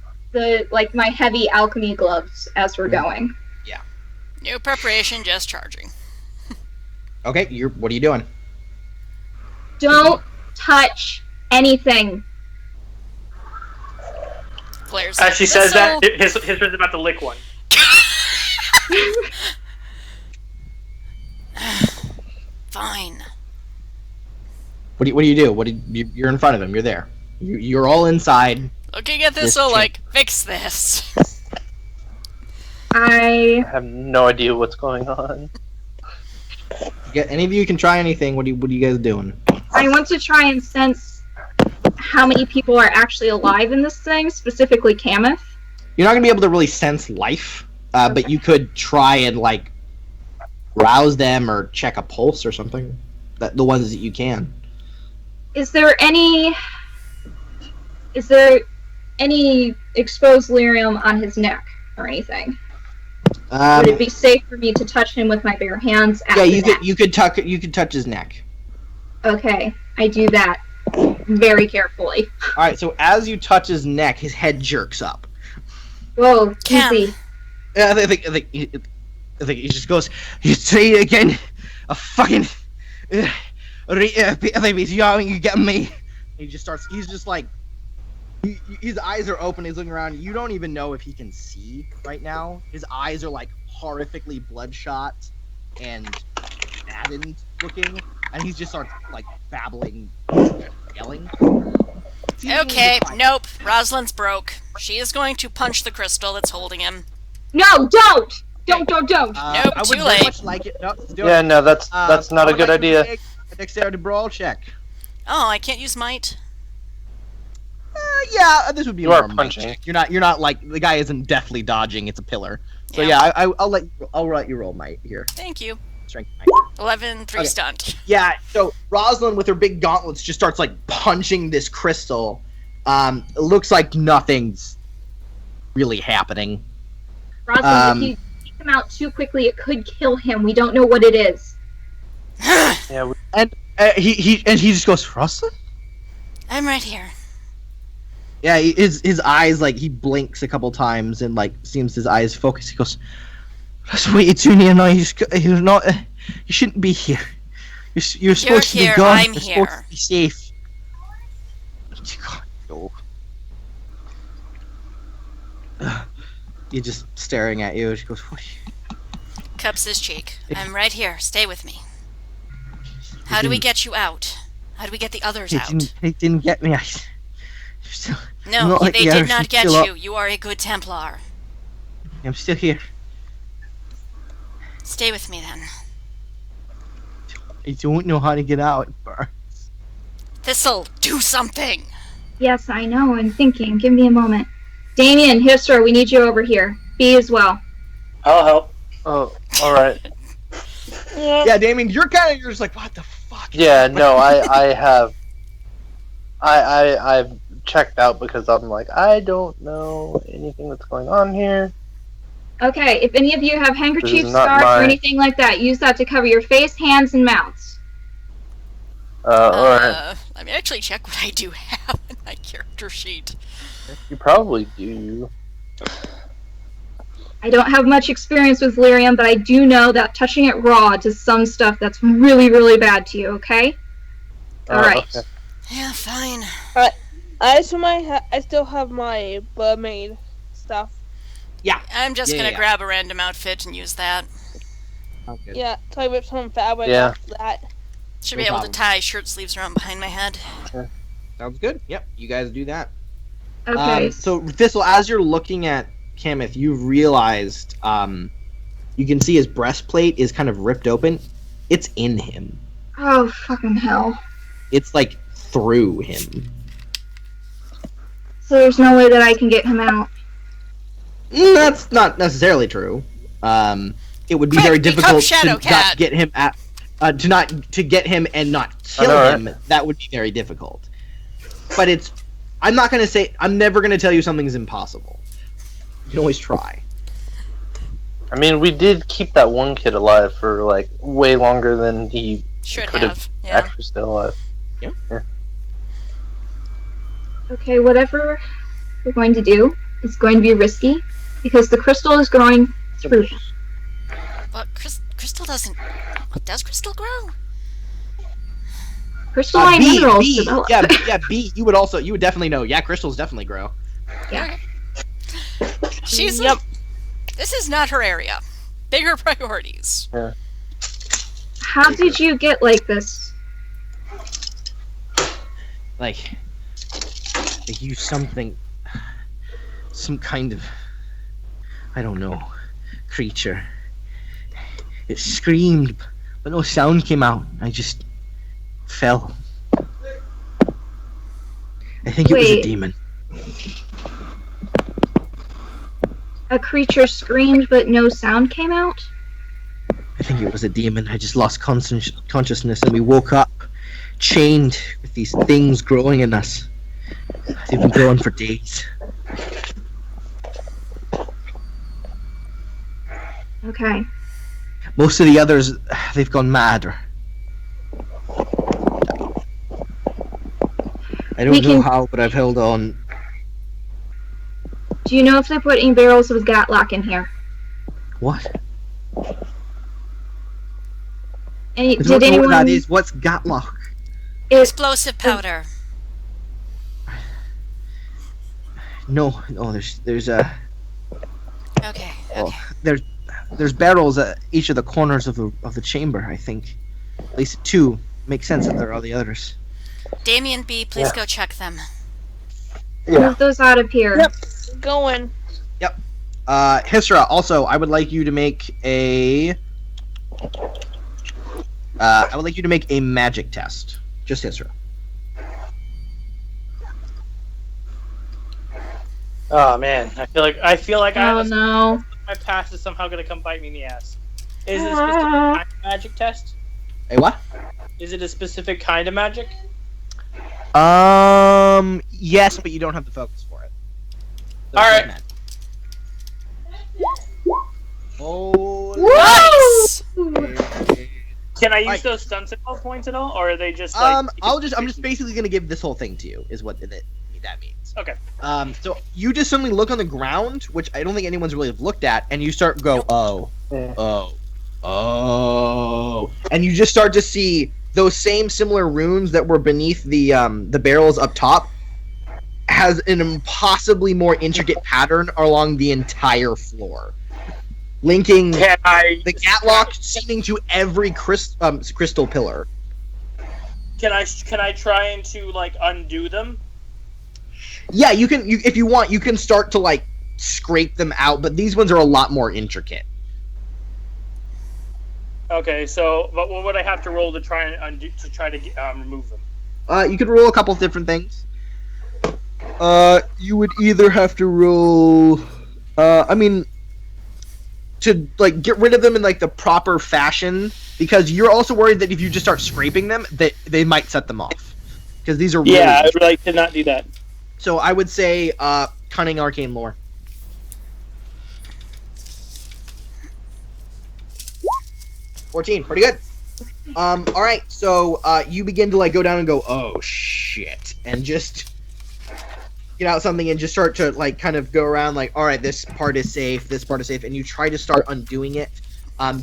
my heavy alchemy gloves as we're going. No preparation, just charging. Okay, what are you doing? Don't touch anything. Glares. As she says Thistle. that, his friend's about to lick one. Fine. What do you do? You're in front of him. You're there. You're all inside. Looking at This Thistle chick. like, fix this. I I have no idea what's going on. Any of you can try anything. What are you guys doing? want to try and sense how many people are actually alive in this thing, specifically Kameth. You're not gonna be able to really sense life, but you could try and rouse them or check a pulse or something. The ones that you can. Is there any exposed lyrium on his neck or anything? Would it be safe for me to touch him with my bare hands? At Yeah, the neck? you could touch his neck. Okay, I do that very carefully. All right, so as you touch his neck, his head jerks up. Whoa, Cam. easy. I think he just goes. You say it again, a fucking. You get me? He just starts. He's just like. His eyes are open. He's looking around. You don't even know if he can see right now. His eyes are horrifically bloodshot and maddened looking, and he just starts babbling, yelling. Okay, nope. Rosalind's broke. She is going to punch the crystal that's holding him. No, don't! Don't! Nope, I would too very late. much like it. No, let's do Yeah, it. no, that's not a good idea. A dexterity brawl check. Oh, I can't use might. Yeah, this would be You more are of a punching. check. You're not the guy isn't deftly dodging. It's a pillar. So Yeah. yeah, I'll let you roll might here. Thank you. Strength. 11, 3 Okay. stunned. Yeah, so Rosalind with her big gauntlets just starts punching this crystal. It looks like nothing's really happening. Rosalind, if you take him out too quickly, it could kill him. We don't know what it is. Yeah, He just goes, Rosalind? I'm right here. Yeah, his eyes he blinks a couple times and seems his eyes focus. He goes, "That's what you're doing now. He's not. You shouldn't be here. You're supposed to here, be gone. I'm You're here. supposed to be safe." You can't go. He's just staring at you. She goes, "What are you?" Cups his cheek. I'm right here. Stay with me. How do we get you out? How do we get the others out? He didn't get me. Still, No, not like they the did others. not get Still up. you. You are a good Templar. I'm still here. Stay with me then. I don't know how to get out. Thistle, do something! Yes, I know. I'm thinking. Give me a moment. Damien, Hisra, we need you over here. B as well. I'll help. oh, all right. Yeah, Damien, you're just like, what the fuck? Yeah, no, I have. I've checked out because I'm like, I don't know anything that's going on here. Okay, if any of you have handkerchief, This is not scarf, or my- anything like that, use that to cover your face, hands, and mouths. Alright. Let me actually check what I do have in my character sheet. You probably do. I don't have much experience with lyrium, but I do know that touching it raw does some stuff that's really, really bad to you, okay? Alright. Okay. Yeah, fine. I still have my mermaid stuff. I'm just Yeah, gonna yeah. grab a random outfit and use that. Okay. Yeah, so I ripped some fabric Yeah. off that. Should No be able problem. to tie shirt sleeves around behind my head. Sounds good. Yep, you guys do that. Okay. So Thistle, as you're looking at Kamith, you've realized you can see his breastplate is kind of ripped open. It's in him. Oh, fucking hell. It's like through him. So there's no way that I can get him out. That's not necessarily true. It would be Quick, very become difficult to Shadowcat. not get him at to get him and not kill know, right? him. That would be very difficult. But it's. I'm not gonna say. I'm never gonna tell you something's impossible. You can always try. I mean, we did keep that one kid alive for like way longer than he Should could have. Yeah. actually still alive. Okay, whatever we're going to do is going to be risky because the crystal is growing through him. But Crystal doesn't. What does Crystal grow? Crystalline B, minerals B, develop. yeah, B. You would definitely know. Yeah, crystals definitely grow. Yeah. She's. Yep. This is not her area. Bigger priorities. How did you get like this? Like they use something, some kind of, I don't know, creature. It screamed, but no sound came out. I just fell. I think it was a Wait. demon. A creature screamed but no sound came out? I think it was a demon. I just lost consciousness and we woke up chained with these things growing in us. They've been growing for days. Okay. Most of the others, they've gone mad. I don't We know can- how, but I've held on. Do you know if they put any barrels with Gatlock in here? What? Any, I don't did know what anyone? that is. What's Gatlock? Explosive powder. No, there's Okay. oh, there's barrels at each of the corners of the chamber. I think, at least two. Makes sense that there are the others. Damien B, please go check them. Move those out of here. Yep. Going. Hisra, also, I would like you to make a. I would like you to make a magic test. Just Hisra. Oh man, I feel like Oh no. my past is somehow gonna come bite me in the ass. Is it a specific kind of magic test? A what? Is it a specific kind of magic? Yes, but you don't have the focus for it. So All it's right. magic. Oh. Nice! Can I use Like- those stun signal points at all, or are they just like? I'm just basically gonna give this whole thing to you. Is what that means. Okay. So you just suddenly look on the ground, which I don't think anyone's really looked at, and you start to go, oh, and you just start to see those same similar runes that were beneath the barrels up top has an impossibly more intricate pattern along the entire floor, linking Can I? the Gatlock seeming to every crystal pillar. Can I try and to like undo them? Yeah, you can. If you want, you can start to like scrape them out, but these ones are a lot more intricate. Okay, so but what would I have to roll to try and undo to try to remove them? You could roll a couple of different things. You would either have to roll. To like get rid of them in like the proper fashion, because you're also worried that if you just start scraping them, that they might set them off. Because these are really Yeah, I would like to not do that. So I would say cunning arcane lore. 14, pretty good. All right, so you begin to like go down and go, oh shit, and just get out something and just start to like kind of go around like, all right, this part is safe, and you try to start undoing it.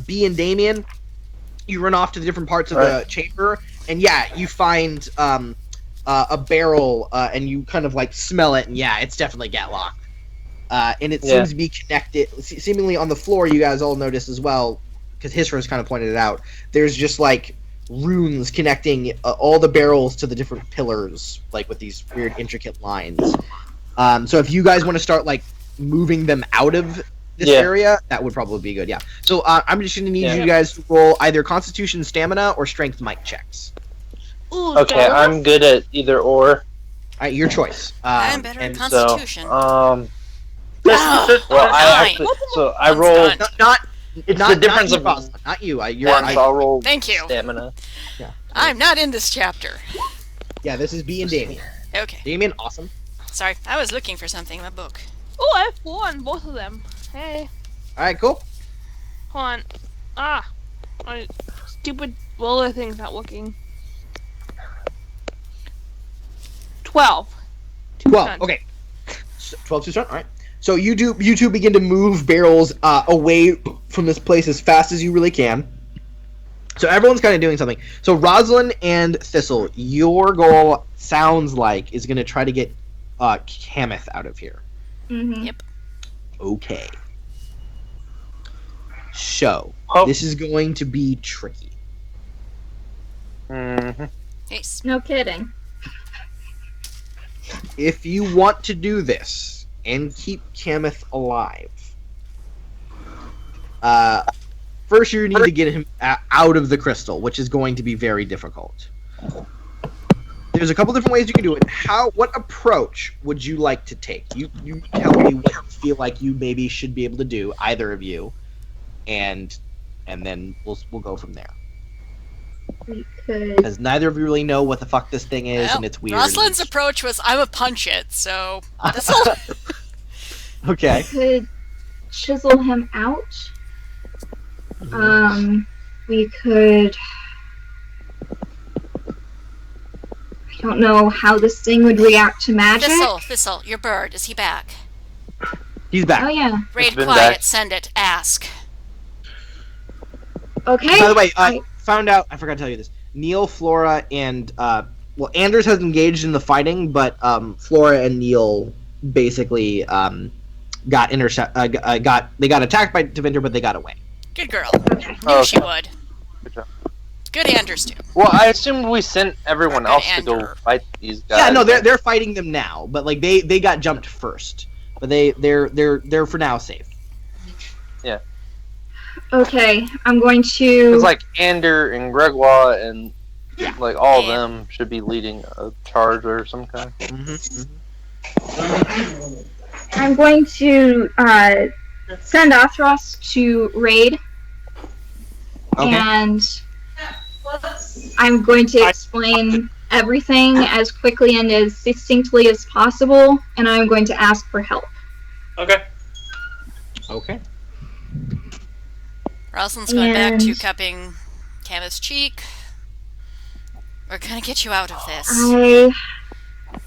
B and Damien, you run off to the different parts of the chamber, and yeah, you find a barrel, and you kind of like smell it, and yeah, it's definitely Gatlock. And it seems to be connected, seemingly on the floor. You guys all notice as well, because Hisra's kind of pointed it out. There's just like runes connecting all the barrels to the different pillars, like with these weird intricate lines. So if you guys want to start like moving them out of this area, that would probably be good. Yeah. So I'm just gonna need you guys to roll either Constitution, Stamina, or Strength mic checks. Ooh, Okay, jealous. I'm good at either or. All right, your choice. I'm better at and Constitution. Well, Ah, I fine. I One's rolled. done. Not It's not the difference not of you, Rosalind, not you. so I'll roll. Thank you. Stamina. I'm not in this chapter. Yeah, this is B and Damien. Okay. Damien, awesome. Sorry, I was looking for something in the book. Oh, I have 4 on both of them. Hey, All right, cool. hold on. My stupid roller thing's not working. 12. 12. Done. Okay. 12 to start. All right. So you two begin to move barrels away from this place as fast as you really can. So everyone's kind of doing something. So Rosalind and Thistle, your goal sounds like is going to try to get Kameth out of here. Mm-hmm. Yep. Okay. So Oh. this is going to be tricky. Mm-hmm. Yes. No kidding. If you want to do this and keep Kameth alive, first you need to get him out of the crystal, which is going to be very difficult. There's a couple different ways you can do it. What approach would you like to take? You tell me what you feel like you maybe should be able to do, either of you, and then we'll go from there. We could. Because neither of you really know what the fuck this thing is, Well, and it's weird. Rosalind's approach was, I'm a punch it, so this'll... Okay. Could chisel him out. We could. I don't know how this thing would react to magic. Thistle, your bird, is he back? He's back. Oh yeah. Raid been quiet, back. send it, ask. Okay. By the way, I found out. I forgot to tell you this. Neil, Flora, and Anders has engaged in the fighting, but Flora and Neil basically got attacked by Deventer, but they got away. Good girl. Okay. Knew she Okay. would. Good job. Good Anders, too. Well, I assumed we sent everyone Good else to go Andrew. fight these guys. Yeah, no, they're fighting them now, but like they got jumped first, but they're for now safe. Okay. I'm going to. It's like Ander and Gregoire and like all of Yeah. them should be leading a charge or some kind. I'm going to send Athros to raid, Okay. and I'm going to explain everything as quickly and as succinctly as possible, and I'm going to ask for help. Okay. Okay. Rosalind's going back to And- cupping Kameth's cheek. We're gonna get you out of this. I I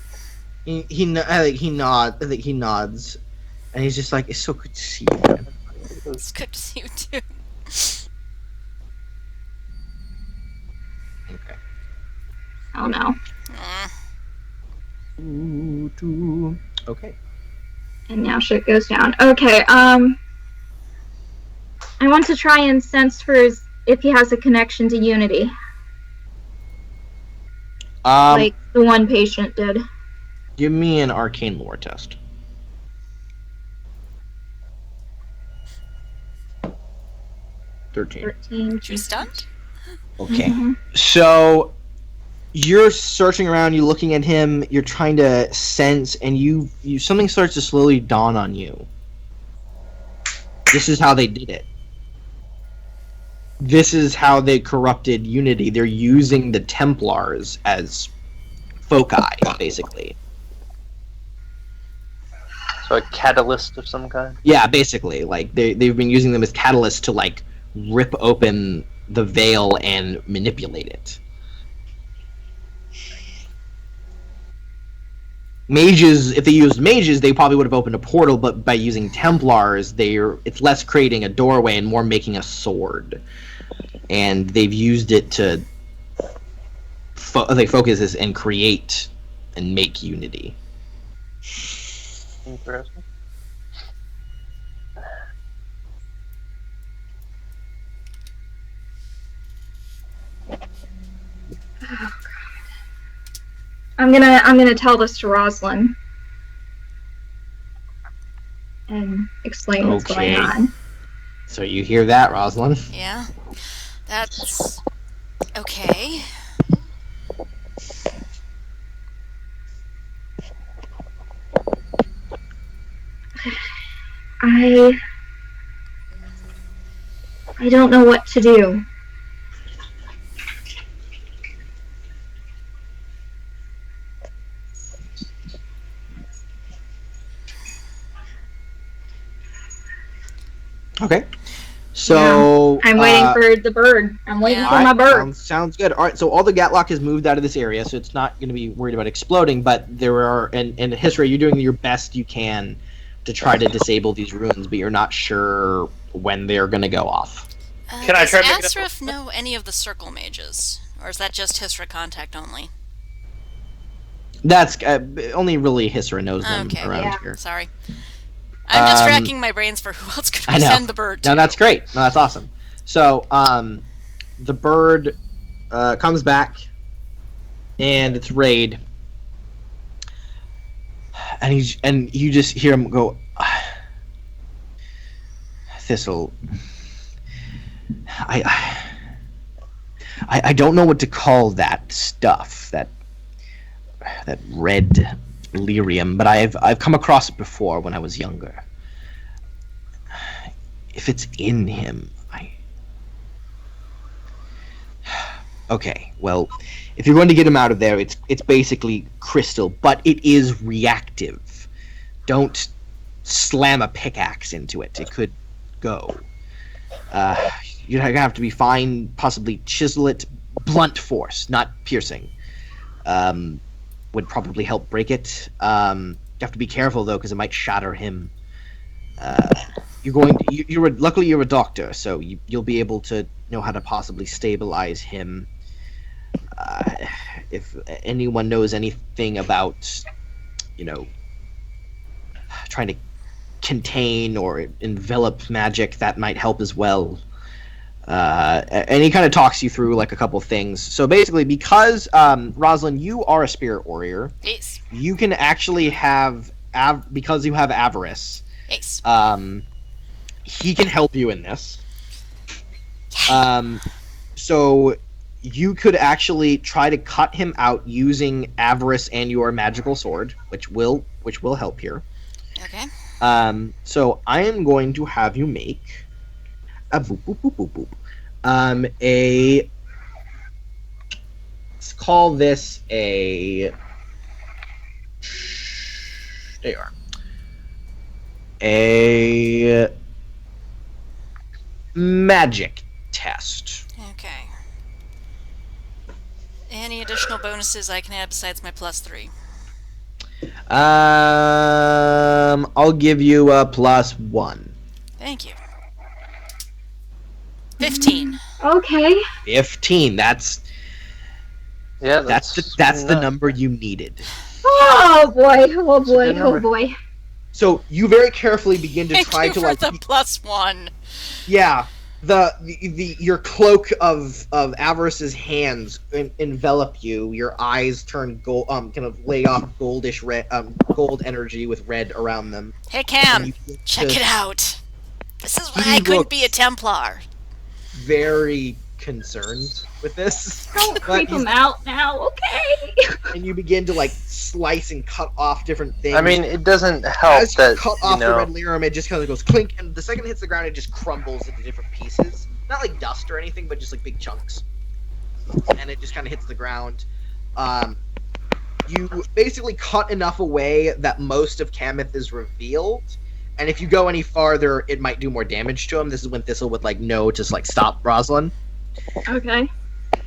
think he nods, and he's just like, "It's so good to see you." Man." It's good to see you, too. Okay. don't know. Okay. And now shit goes down. Okay, I want to try and sense for if he has a connection to Unity, like the one patient did. Give me an arcane lore test. 13. 13. You stunned? Okay. Mhm. So you're searching around, you're looking at him, you're trying to sense, and you something starts to slowly dawn on you. This is how they did it. This is how they corrupted Unity. They're using the Templars as foci, basically. So a catalyst of some kind. Yeah, basically. Like they've been using them as catalysts to like rip open the veil and manipulate it. Mages, if they used mages, they probably would have opened a portal, but by using Templars, it's less creating a doorway and more making a sword. And they've used it to focus this and create and make Unity. Interesting. I'm gonna tell this to Rosalind and explain what's going Okay. on. So you hear that, Rosalind? Yeah. That's okay. I don't know what to do. Okay. So I'm waiting for the bird. I'm waiting Yeah. for my bird. Sounds good. All right. So all the Gatlock has moved out of this area, so it's not going to be worried about exploding. But there are, and Hisra, you're doing your best you can to try to disable these runes, but you're not sure when they're going to go off. Can I does try to make it Asraf know any of the circle mages? Or is that just Hisra contact only? That's only really Hisra knows them Okay. around Yeah. here. Sorry. I'm just Um, racking my brains for who else could I we know. send the bird to. No, that's great. No, that's awesome. So the bird comes back, and it's Raid, and you just hear him go, Thistle. I don't know what to call that stuff, that red lyrium, but I've come across it before when I was younger. If it's in him, okay, well, if you're going to get him out of there, it's basically crystal, but it is reactive. Don't slam a pickaxe into it. It could go. You'd have to be fine, possibly chisel it. Blunt force, not piercing. Would probably help break it. You have to be careful though, because it might shatter him. Luckily you're a doctor, so you'll be able to know how to possibly stabilize him. If anyone knows anything about, trying to contain or envelop magic, that might help as well. And he kind of talks you through like a couple things. So basically, because Rosalind, you are a spirit warrior, Ace. you can actually have because you have avarice. Ace. He can help you in this. So you could actually try to cut him out using avarice and your magical sword, which will help here. Okay. So I am going to have you make a boop boop boop boop boop. Let's call this a. There you are. A magic test. Okay. Any additional bonuses I can add besides my +3? I'll give you a +1. Thank you. 15. Okay. 15. That's the number you needed. Oh boy. Oh boy. good Oh number. boy. So you very carefully begin to Thank try you to for like the +1. yeah, the your cloak of Avarice's hands envelop you. Your eyes turn gold, kind of lay off goldish red, gold energy with red around them. Hey And Cam, you begin check to it out. This is why He I couldn't be a looks- Templar. Very concerned with this, Don't but creep he's- him out now, okay? and you begin to like slice and cut off different things. I mean, it doesn't help As you that cut off the know. red lyrium, it just kind of goes clink, and the second it hits the ground, it just crumbles into different pieces. Not like dust or anything, but just like big chunks. And it just kind of hits the ground. You basically cut enough away that most of Kamith is revealed, and if you go any farther, it might do more damage to him. This is when Thistle would like know to like stop Rosalind. Okay.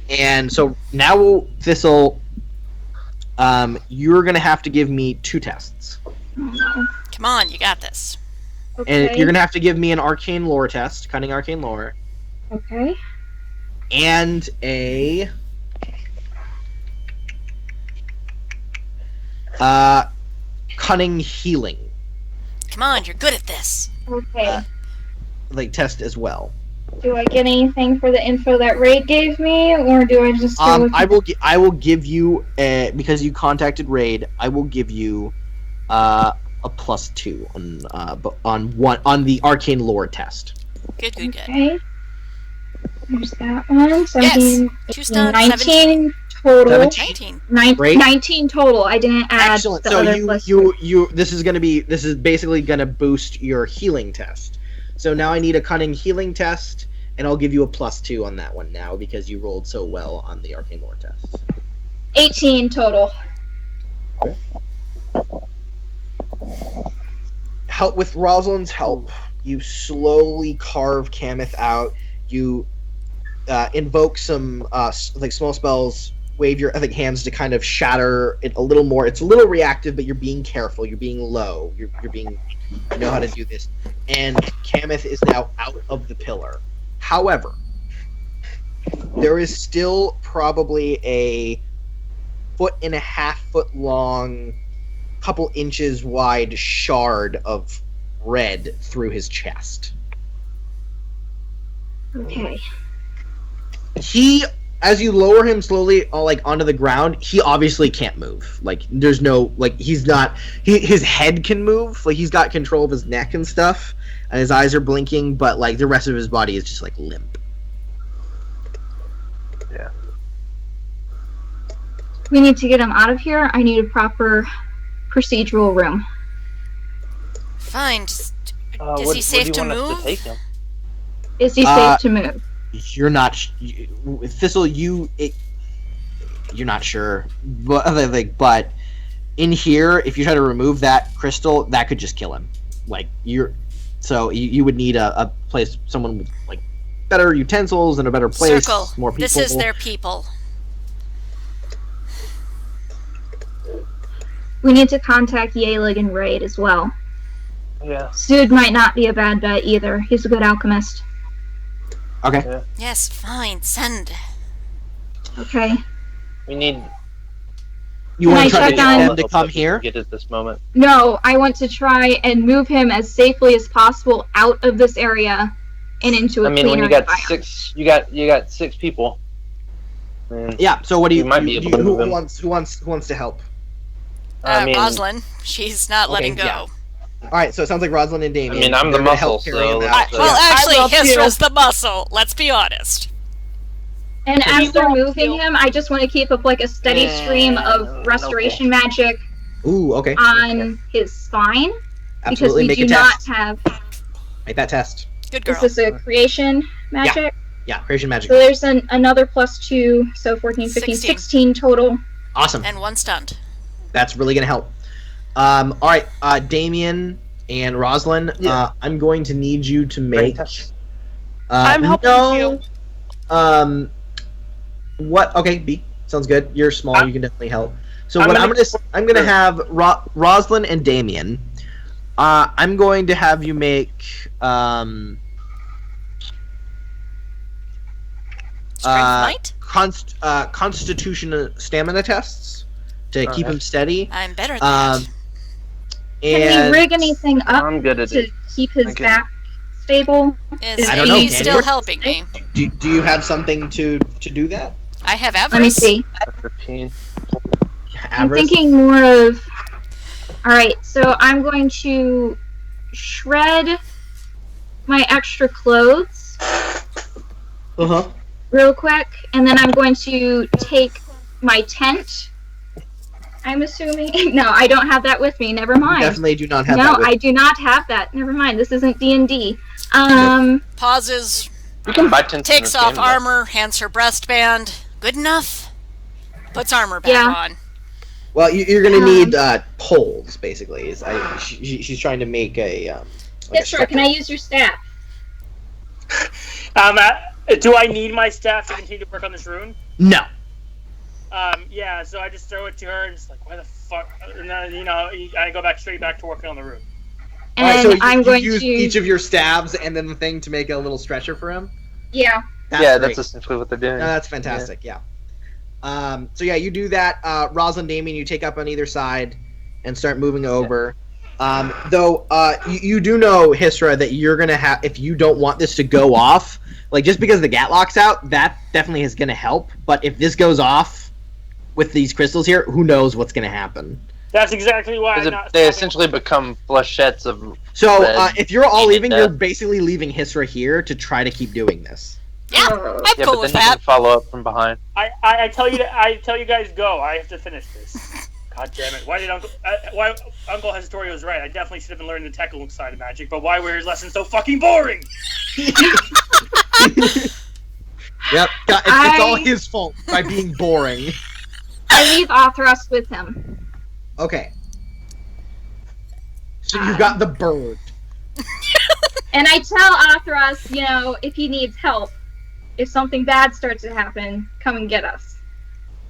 And so now, Thistle, you're gonna have to give me 2 tests. Oh, no. Come on, you got this. Okay. And you're gonna have to give me an arcane lore test, cunning arcane lore, Okay. and a cunning healing Come on, you're good at this. Okay. like test as well. Do I get anything for the info that Raid gave me, or do I just go with I will give you because you contacted Raid. I will give you a +2 on the arcane lore test. Good, good, good. Okay. There's that one. 17, 2 stun, 19 total. 17. 19. Great. 19 total. I didn't add Excellent. the So other you this is basically gonna boost your healing test. So now I need a cunning healing test, and I'll give you a +2 on that one now because you rolled so well on the arcane lore test. 18 total. Help with Rosalind's help. You slowly carve Kamith out. You invoke some like small spells. Wave your hands to kind of shatter it a little more. It's a little reactive, but you're being careful. You're being low. You're being. You know how to do this. And Kamith is now out of the pillar. However, there is still probably a 1.5 foot long, couple inches wide shard of red through his chest. Okay. He, as you lower him slowly, onto the ground, he obviously can't move. There's no, he's not. His head can move. He's got control of his neck and stuff, and his eyes are blinking. But the rest of his body is just limp. Yeah. We need to get him out of here. I need a proper procedural room. Fine. Is What he safe do to you want us move? to take him? Is he safe to move? You're not Thistle. You're not sure, but in here, if you try to remove that crystal, that could just kill him. So you would need a place, someone with better utensils and a better place, Circle. more people. This is their people. We need to contact Yaelig and Raid as well. Yeah. Sud might not be a bad bet either. He's a good alchemist. Okay. Yeah. Yes, fine. Send. Okay. We need. You Can want I to try to check on- get them to come here? Get at this moment. No, I want to try and move him as safely as possible out of this area and into a I mean, cleaner when you got environment. you got 6 people. And, Yeah. So what do you? You might be able to who move him. wants to help? I mean, Rosalind. She's not letting go. yeah. All right. So it sounds like Rosalind and Damien. I mean, I'm the they're gonna help muscle, carry him so out. let's- Well, I actually, will too. Hisra's the muscle. Let's be honest. And Can as you they're go moving to- him, I just want to keep up a steady stream of restoration magic Ooh. Okay. on his spine because Absolutely. we Make do a not test. have. Make that test. Good girl. This is a creation magic. Yeah. Creation magic. So there's another +2, so 14, 15, 16. 16 total. Awesome. And 1 stunned. That's really gonna help. All right, Damien and Rosalind, Yeah. I'm going to need you to Great make. test. I'm helping no, you. What? Okay, B sounds good. You're small. You can definitely help. So I'm what gonna- I'm gonna have Rosalind and Damien. I'm going to have you make Strength might? constitution stamina tests to keep him steady. I'm better at that. Can And we rig anything up I'm good at to it. keep his Okay. back stable? Is I don't know, he can still you? helping me? do you have something to do that? I have Let me avarice. see. 15. I'm Avarice? thinking more of. Alright, so I'm going to shred my extra clothes Uh-huh. real quick, and then I'm going to take my tent. I'm assuming. No, I don't have that with me. Never mind. Definitely do not have No, that with I do not have that. Never mind. This isn't D&D. Pauses, You can buy 10 takes cents off of stamina. armor, hands her breastband. Good enough. Puts armor back Yeah. on. Well, you're going to need poles, basically. She's trying to make a. Yeah, sure. Can I use your staff? Do I need my staff to continue to work on this rune? No. Yeah, so I just throw it to her and just why the fuck? And then, I go straight back to working on the rune. And Alright, so you, I'm you going use to. each of your stabs and then the thing to make a little stretcher for him? Yeah. Yeah, great. that's essentially what they're doing. No, that's fantastic, yeah. So yeah, you do that. Rosalind, Damien, you take up on either side and start moving over. Though you do know, Hisra, that you're gonna have, if you don't want this to go off, like just because the Gatlock's out, that definitely is gonna help. But if this goes off with these crystals here, who knows what's gonna happen? That's exactly why I'm not. They stopping. essentially become flechettes of. So red. if you're all leaving, Yeah. you're basically leaving Hisra here to try to keep doing this. Yeah, Oh. I'm Yeah, cool but with then you that. can follow up from behind. I tell you guys go. I have to finish this. God damn it! Why Uncle Hesitorio was right? I definitely should have been learning the technical side of magic. But why were his lessons so fucking boring? Yep, it's all his fault by being boring. I leave Athros with him. Okay. So you got the bird. And I tell Athros, if he needs help, if something bad starts to happen, come and get us.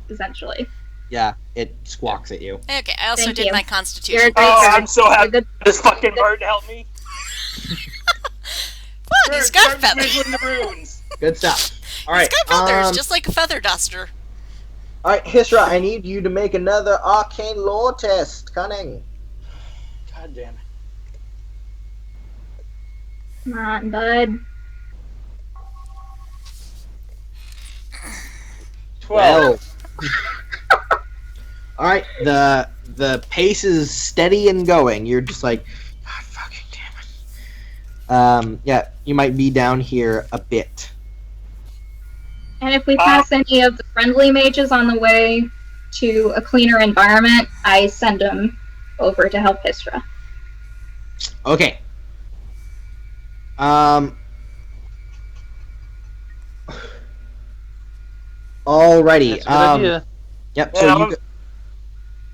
Essentially. Yeah, it squawks at you. Okay, I also Thank did you. my You're a constitution. great Oh, bird. I'm so happy. You're good. This fucking bird helped me. What? He's got feathers. Feathers. The runes. Good stuff. Alright. He's got feathers, just like a feather duster. Alright, Hisra, I need you to make another arcane lore test. Cunning. God damn it. Come on, bud. 12. Alright, the pace is steady and going. You're just like, God fucking damn it. Yeah, you might be down here a bit. And if we pass any of the friendly mages on the way to a cleaner environment, I send them over to help Hisra. Okay. Alrighty. That's a good idea. Yep. Yeah,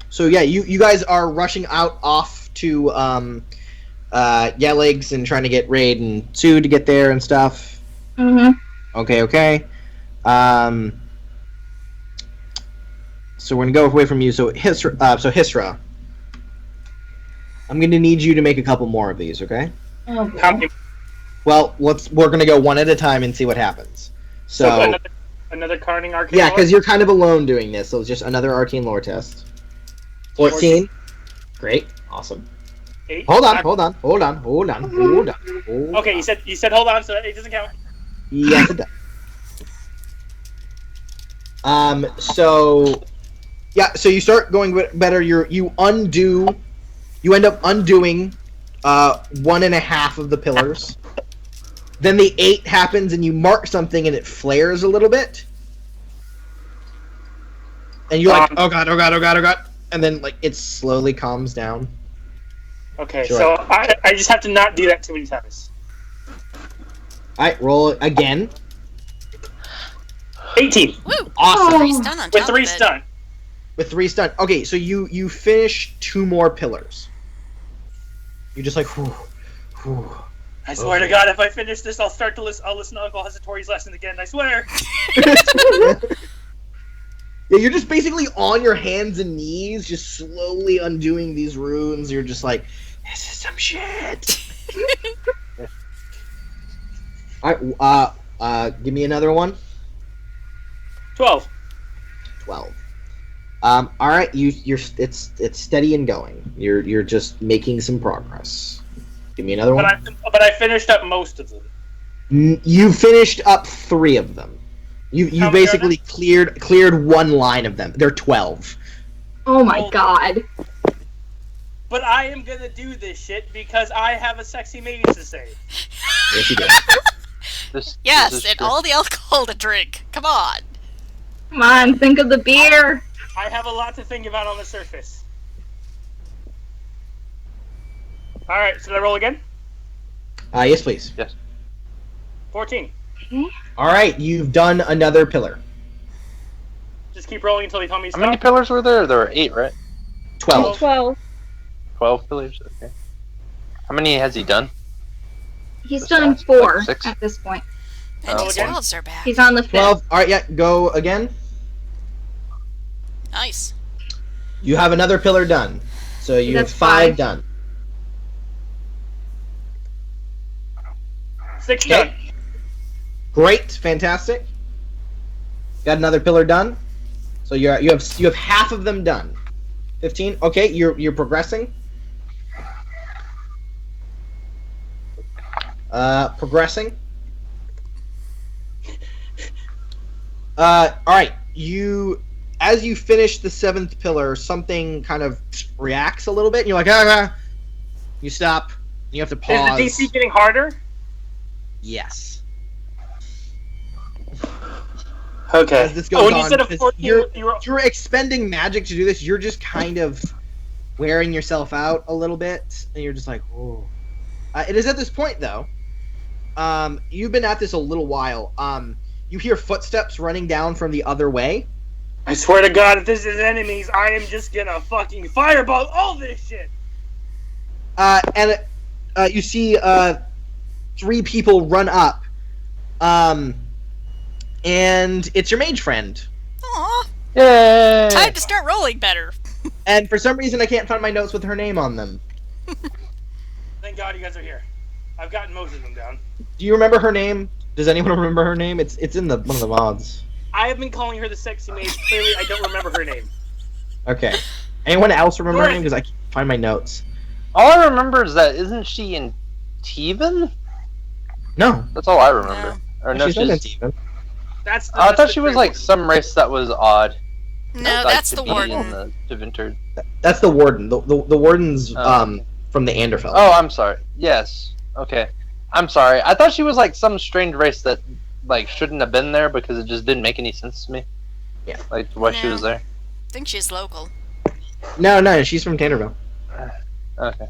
So you guys are rushing out off to Yelegs and trying to get Raid and Sue to get there and stuff. Mm-hmm. Okay. So we're gonna go away from you. So Hisra. I'm gonna need you to make a couple more of these, okay? Oh, How many? Well, we're gonna go one at a time and see what happens. So another carning arcane. yeah, lore? because you're kind of alone doing this, so it's just another arcane lore test. 14. Great. Awesome. 8. Hold on. Okay, you said hold on, so it doesn't count. Yes, it does. So you start going better. You end up undoing 1.5 of the pillars. Then the 8 happens, and you mark something, and it flares a little bit. And you're like, oh god, and then like it slowly calms down. Okay, Sure. so I just have to not do that too many times. All right, roll it again. 18 Woo! Awesome. 3 stun on top with 3 of it. stun. With 3 stun. Okay, so you finish 2 more pillars. You're just like, whew. I swear to God, if I finish this, I'll start to listen. I'll listen to Uncle Hesitori's lesson again. I swear. Yeah, you're just basically on your hands and knees, just slowly undoing these runes. You're just like, this is some shit. All right, give me another one. 12. 12. All right, it's steady and going. You're just making some progress. Give me another one. But I finished up most of them. You finished up 3 of them. You How many are basically cleared 1 line of them. They're 12. Oh my god. But I am gonna do this shit because I have a sexy maiden to save. Yes, you did. This Yes, is and true. all the alcohol to drink. Come on. Come on, think of the beer. I have a lot to think about on the surface. Alright, should I roll again? Yes, please. 14. All right, you've done another pillar. Just keep rolling until you tell me How many stop. pillars were there? There were 8, right? 12. 12. 12 pillars. Okay. How many has he done? He's What's done that, 4 like 6? at this point. And Oh, his okay. wolves are back. He's on the 5th. 12. All right, yeah, go again. Nice. You have another pillar done. So you That's have 5 5. done. 6 Okay. done. Great, fantastic. Got another pillar done. So you have half of them done. 15. Okay, you're progressing. Progressing. Alright, as you finish the 7th pillar, something kind of reacts a little bit, and you're like, ah. You stop, and you have to pause. Is the DC getting harder? Yes. Okay. As this goes when you on, said a because 14, you're expending magic to do this, you're just kind of wearing yourself out a little bit, and you're just like, oh. It is at this point, though. You've been at this a little while. You hear footsteps running down from the other way. I swear to God, if this is enemies, I am just gonna fucking fireball all this shit. And you see 3 people run up. And it's your mage friend. Aw, Yay! time to start rolling better. And for some reason, I can't find my notes with her name on them. Thank God you guys are here. I've gotten most of them down. Do you remember her name? Does anyone remember her name? It's in one of the mods. I have been calling her the sexy mage. Clearly, I don't remember her name. Okay. Anyone else remember her name? Because I can't find my notes. All I remember is that isn't she in Teven? No. That's all I remember. Or no, she's not she's. even. That's. I thought she was like some race that was odd. No, Like that's to the be warden. in the Deventer. That's the warden. The warden's Oh. from the Anderfell. Oh, I'm sorry. Yes. Okay. I'm sorry. I thought she was like some strange race that like shouldn't have been there because it just didn't make any sense to me. Yeah. Like why she No. was there. I think she's local. No, she's from Tannerville. Okay.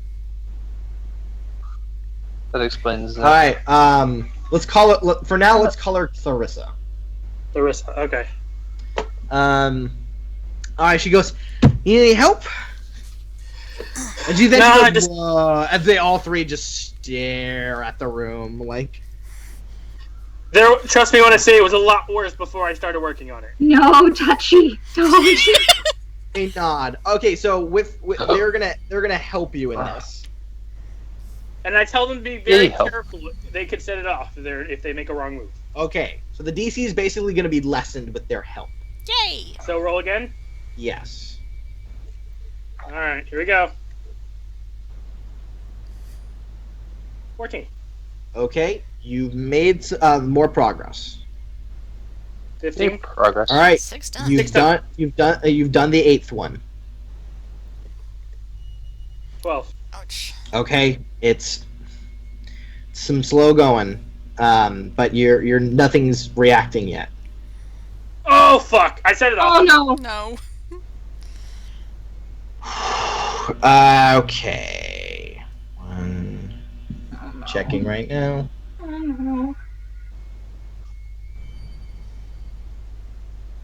That explains that. Alright, let's call it, for now, let's call her Clarissa. Larissa. Okay. Alright, she goes, need any help? And she then No, goes, I just- "Whoa," as they all 3 just stare at the room, like, Trust me when I say it was a lot worse before I started working on it. No, touchy. Don't. they nod. Okay, so with they're gonna help you in this. And I tell them to be very Help. careful. They could set it off if they make a wrong move. Okay, so the DC is basically gonna be lessened with their help. Yay! So roll again. Yes. All right, here we go. 14, Okay, you've made more progress. 15, Progress. All right, 6 done. you've done the 8th one. 12. Ouch. Okay, it's some slow going, but you're nothing's reacting yet. Oh fuck! I set it off. Oh no. No. Okay, checking right now. Oh no.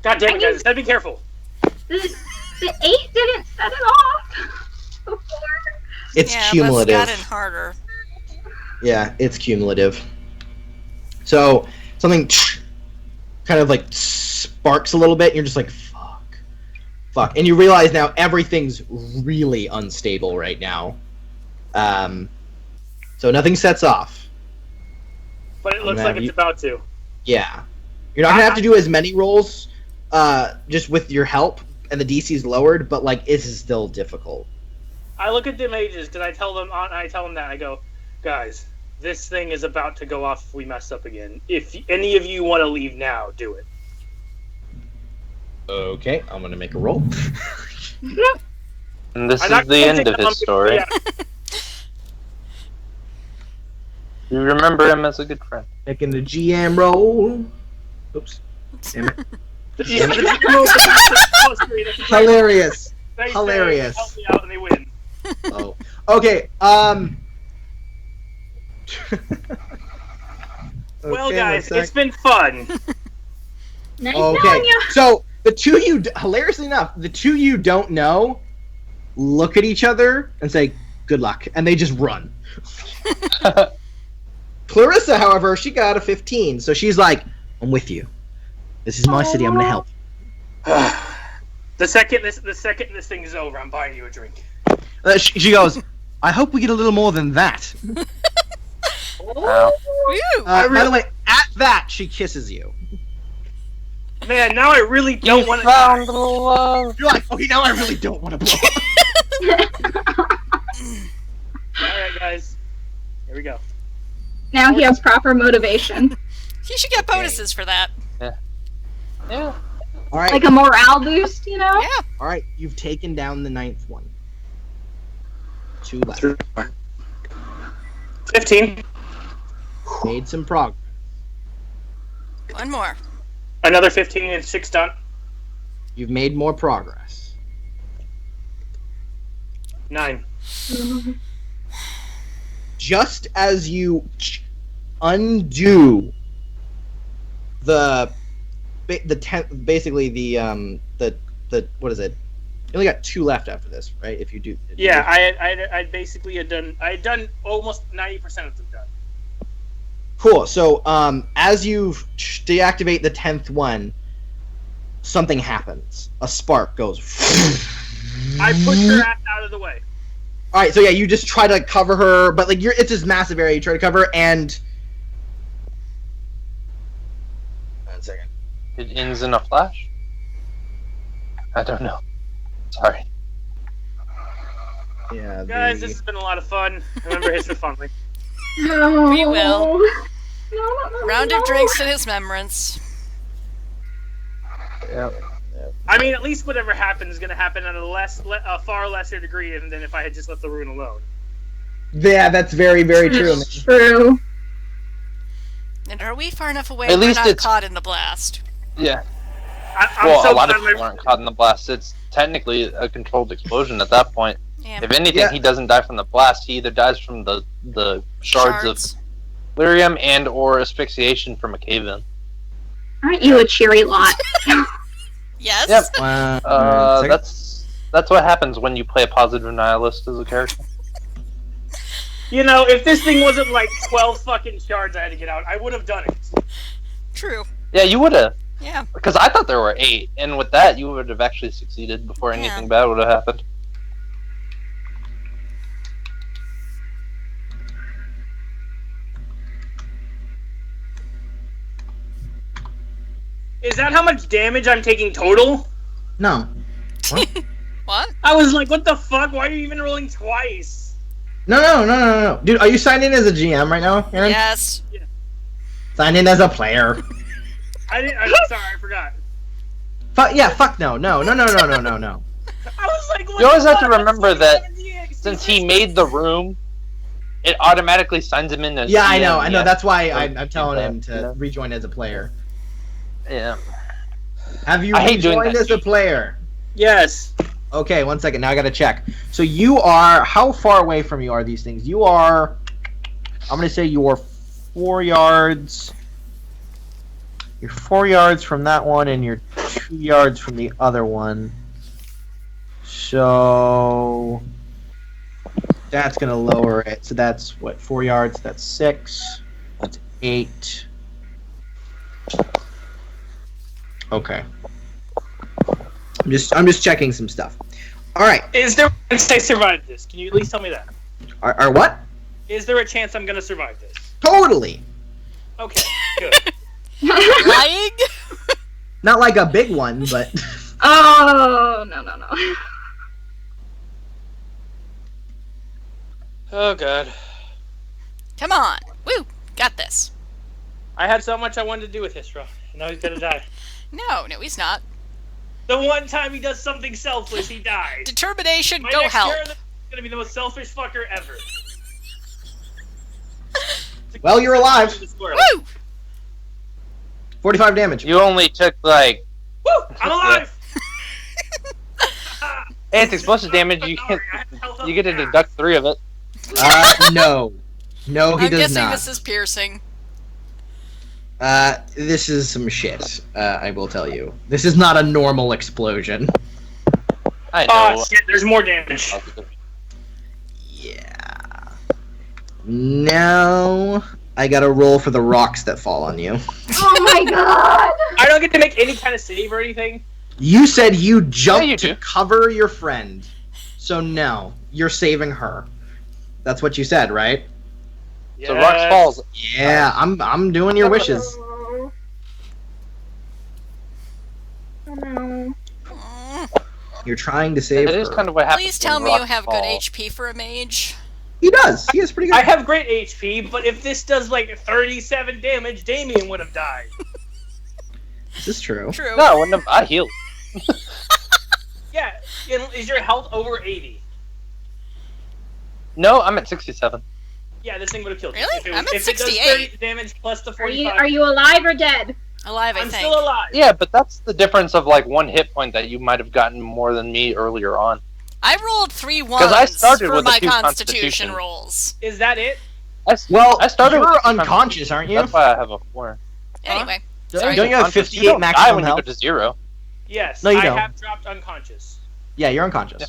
God damn it, guys! Gotta be careful. The 8 didn't set it off before. It's yeah, cumulative. but it's gotten harder. Yeah, it's cumulative. So something kind of like sparks a little bit, and you're just like, fuck. And you realize now everything's really unstable right now. So nothing sets off. But it looks Now like it's you- about to. Yeah. You're not gonna have to do as many rolls, just with your help, and the DC's lowered, but like this is still difficult. I look at the mages. Did I tell them? I tell them that. I go, guys, this thing is about to go off if we mess up again. If any of you want to leave now, do it. Okay, I'm gonna make a roll. And this I'm is not the gonna end take of the his story. Yeah. You remember him as a good friend. Making the GM roll. Oops. Damn it. Yeah, the Hilarious. They Hilarious. Help me out and they win. Oh. Okay. Well, Okay, guys, one it's sec. been fun. Nice Okay. knowing you. So the two you, hilariously enough, the two you don't know, look at each other and say, "Good luck," and they just run. Clarissa, however, she got a 15, so she's like, "I'm with you. This is my city. I'm gonna help." The second this thing is over, I'm buying you a drink. She goes, "I hope we get a little more than that." Wow. Woo! By the way, at that, she kisses you. Man, now I really don't want to. Found the love. You're like, "Okay, now I really don't want to blow up." All right, guys, here we go. Now he has proper motivation. He should get bonuses for that. Yeah. All right. Like a morale boost, you know? Yeah. All right. You've taken down the 9th one. 2 left. 15. Made some progress. One more. Another 15 and 6 done. You've made more progress. 9. Just as you undo the 10th, basically the what is it? You only got 2 left after this, right? If you do. Yeah, I basically had done almost 90% of them done. Cool. So, as you deactivate the 10th one, something happens. A spark goes. I push her ass out of the way. All right. So yeah, you just try to cover her, but like it's this massive area. You try to cover her, and 1 second. It ends in a flash? I don't know. Sorry. Yeah. Guys, this has been a lot of fun. Remember History fondly. No. We will. No. Round of drinks in his remembrance. Yep. I mean, at least whatever happens is going to happen at a far lesser degree than if I had just left the rune alone. Yeah, that's very, very true. man. It's true. And are we far enough away At we're least not it's- caught in the blast? Yeah. I'm Well, so a lot of glad people aren't caught in the blast. It's technically a controlled explosion at that point. Yeah. If anything, Yeah. he doesn't die from the blast. He either dies from the shards of lyrium and or asphyxiation from a cave-in. Aren't you a cheery lot? Yes. Yep. Second. That's what happens when you play a positive nihilist as a character. You know, if this thing wasn't like 12 fucking shards I had to get out, I would have done it. True. Yeah, you would have. Yeah. Because I thought there were 8, and with that, you would have actually succeeded before Yeah. anything bad would have happened. Is that how much damage I'm taking total? No. What? I was like, what the fuck? Why are you even rolling twice? No. Dude, are you signed in as a GM right now, Aaron? Yes. Signed in as a player. I'm sorry, I forgot. Fuck no. No. I was like, what You always the have to fuck? remember I'm that fucking DX. Since he made the room, it automatically signs him in as Yeah, I GM. know. That's why So I'm telling him you to know? rejoin as a player. Yeah. Have you I hate doing rejoined that as a shit. player? Yes. Okay, 1 second. Now I gotta check. So you are... How far away from you are these things? You are... I'm gonna say you are 4 yards... You're 4 yards from that one, and you're 2 yards from the other one. So... That's gonna lower it. So that's, what, 4 yards? That's 6. That's 8. Okay. I'm just checking some stuff. All right. Is there a chance I survived this? Can you at least tell me that? Are what? Is there a chance I'm gonna survive this? Totally. Okay, good. Lying? Not like a big one, but Oh, no. Oh god. Come on. Woo. Got this. I had so much I wanted to do with Histra, and now he's gonna die. No, he's not. The one time he does something selfless, he dies. Determination, My go next help. character is gonna be the most selfish fucker ever. well, you're alive. Woo! 45 damage. You only took like Woo! I'm alive! hey, it's explosive damage. You get to deduct 3 of it. No. No, he I'm does guessing not. this is piercing. This is some shit. I will tell you. This is not a normal explosion. I know. Oh shit, there's more damage. Yeah. Now I gotta roll for the rocks that fall on you. Oh my god! I don't get to make any kind of save or anything. You said you jumped Yeah, you to do. cover your friend. So no, you're saving her. That's what you said, right? So rocks falls. Yeah, I'm doing your wishes. Oh no. Mm. You're trying to save It her. is kind of what happens. Please when tell me you rocks have fall. good HP for a mage. He does. He is pretty good. I have great HP, but if this does like 37 damage, Damien would have died. This is true. True. No, I healed. Yeah, is your health over 80? No, I'm at 67. Yeah, this thing would have killed you. Really? If it, I'm at if it does 68. 30 damage plus the Are you 45. are you alive or dead? Alive, I I'm think. still alive. Yeah, but that's the difference of like 1 hit point that you might have gotten more than me earlier on. I rolled 3 'Cause I ones started for with a my 2 constitution constitution. rolls. Is that it? Well, I started you're with unconscious, aren't you? That's why I have a 4. Anyway, Don't sorry. you have Unconscious. You 58 don't die maximum when health? you go to 0. Yes. No, you I don't. have dropped unconscious. Yeah, you're unconscious. Yeah.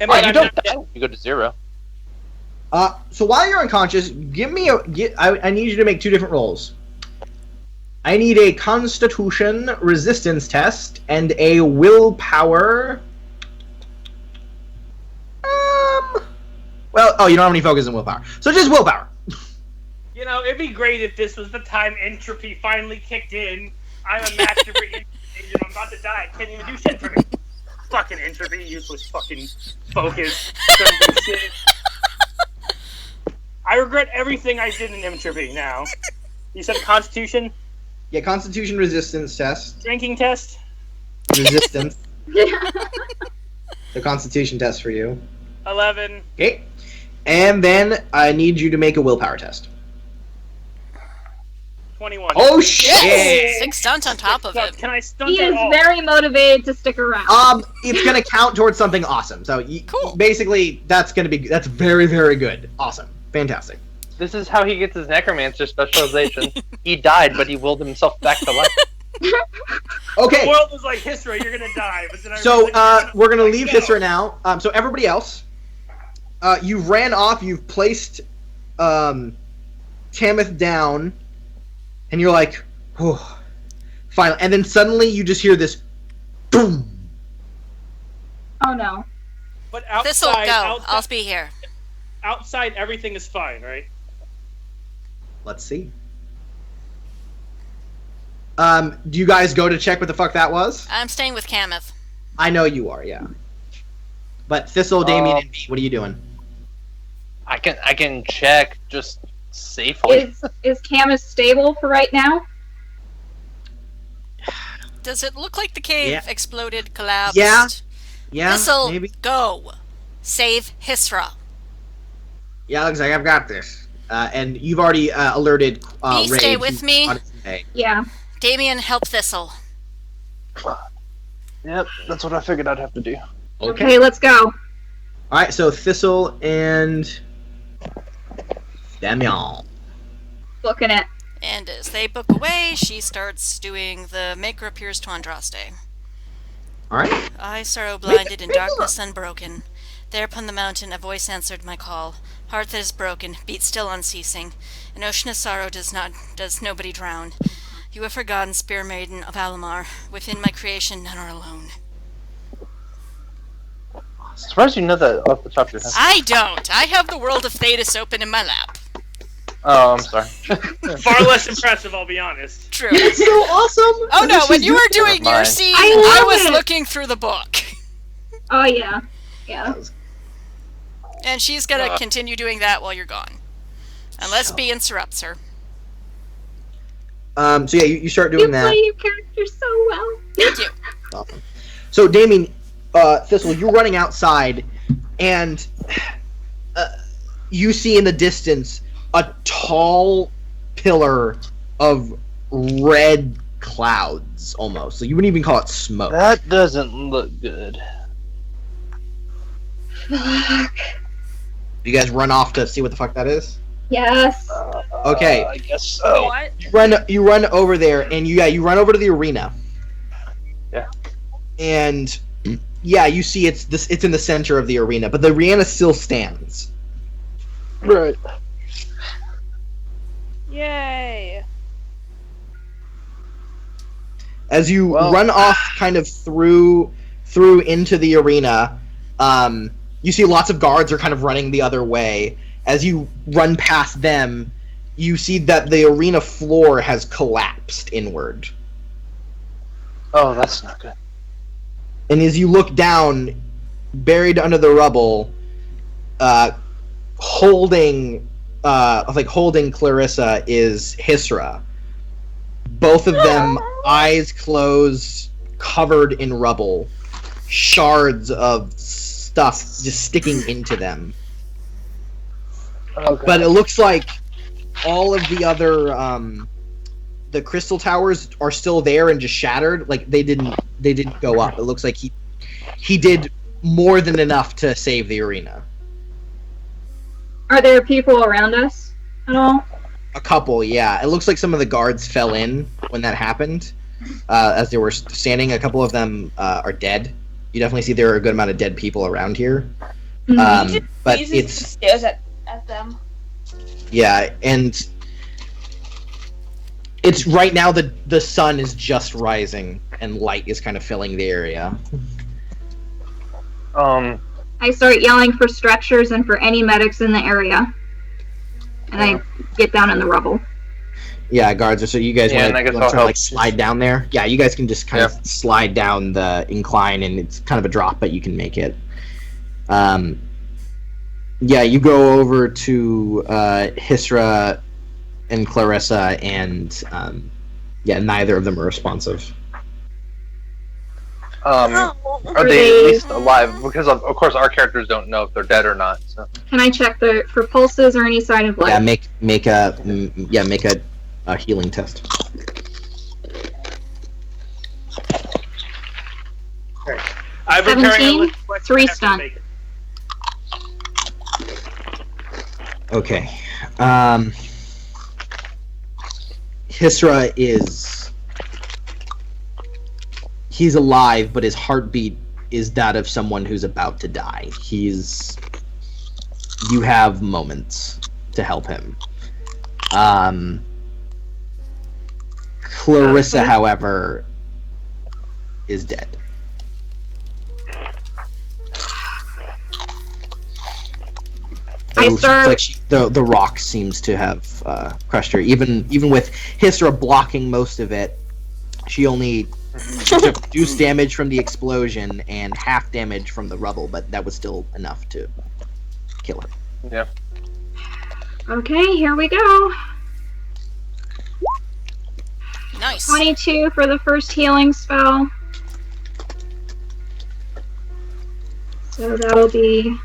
And Yeah, by you that, don't I'm die dead. when you go to 0. So while you're unconscious, I need you to make 2 different rolls. I need a Constitution resistance test and a willpower. Well, you don't have any focus in willpower, so just willpower. You know, it'd be great if this was the time entropy finally kicked in. I'm a master for entropy, and I'm about to die. I can't even do shit for me. Fucking entropy, useless fucking focus. Doesn't do shit. I regret everything I did in entropy now. You said Constitution? Yeah, Constitution resistance test. Drinking test? Resistance. The Constitution test for you. 11. Okay. And then I need you to make a willpower test. 21. Oh shit! Yes! 6 stunts on top of it. Can I stunt He at is all? very motivated to stick around. It's gonna count towards something awesome. So Cool. basically, that's very, very good. Awesome. Fantastic. This is how he gets his necromancer specialization. He died, but he willed himself back to life. Okay. The world was like, Hisra, you're gonna die. But then I So realized we're gonna like, leave no. Hisra now. So everybody else, you ran off. You've placed Tamith down, and you're like, whew, finally. And then suddenly you just hear this boom. Oh no. But This'll outside, go. I'll be here. outside, everything is fine, right? Let's see. Do you guys go to check what the fuck that was? I'm staying with Kameth. I know you are, yeah. But Thistle, Damien, and me, what are you doing? I can check just safely. Is Camus stable for right now? Does it look like the cave Yeah. exploded, collapsed? Yeah. Yeah, This'll maybe. go. Save Hisra. Yeah, looks like I've got this. And you've already alerted Me, Ray. stay to- with me. Hey. Yeah. Damien, help Thistle. Yep, that's what I figured I'd have to do. Okay, let's go. All right, so Thistle and Damien. Booking it. And as they book away, she starts doing the Make Her Appears to Andraste. All right. I, sorrow blinded in darkness unbroken. There upon the mountain a voice answered my call. Heart that is broken, beat still unceasing. An ocean of sorrow does nobody drown. You have forgotten, spear maiden of Alamar. Within my creation none are alone. Surprised you know that off the top of your head. I don't. I have the world of Thetis open in my lap. Oh, I'm sorry. Far less impressive, I'll be honest. True. It's so awesome. Oh no, when you were doing Never your mind. scene, I I love was it. looking through the book. Oh yeah. Yeah. And she's gonna continue doing that while you're gone. Unless B interrupts her. So yeah, you start You doing play that. your character so well. Thank you. Awesome. So Damien, Thistle, you're running outside, and you see in the distance a tall pillar of red clouds, almost. So you wouldn't even call it smoke. That doesn't look good. Fuck. You guys run off to see what the fuck that is. Yes. Okay. I guess so. What? You run over there, and you run over to the arena. Yeah. And yeah, you see it's in the center of the arena, but the arena still stands. Right. Yay! As you Well- run off kind of through into the arena, you see lots of guards are kind of running the other way. As you run past them, you see that the arena floor has collapsed inward. Oh, that's not good. And as you look down, buried under the rubble, holding Clarissa is Hisra. Both of them, eyes closed, covered in rubble, shards of stuff just sticking into them. Okay. But it looks like all of the other the crystal towers are still there and just shattered. Like they didn't go up. It looks like he did more than enough to save the arena. Are there people around us at all? A couple, yeah. It looks like some of the guards fell in when that happened. As they were standing, a couple of them are dead. You definitely see there are a good amount of dead people around here. But it's stares at them. yeah, and it's right now the sun is just rising and light is kind of filling the area. I start yelling for stretchers and for any medics in the area. And I get down in the rubble. Yeah, guards. So you guys want and to like slide down there? Yeah, you guys can just kind of slide down the incline, and it's kind of a drop, but you can make it. Yeah, you go over to Hisra and Clarissa, and neither of them are responsive. Are they at least alive? Because of course our characters don't know if they're dead or not. So. Can I check for pulses or any sign of life? Yeah, make a healing test. I've been carrying a list of 17, questions 3 I have to stun. make it. Okay. Hisra he's alive, but his heartbeat is that of someone who's about to die. You have moments to help him. Clarissa, however, is dead. It looks like the rock seems to have crushed her. Even with Hisra blocking most of it, she only took reduced damage from the explosion and half damage from the rubble, but that was still enough to kill her. Yeah. Okay, here we go. Nice. 22 for the first healing spell. So that'll be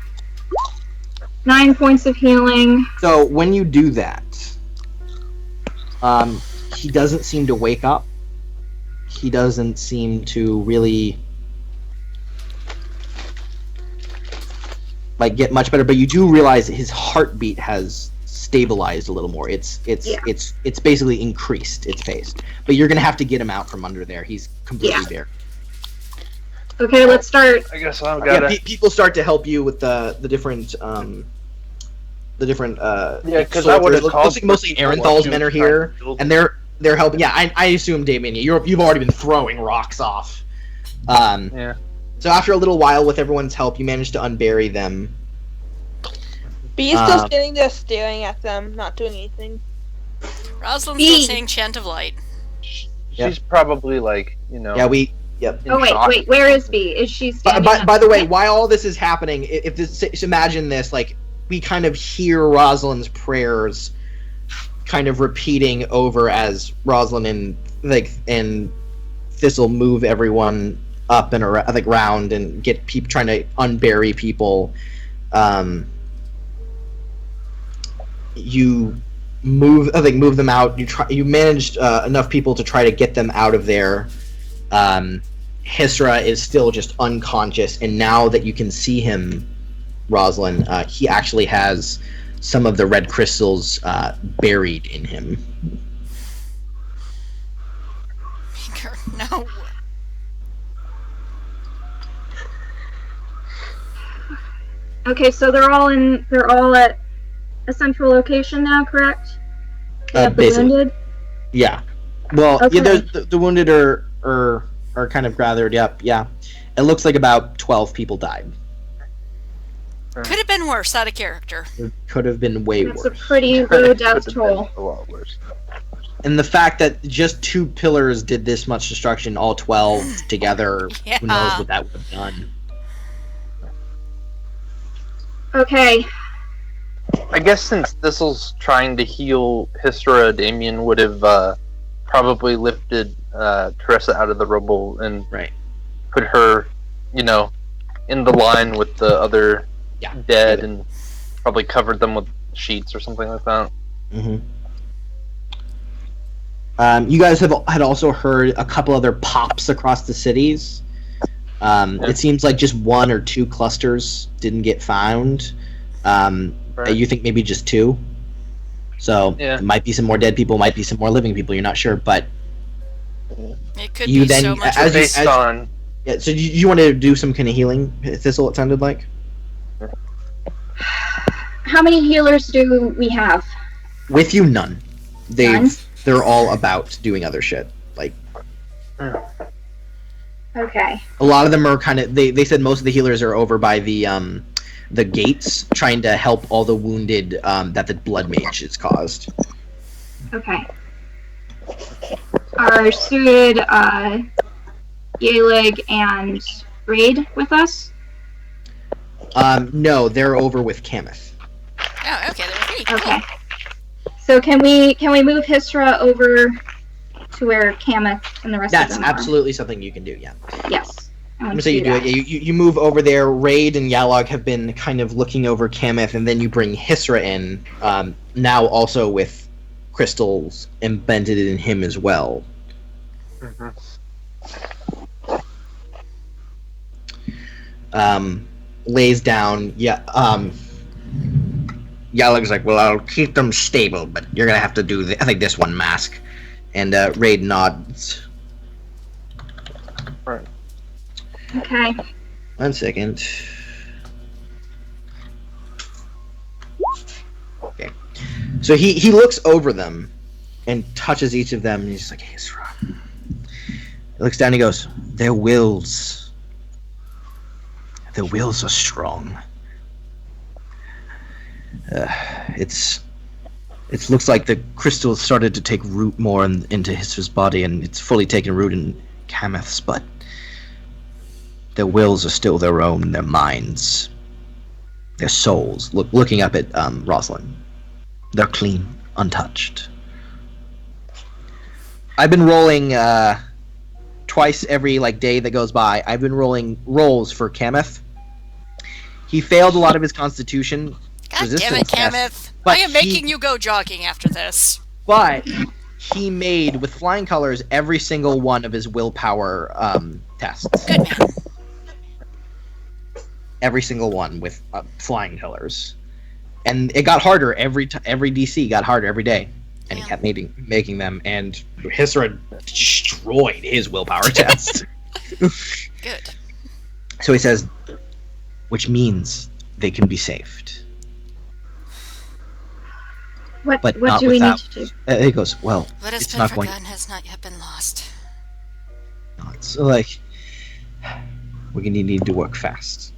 9 points of healing. So when you do that, he doesn't seem to wake up. He doesn't seem to really get much better, but you do realize that his heartbeat has stabilized a little more. It's basically increased its pace. But you're gonna have to get him out from under there. He's completely there. Okay, let's start. I guess I've got it. People start to help you with the different because that would have looks like mostly Arenthal's men are here, and they're helping. Yeah, I assume, Damien, you've already been throwing rocks off. Yeah. So after a little while, with everyone's help, you manage to unbury them. Bee's still standing there staring at them, not doing anything. Rosalind's still saying Chant of Light. She's probably Yep. Oh wait, where is Bee? Is she standing By the way, while all this is happening, imagine this, we kind of hear Rosalind's prayers kind of repeating over as Rosalind and Thistle move everyone up and around and get people trying to unbury people. You move them out. You managed enough people to try to get them out of there. Hisra is still just unconscious, and now that you can see him, Rosalind, he actually has some of the red crystals buried in him. No. Okay, so they're all at a central location now, correct? The wounded? Yeah. Well, okay. The wounded are kind of gathered. Yep. Yeah. It looks like about 12 people died. Could have been worse, out of character. It could have been way That's worse. a pretty low death toll. A lot worse. And the fact that just 2 pillars did this much destruction, all 12 together, Yeah. who knows what that would have done. Okay. I guess since Thistle's trying to heal Hystra, Damien would have probably lifted Teresa out of the rubble and Right. put her, in the line with the other dead, and probably covered them with sheets or something like that. Mm-hmm. You guys had also heard a couple other pops across the cities. It seems like just 1 or 2 clusters didn't get found. Right. You think maybe just 2. So Yeah. it might be some more dead people, might be some more living people. You're not sure, but It could You be then- so much as you- worse. Based on yeah. So you want to do some kind of healing, Thistle? It sounded like. How many healers do we have? With you, none. None? They're all about doing other shit. Like Okay. a lot of them are kind of. They said most of the healers are over by the gates, trying to help all the wounded that the blood mage has caused. Okay. Are Suid, Yaelig, and Raid with us? No, they're over with Kameth. Oh, okay, there were 3. Okay. So can we move Hystra over to where Kameth and the rest That's of them are? absolutely something you can do. Yeah. Yes. I I'm want gonna to say you do that. it. Yeah, you move over there. Raid and Yalog have been kind of looking over Kameth, and then you bring Hysra in. Now also with crystals embedded in him as well. Lays down. Yeah. Yalog's like, well, I'll keep them stable, but you're gonna have to do, I think, this one mask. And Raid nods. Okay. 1 second. Okay. So he looks over them and touches each of them, and he's like, hey, Isra. He looks down and he goes, their wills are strong. It looks like the crystal started to take root more into Hisra's body, and it's fully taken root in Kameth's, but their wills are still their own, their minds, their souls. Looking up at Rosalind. They're clean, untouched. I've been rolling twice every day that goes by. I've been rolling rolls for Kameth. He failed a lot of his constitution. God damn resistance it, tests, Kameth. but I am making you go jogging after this. But he made, with flying colors, every single one of his willpower tests. Good man. Every single one with flying colors. And it got harder every DC got harder every day. And he kept making them, and Hysra destroyed his willpower test. Good. So he says, which means they can be saved. What But do not we need without- to do? He goes, well, What has it's been not going. forgotten has not yet been lost. So we need to work fast.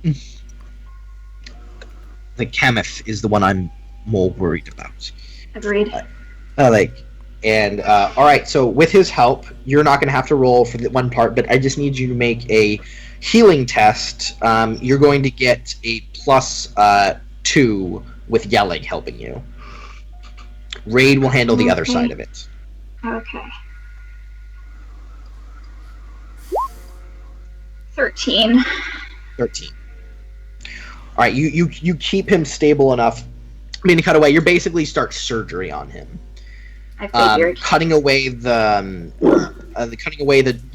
The Kameth is the one I'm more worried about. Agreed. All right. So with his help, you're not going to have to roll for the one part, but I just need you to make a healing test. You're going to get a +2 with Yelling helping you. Raid will handle the other Okay. side of it. Okay. 13. 13. All right. You keep him stable enough. I mean, to cut away. You basically start surgery on him. I figured. Cutting away the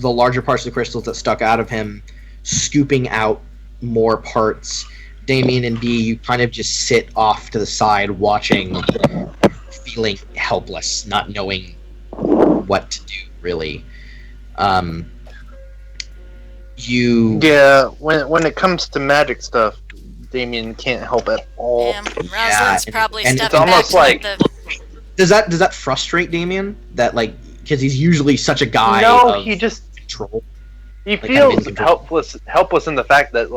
larger parts of the crystals that stuck out of him, scooping out more parts. Damien and B, you kind of just sit off to the side, watching, feeling helpless, not knowing what to do. Really, Yeah, when it comes to magic stuff, Damien can't help at all. Yeah, Rosalind's probably and stepping it's almost back to like- the... Does that frustrate Damien? That because he's usually such a guy No, of he just control. he kind of in feels control. helpless in the fact that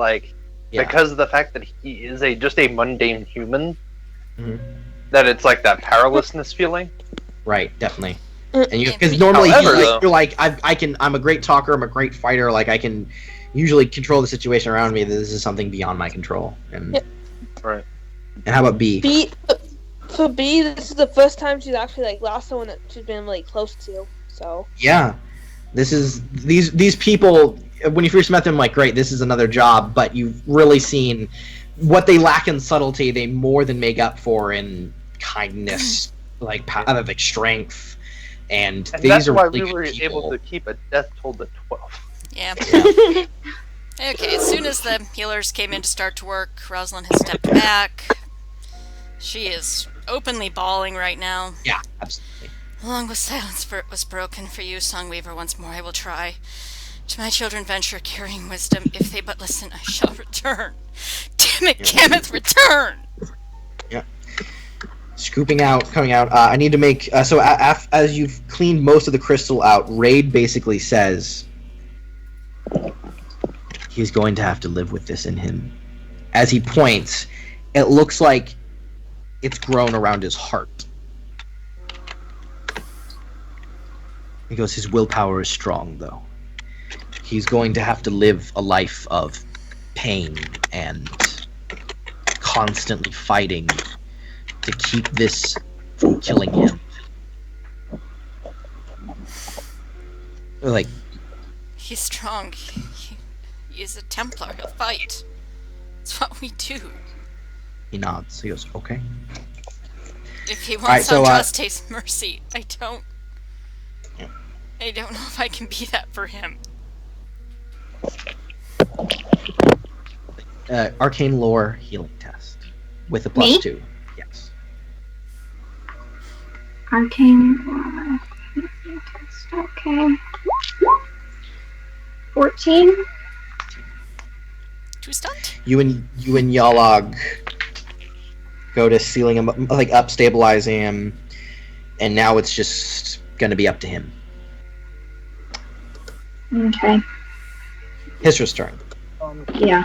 Yeah. because of the fact that he is just a mundane human, Mhm. that it's like that powerlessness feeling. Right, definitely. Mm. And because normally However, you're like I'm a great talker, I'm a great fighter, I can usually control the situation around me. This is something beyond my control. And Yep. Right. And how about B? So B, this is the first time she's actually like lost someone that she's been really close to. So Yeah, this is these people. When you first met them, like, great, this is another job, but you've really seen what they lack in subtlety. They more than make up for in kindness, like strength, and And these that's are why really we were good people. able to keep a death toll to 12. Yeah. Okay, as soon as the healers came in to start to work, Rosalind has stepped back. She is openly bawling right now. Yeah, absolutely. Long was silence was broken for you, Songweaver. Once more I will try. To my children venture carrying wisdom. If they but listen, I shall return. Damn it, Gameth, return! Scooping out, coming out. I need to make as you've cleaned most of the crystal out, Raid basically says he's going to have to live with this in him. As he points, it looks like it's grown around his heart. He goes, his willpower is strong, though. He's going to have to live a life of pain and constantly fighting to keep this from killing him. Like, He's strong. He is a Templar. He'll fight. It's what we do. he nods. He goes, okay. If he right, wants so, Andraste's mercy, I don't know if I can be that for him. Arcane lore healing test with a Me? +2. Yes. Arcane. Test. Okay. 14. Two stunt? You and Yalog go to sealing him up, like up stabilizing him, and now it's just gonna be up to him. Okay. Hisra's turn. Yeah.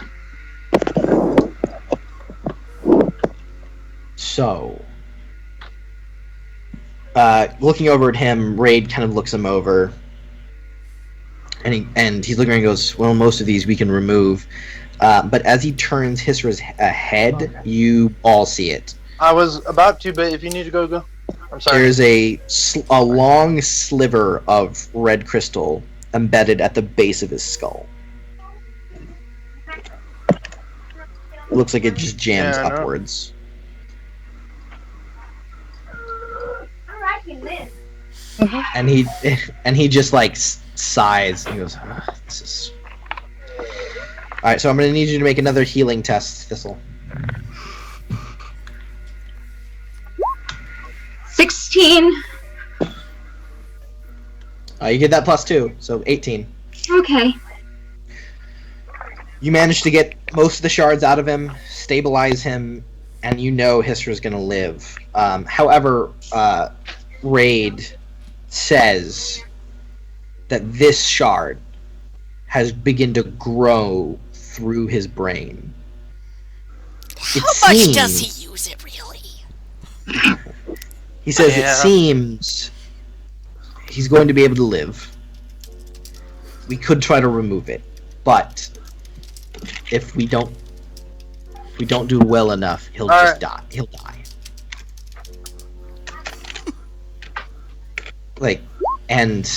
So, looking over at him, Raid kind of looks him over, and he's looking and goes, "Well, most of these we can remove." But as he turns Hisra's head, you all see it. I was about to, but if you need to go, go. I'm sorry. There's a long sliver of red crystal embedded at the base of his skull. Looks like it just jams Yeah, I know. upwards. And he just like sighs. He goes, "This is." All right, so I'm gonna need you to make another healing test, Thistle. 16. You get that +2, so 18. Okay. You manage to get most of the shards out of him, stabilize him, and you know Hisra's gonna live. However, Raid says that this shard has begun to grow through his brain. How much does he use it, really? He says Yeah. it seems he's going to be able to live. We could try to remove it, but if we don't do well enough, he'll just die. He'll die. Like, and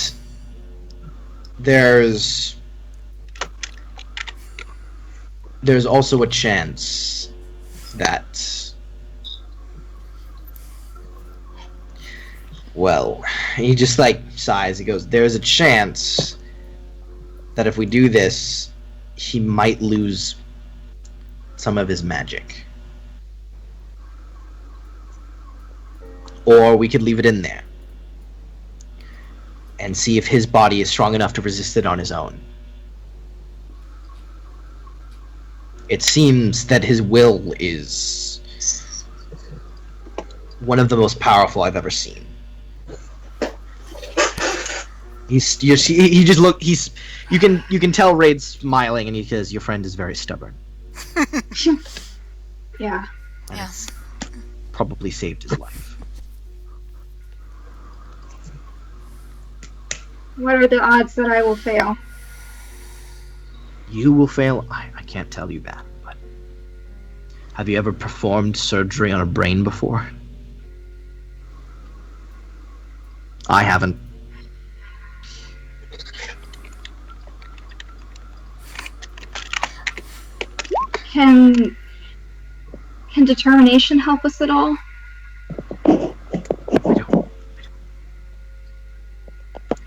there's also a chance that, well, he just like sighs. He goes, there's a chance that if we do this, he might lose some of his magic. Or we could leave it in there and see if his body is strong enough to resist it on his own. It seems that his will is one of the most powerful I've ever seen. You can tell Raid's smiling, and he says, "Your friend is very stubborn." Yeah. And Yeah. it's probably saved his life. What are the odds that I will fail? You will fail. I can't tell you that, but have you ever performed surgery on a brain before? I haven't. Can determination help us at all?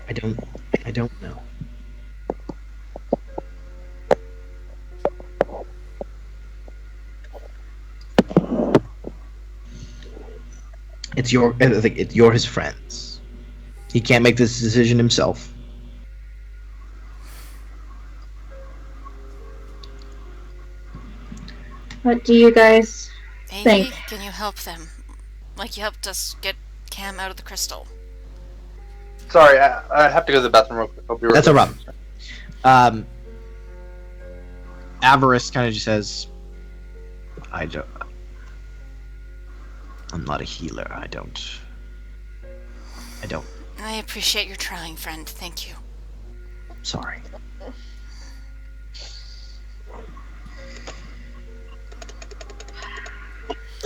I don't know. You're his friends. He can't make this decision himself. What do you guys Maybe think? can you help them? Like you helped us get Cam out of the crystal. Sorry, I have to go to the bathroom real quick. I'll be right That's a back. rub. Avarice kind of just says, I'm not a healer. I don't. I appreciate your trying, friend. Thank you. Sorry.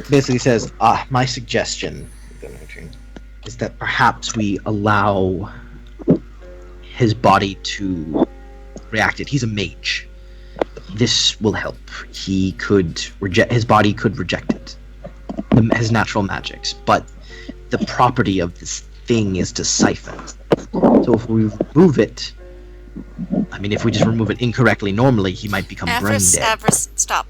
Basically says, my suggestion is that perhaps we allow his body to react it. He's a mage. This will help. His body could reject it. His natural magics. But the property of this thing is to siphon. So if we remove it, if we just remove it incorrectly normally, he might become brain dead. Avarice, stop.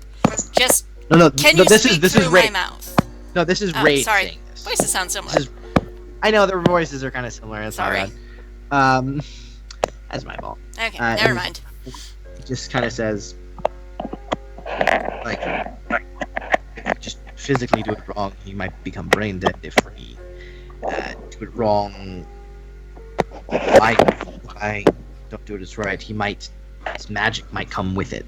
Just No, can you this speak is through Ray. my mouth? No, this is Oh, Ray sorry. saying this. Voices sound similar. I know their voices are kind of similar. It's Sorry. not bad. That's my fault. Okay, and- never mind. He just kind of says, like, if we just physically do it wrong, he might become brain dead. If we do it wrong, I don't do it as right. His magic might come with it.